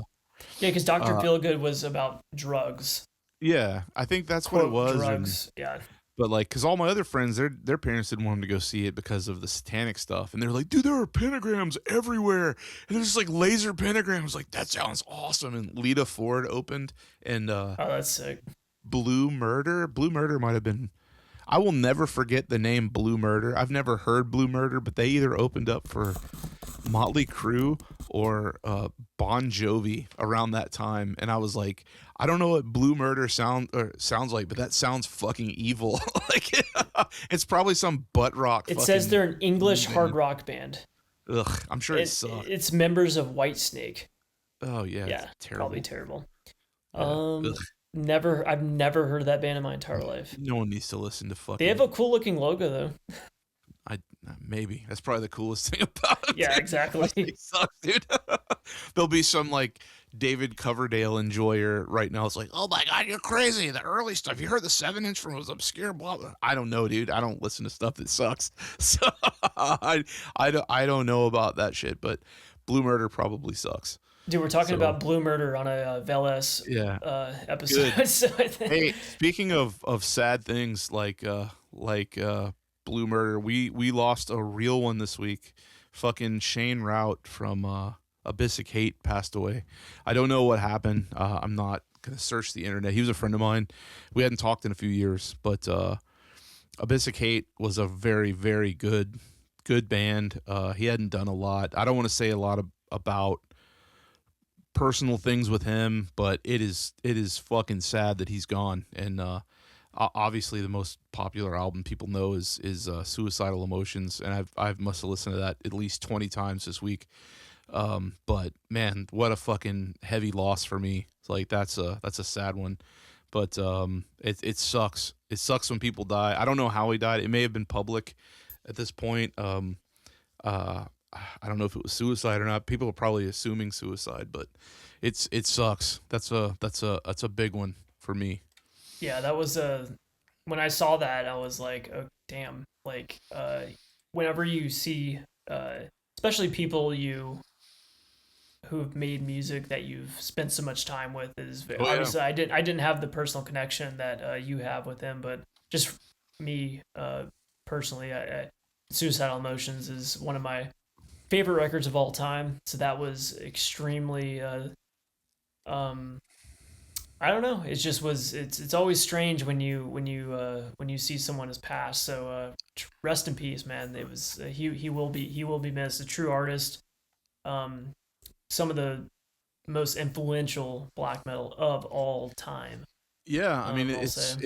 because Dr. Feelgood was about drugs. yeah, I think that's what it Quote, was. drugs. Yeah. But like, cause all my other friends, their parents didn't want them to go see it because of the satanic stuff, and they're like, "Dude, there are pentagrams everywhere, and there's like laser pentagrams." Like that sounds awesome. And Lita Ford opened, and Oh, that's sick. Blue Murder might have been. I will never forget the name Blue Murder. I've never heard Blue Murder, but they either opened up for Motley Crue or Bon Jovi around that time, and I was like, I don't know what Blue Murder sounds like, but that sounds fucking evil. Like it's probably some butt rock. It says they're an English band. hard rock band. Ugh, I'm sure it sucks. It's members of Whitesnake. Oh yeah, Yeah, it's terrible. probably terrible. Yeah. Ugh. I've never heard of that band in my entire life. No one needs to listen to fucking. They have a cool looking logo though. Maybe that's probably the coolest thing about it. Yeah, exactly. It sucks, dude. There'll be some like David Coverdale enjoyer right now. It's like, oh my god, you're crazy. The early stuff. You heard the 7-inch from was obscure. Blah blah. I don't know, dude. I don't listen to stuff that sucks. So I don't know about that shit. But Blue Murder probably sucks. Dude, we're talking about Blue Murder on a Veles episode. Good. So I think, Hey, speaking of sad things like Blue Murder, we lost a real one this week. Fucking Shane Rout from Abyssic Hate passed away. I don't know what happened. I'm not gonna search the internet. He was a friend of mine. We hadn't talked in a few years, but Abyssic Hate was a very, very good band. He hadn't done a lot. I don't want to say a lot about personal things with him, but it is fucking sad that he's gone. And obviously the most popular album people know is Suicidal Emotions, and I must have listened to that at least 20 times this week. But man, what a fucking heavy loss for me. It's like that's a sad one. But it sucks. It sucks when people die. I don't know how he died. It may have been public at this point. I don't know if it was suicide or not. People are probably assuming suicide, but it sucks. That's a big one for me. yeah, that was when I saw that, I was like, oh damn. Like whenever you see especially people who've made music that you've spent so much time with is yeah. obviously I didn't have the personal connection that you have with him, but just me personally, I Suicidal Emotions is one of my favorite records of all time. So that was extremely I don't know. It just was. It's always strange when you see someone has passed. So rest in peace, man. It was he will be missed. A true artist. Some of the most influential black metal of all time. Yeah, I mean I'll say.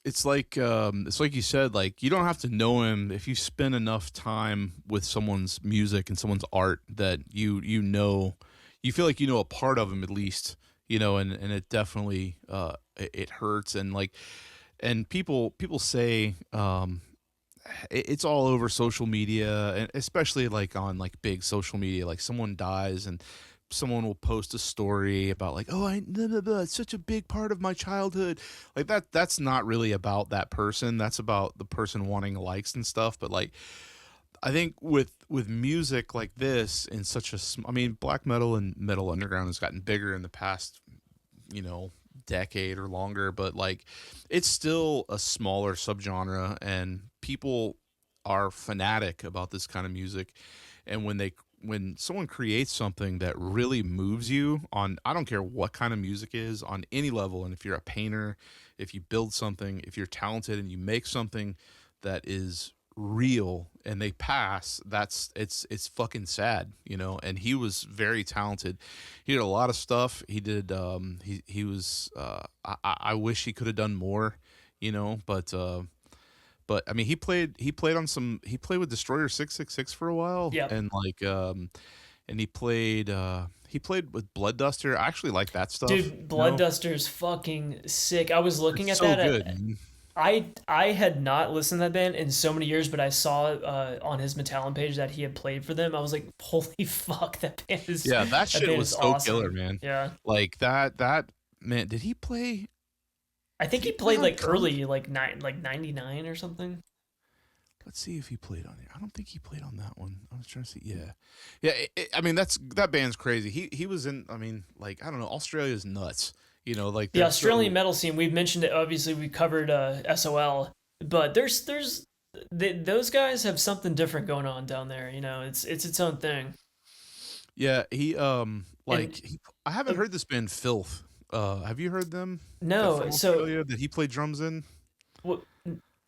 it's like you said, like you don't have to know him if you spend enough time with someone's music and someone's art that you feel like you know a part of him at least, you know, and it definitely it hurts. And like and people say it's all over social media, and especially like on like big social media, like someone dies and someone will post a story about like, oh, blah, blah, blah, it's such a big part of my childhood. Like that's not really about that person. That's about the person wanting likes and stuff. But like, I think with music like this in such a I mean, black metal and metal underground has gotten bigger in the past, you know, decade or longer, but like it's still a smaller subgenre, and people are fanatic about this kind of music. And when someone creates something that really moves you on, I don't care what kind of music is, on any level, and if you're a painter, if you build something, if you're talented and you make something that is real and they pass, it's fucking sad, you know. And he was very talented. He did a lot of stuff. He did he was I wish he could have done more, you know, but I mean, he played with Destroyer 666 for a while, Yep. and like and he played with Blood Duster. I actually like that stuff. Dude, You Blood know? Duster's fucking sick. I was looking It's at so that. good, man. I had not listened to that band in so many years, but I saw on his Metallum page that he had played for them. I was like, holy fuck, that band is Yeah, that shit band was is so awesome. killer, man. Yeah, Like that man. Did he play? I think Did he he play played on like Crue? early, like 99 or something. Let's see if he played on it. I don't think he played on that one. I was trying to see. Yeah, yeah. I mean, that band's crazy. He was in. I mean, like I don't know. Australia's nuts. You know, like The they're Australian so, metal scene. We've mentioned it. Obviously, we covered SOL, but those guys have something different going on down there. You know, it's its own thing. yeah. He And I haven't uh, heard this band Filth. Have you heard them? They're no, from so Australia that he played drums in. what?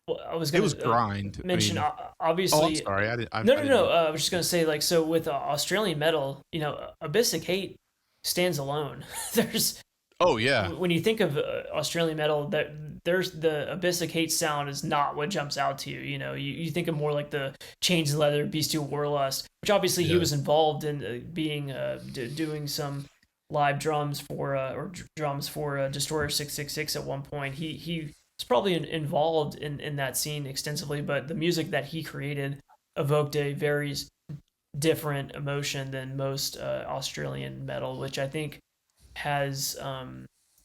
Well, I was It gonna was grind. I mention mean, oh, I'm obviously. sorry. I didn't. No, I no, didn't no. mean. I was just gonna say like so with Australian metal, you know, Abyssic Hate stands alone. There's Oh yeah, when you think of Australian metal, that there's the Abyssic Hate sound is not what jumps out to you. You know, you think of more like the Chains and Leather, Bestial Warlust, which obviously he yeah. was involved in being doing some live drums for drums for Destroyer 666 at one point. He was probably involved in that scene extensively, but the music that he created evoked a very different emotion than most Australian metal, which I think has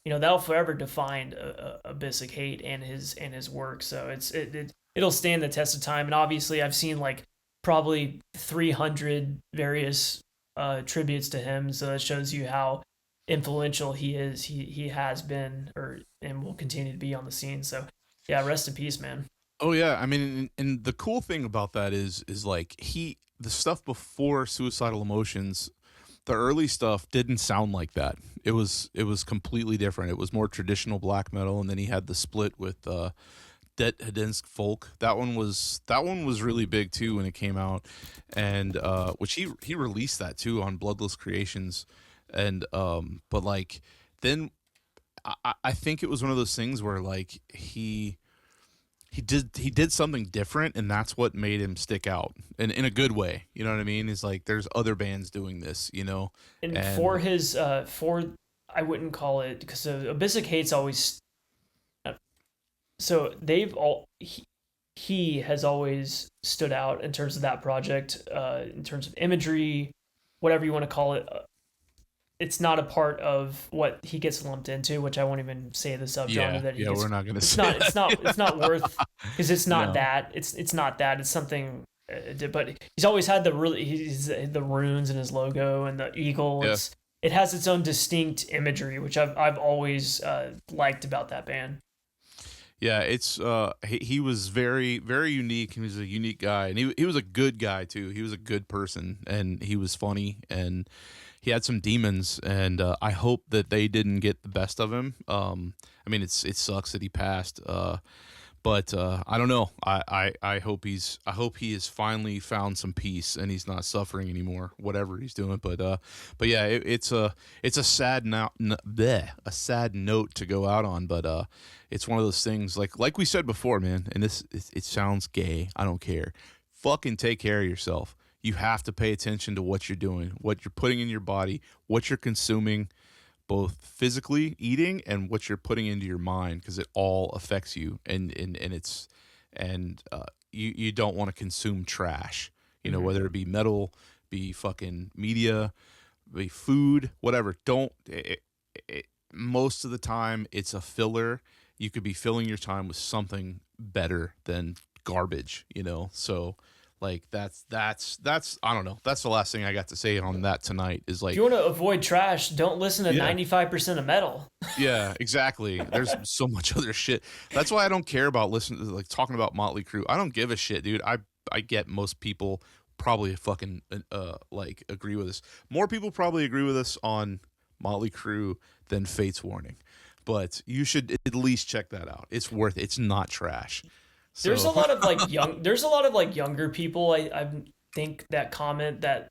you know that'll forever define Abyssic Hate and his work. So it'll stand the test of time. And obviously, I've seen like probably 300 various tributes to him. So that shows you how influential he is. He has been or and will continue to be on the scene. So yeah, rest in peace, man. Oh yeah. I mean, and the cool thing about that is like the stuff before Suicidal Emotions, the early stuff didn't sound like that. It was completely different. It was more traditional black metal, and then he had the split with Det Hedinsk Folk. That one was really big too when it came out, and which he released that too on Bloodless Creations, and but like then I think it was one of those things where like he did something different, and that's what made him stick out in a good way. You know what I mean? It's like there's other bands doing this, you know. And for And his for I wouldn't call it because Abyssic Hate's always so they've all he has always stood out in terms of that project in terms of imagery, whatever you want to call it. It's not a part of what he gets lumped into, which I won't even say the subgenre yeah, that he yeah, gets. we're not gonna It's say not. that. It's not worth because it's not No, that. It's not that. It's something. But he's always had the runes in his logo and the eagle. yeah, It has its own distinct imagery, which I've always liked about that band. yeah. It's he was very very unique. He was a unique guy, and he was a good guy too. He was a good person, and he was funny, and he had some demons, and I hope that they didn't get the best of him. I mean, it sucks that he passed. But I don't know. I hope he has finally found some peace and he's not suffering anymore, whatever he's doing. But yeah, it's a sad a sad note to go out on. But it's one of those things like we said before, man. And it sounds gay. I don't care. Fucking take care of yourself. You have to pay attention to what you're doing, what you're putting in your body, what you're consuming, both physically eating and what you're putting into your mind, because it all affects you, and it's you don't want to consume trash, you know, Mm-hmm. whether it be metal, be fucking media, be food, whatever. Don't most of the time it's a filler. You could be filling your time with something better than garbage, you know. So Like that's I don't know. That's the last thing I got to say on that tonight. Is If like, you want to avoid trash, don't listen to 95% of metal. yeah, exactly. There's so much other shit. That's why I don't care about listening, like talking about Motley Crue. I don't give a shit, dude. I get most people probably fucking like agree with us. More people probably agree with us on Motley Crue than Fate's Warning. But you should at least check that out. It's worth it. It's not trash. So. There's a lot of like younger people I think that comment that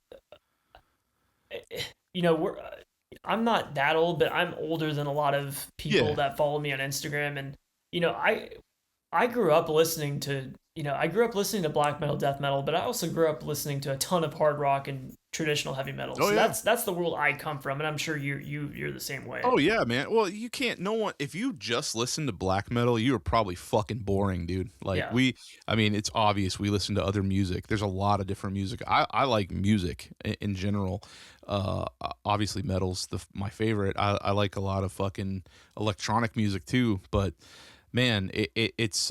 I'm not that old, but I'm older than a lot of people that follow me on Instagram, and I grew up listening to black metal, death metal, but I also grew up listening to a ton of hard rock and traditional heavy metal. So that's the world I come from, and I'm sure you're the same way. Oh yeah, man. Well, you can't. No one. If you just listen to black metal, you are probably fucking boring, dude. Like I mean, it's obvious we listen to other music. There's a lot of different music. I like music in general. Obviously, metal's my favorite. I like a lot of fucking electronic music too, but. Man, it's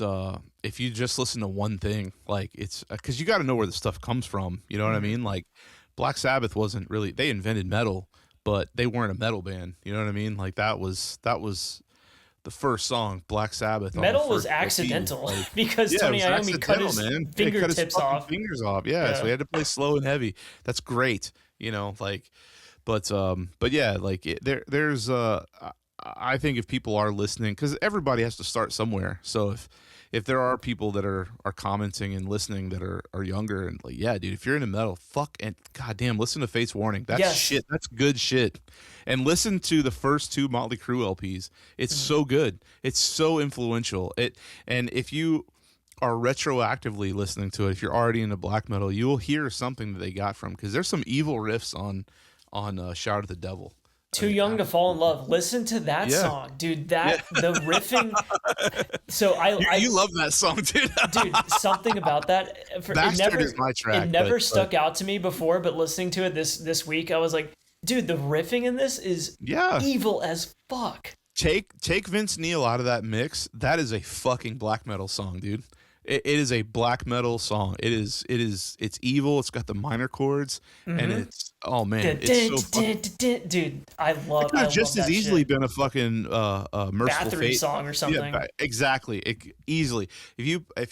if you just listen to one thing, like it's because you got to know where the stuff comes from. You know what I mean? Like Black Sabbath wasn't really, they invented metal, but they weren't a metal band. You know what I mean? Like that was the first song, Black Sabbath. Metal was accidental because Tony Iommi cut his fingertips off. Fingers off. Yeah, so he had to play slow and heavy. That's great. You know, like, but yeah, like there's I think if people are listening, because everybody has to start somewhere. So if there are people that are commenting and listening that are younger and like, yeah, dude, if you're into metal, fuck and goddamn, listen to Fate's Warning. That's shit. That's good shit. And listen to the first two Motley Crue LPs. It's so good. It's so influential. And if you are retroactively listening to it, if you're already into black metal, you will hear something that they got from, because there's some evil riffs on Shout at the Devil. Too Young to Fall in Love. Listen to that song, dude. The riffing. So you love that song, dude. Dude, something about that. Bastard is my track. It never stuck out to me before, but listening to it this week, I was like, dude, the riffing in this is evil as fuck. Take Vince Neil out of that mix. That is a fucking black metal song, dude. It is a black metal song. It's evil. It's got the minor chords, and it's it's so fucking... Dude, I love. It could have just as easily been a fucking Merciful Bathory Fate song or something. Yeah, exactly. Easily. If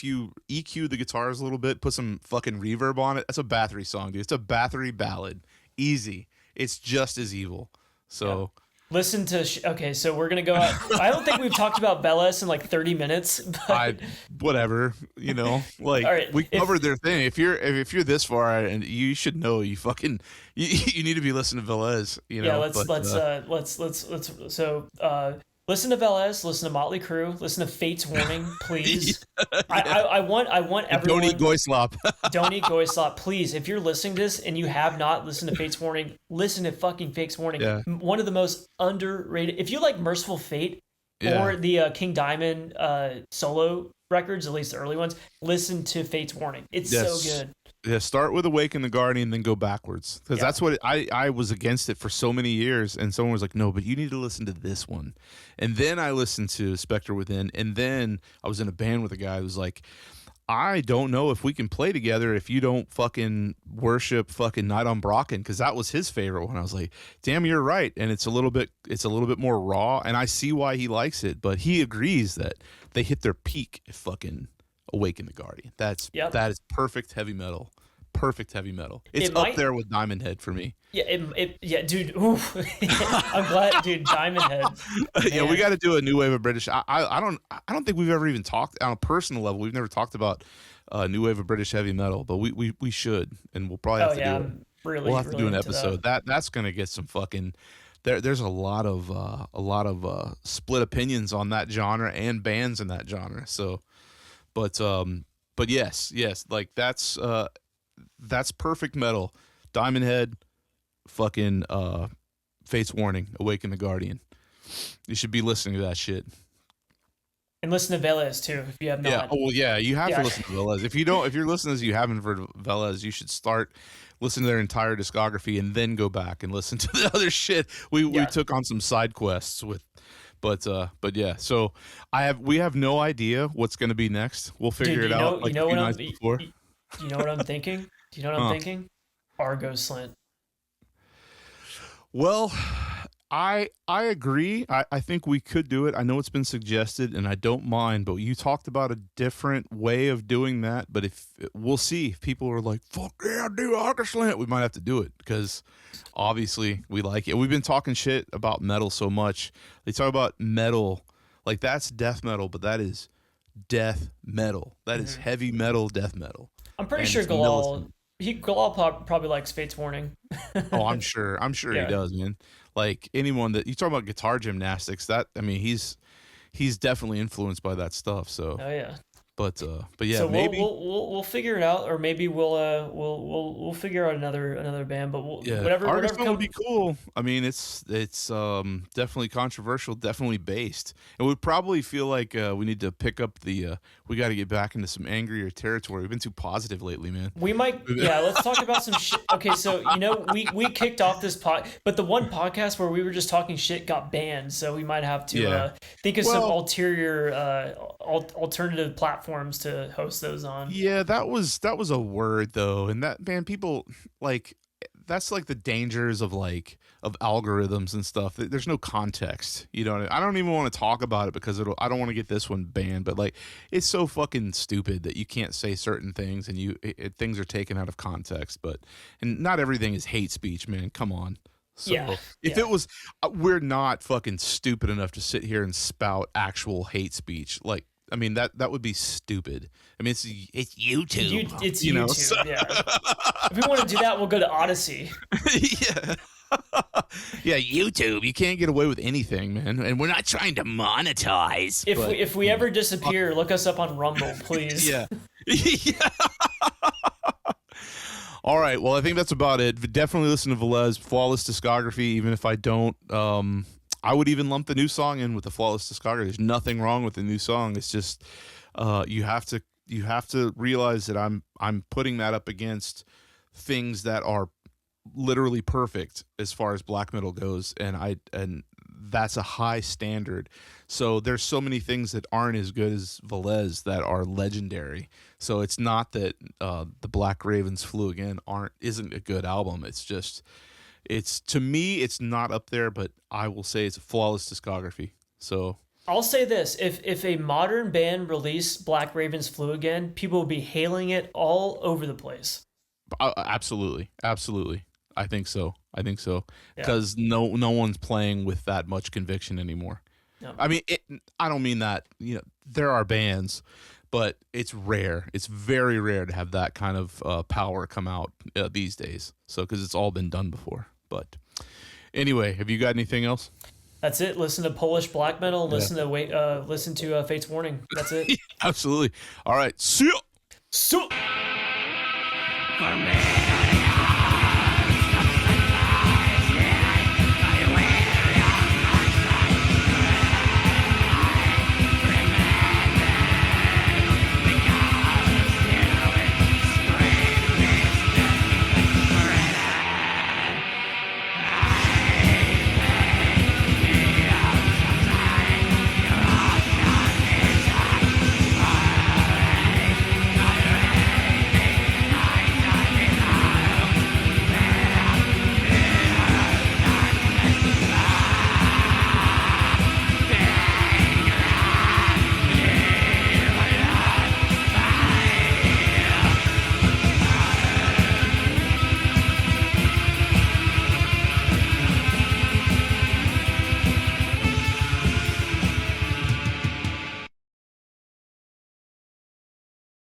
you EQ the guitars a little bit, put some fucking reverb on it, that's a Bathory song, dude. It's a Bathory ballad. Easy. It's just as evil. So. Yeah. Listen to okay, so we're gonna go out. I don't think we've talked about Veles in like 30 minutes. But... whatever, you know, like right, we covered their thing. If you're this far, and you should know, you fucking you need to be listening to Veles. You know, yeah. Let's listen to Veles, listen to Motley Crue, listen to Fate's Warning, please. I want everyone. Don't eat Goyslop. Don't eat Goyslop, please. If you're listening to this and you have not listened to Fate's Warning, listen to fucking Fate's Warning. Yeah. One of the most underrated. If you like Merciful Fate or the King Diamond solo records, at least the early ones, listen to Fate's Warning. It's so good. Yeah, start with Awaken the Guardian, then go backwards. Because that's what I was against it for so many years. And someone was like, no, but you need to listen to this one. And then I listened to Spectre Within. And then I was in a band with a guy who was like, I don't know if we can play together if you don't fucking worship fucking Night on Brocken, because that was his favorite one. I was like, damn, you're right. And it's a little bit more raw. And I see why he likes it. But he agrees that they hit their peak at fucking Awaken the Guardian. That is perfect heavy metal. Perfect heavy metal. It's up there with Diamond Head for me. Yeah, dude. Oof. I'm glad, dude. Diamond Head. Yeah, we got to do a new wave of British. I don't think we've ever even talked on a personal level. We've never talked about new wave of British heavy metal, but we should, and we'll probably have to do it. We'll have to do an episode. That's gonna get some fucking. There's a lot of split opinions on that genre and bands in that genre. So, but yes, like that's perfect metal. Diamond Head, fucking Fate's Warning, Awaken the Guardian. You should be listening to that shit. And listen to Veles too, if you have not. Yeah, you have to listen to Veles. If you're listening to you haven't heard Veles, you should start listening to their entire discography and then go back and listen to the other shit. We took on some side quests with. But yeah, so we have no idea what's going to be next. We'll figure it out like a few nights before. Do you know what I'm thinking? Do you know what I'm thinking? Argo Slint. Well, I agree. I think we could do it. I know it's been suggested, and I don't mind. But you talked about a different way of doing that. But if we'll see if people are like, "Fuck yeah, do Argo Slant," we might have to do it because obviously we like it. We've been talking shit about metal so much. They talk about metal like that's death metal, but that is death metal. That is heavy metal death metal. I'm pretty And sure it's Galal. militant. Galal probably likes Fate's Warning. Oh, I'm sure. I'm sure Yeah. he does, man. Like anyone that you talk about guitar gymnastics, that I mean, he's definitely influenced by that stuff. So, Oh yeah. but yeah, So maybe. we'll figure it out, or maybe we'll figure out another band. But Yeah, whatever Arkansas would comes. be cool. I mean, it's definitely controversial, definitely based. It would probably feel like we need to pick up the. We got to get back into some angrier territory. We've been too positive lately, man. We might, yeah. Let's talk about some shit. Okay, so we kicked off this but the one podcast where we were just talking shit got banned. So we might have to Yeah. think of some Well- ulterior, alternative platforms to host those on. Yeah, that was a word though, and that man, people like that's like the dangers of algorithms and stuff. There's no context, you know. I don't even want to talk about it because I don't want to get this one banned. But like, it's so fucking stupid that you can't say certain things and things are taken out of context. And not everything is hate speech, man. Come on. So Yeah, if yeah. it was, we're not fucking stupid enough to sit here and spout actual hate speech. Like, I mean, that would be stupid. I mean, it's YouTube. It's you YouTube. know, so- Yeah. If we want to do that, we'll go to Odyssey. yeah. Yeah, YouTube. You can't get away with anything, man. And we're not trying to monetize. If we ever disappear, look us up on Rumble, please. Yeah. Yeah. All right. Well, I think that's about it. Definitely listen to Veles' Flawless discography, even if I don't. I would even lump the new song in with the Flawless discography. There's nothing wrong with the new song. It's just you have to realize that I'm putting that up against things that are literally perfect as far as black metal goes, and that's a high standard. So there's so many things that aren't as good as Veles that are legendary. So it's not that the Black Ravens Flew Again isn't a good album. It's just to me it's not up there, but I will say it's a flawless discography. So I'll say this: if a modern band released Black Ravens Flew Again, people would be hailing it all over the place. absolutely, I think so. Yeah. Because no one's playing with that much conviction anymore. No. I mean, I don't mean that, you know, there are bands, but it's rare. It's very rare to have that kind of power come out these days. So, because it's all been done before. But anyway, have you got anything else? That's it. Listen to Polish black metal. And listen to Fate's Warning. That's it. Absolutely. All right. See ya. So. Our man.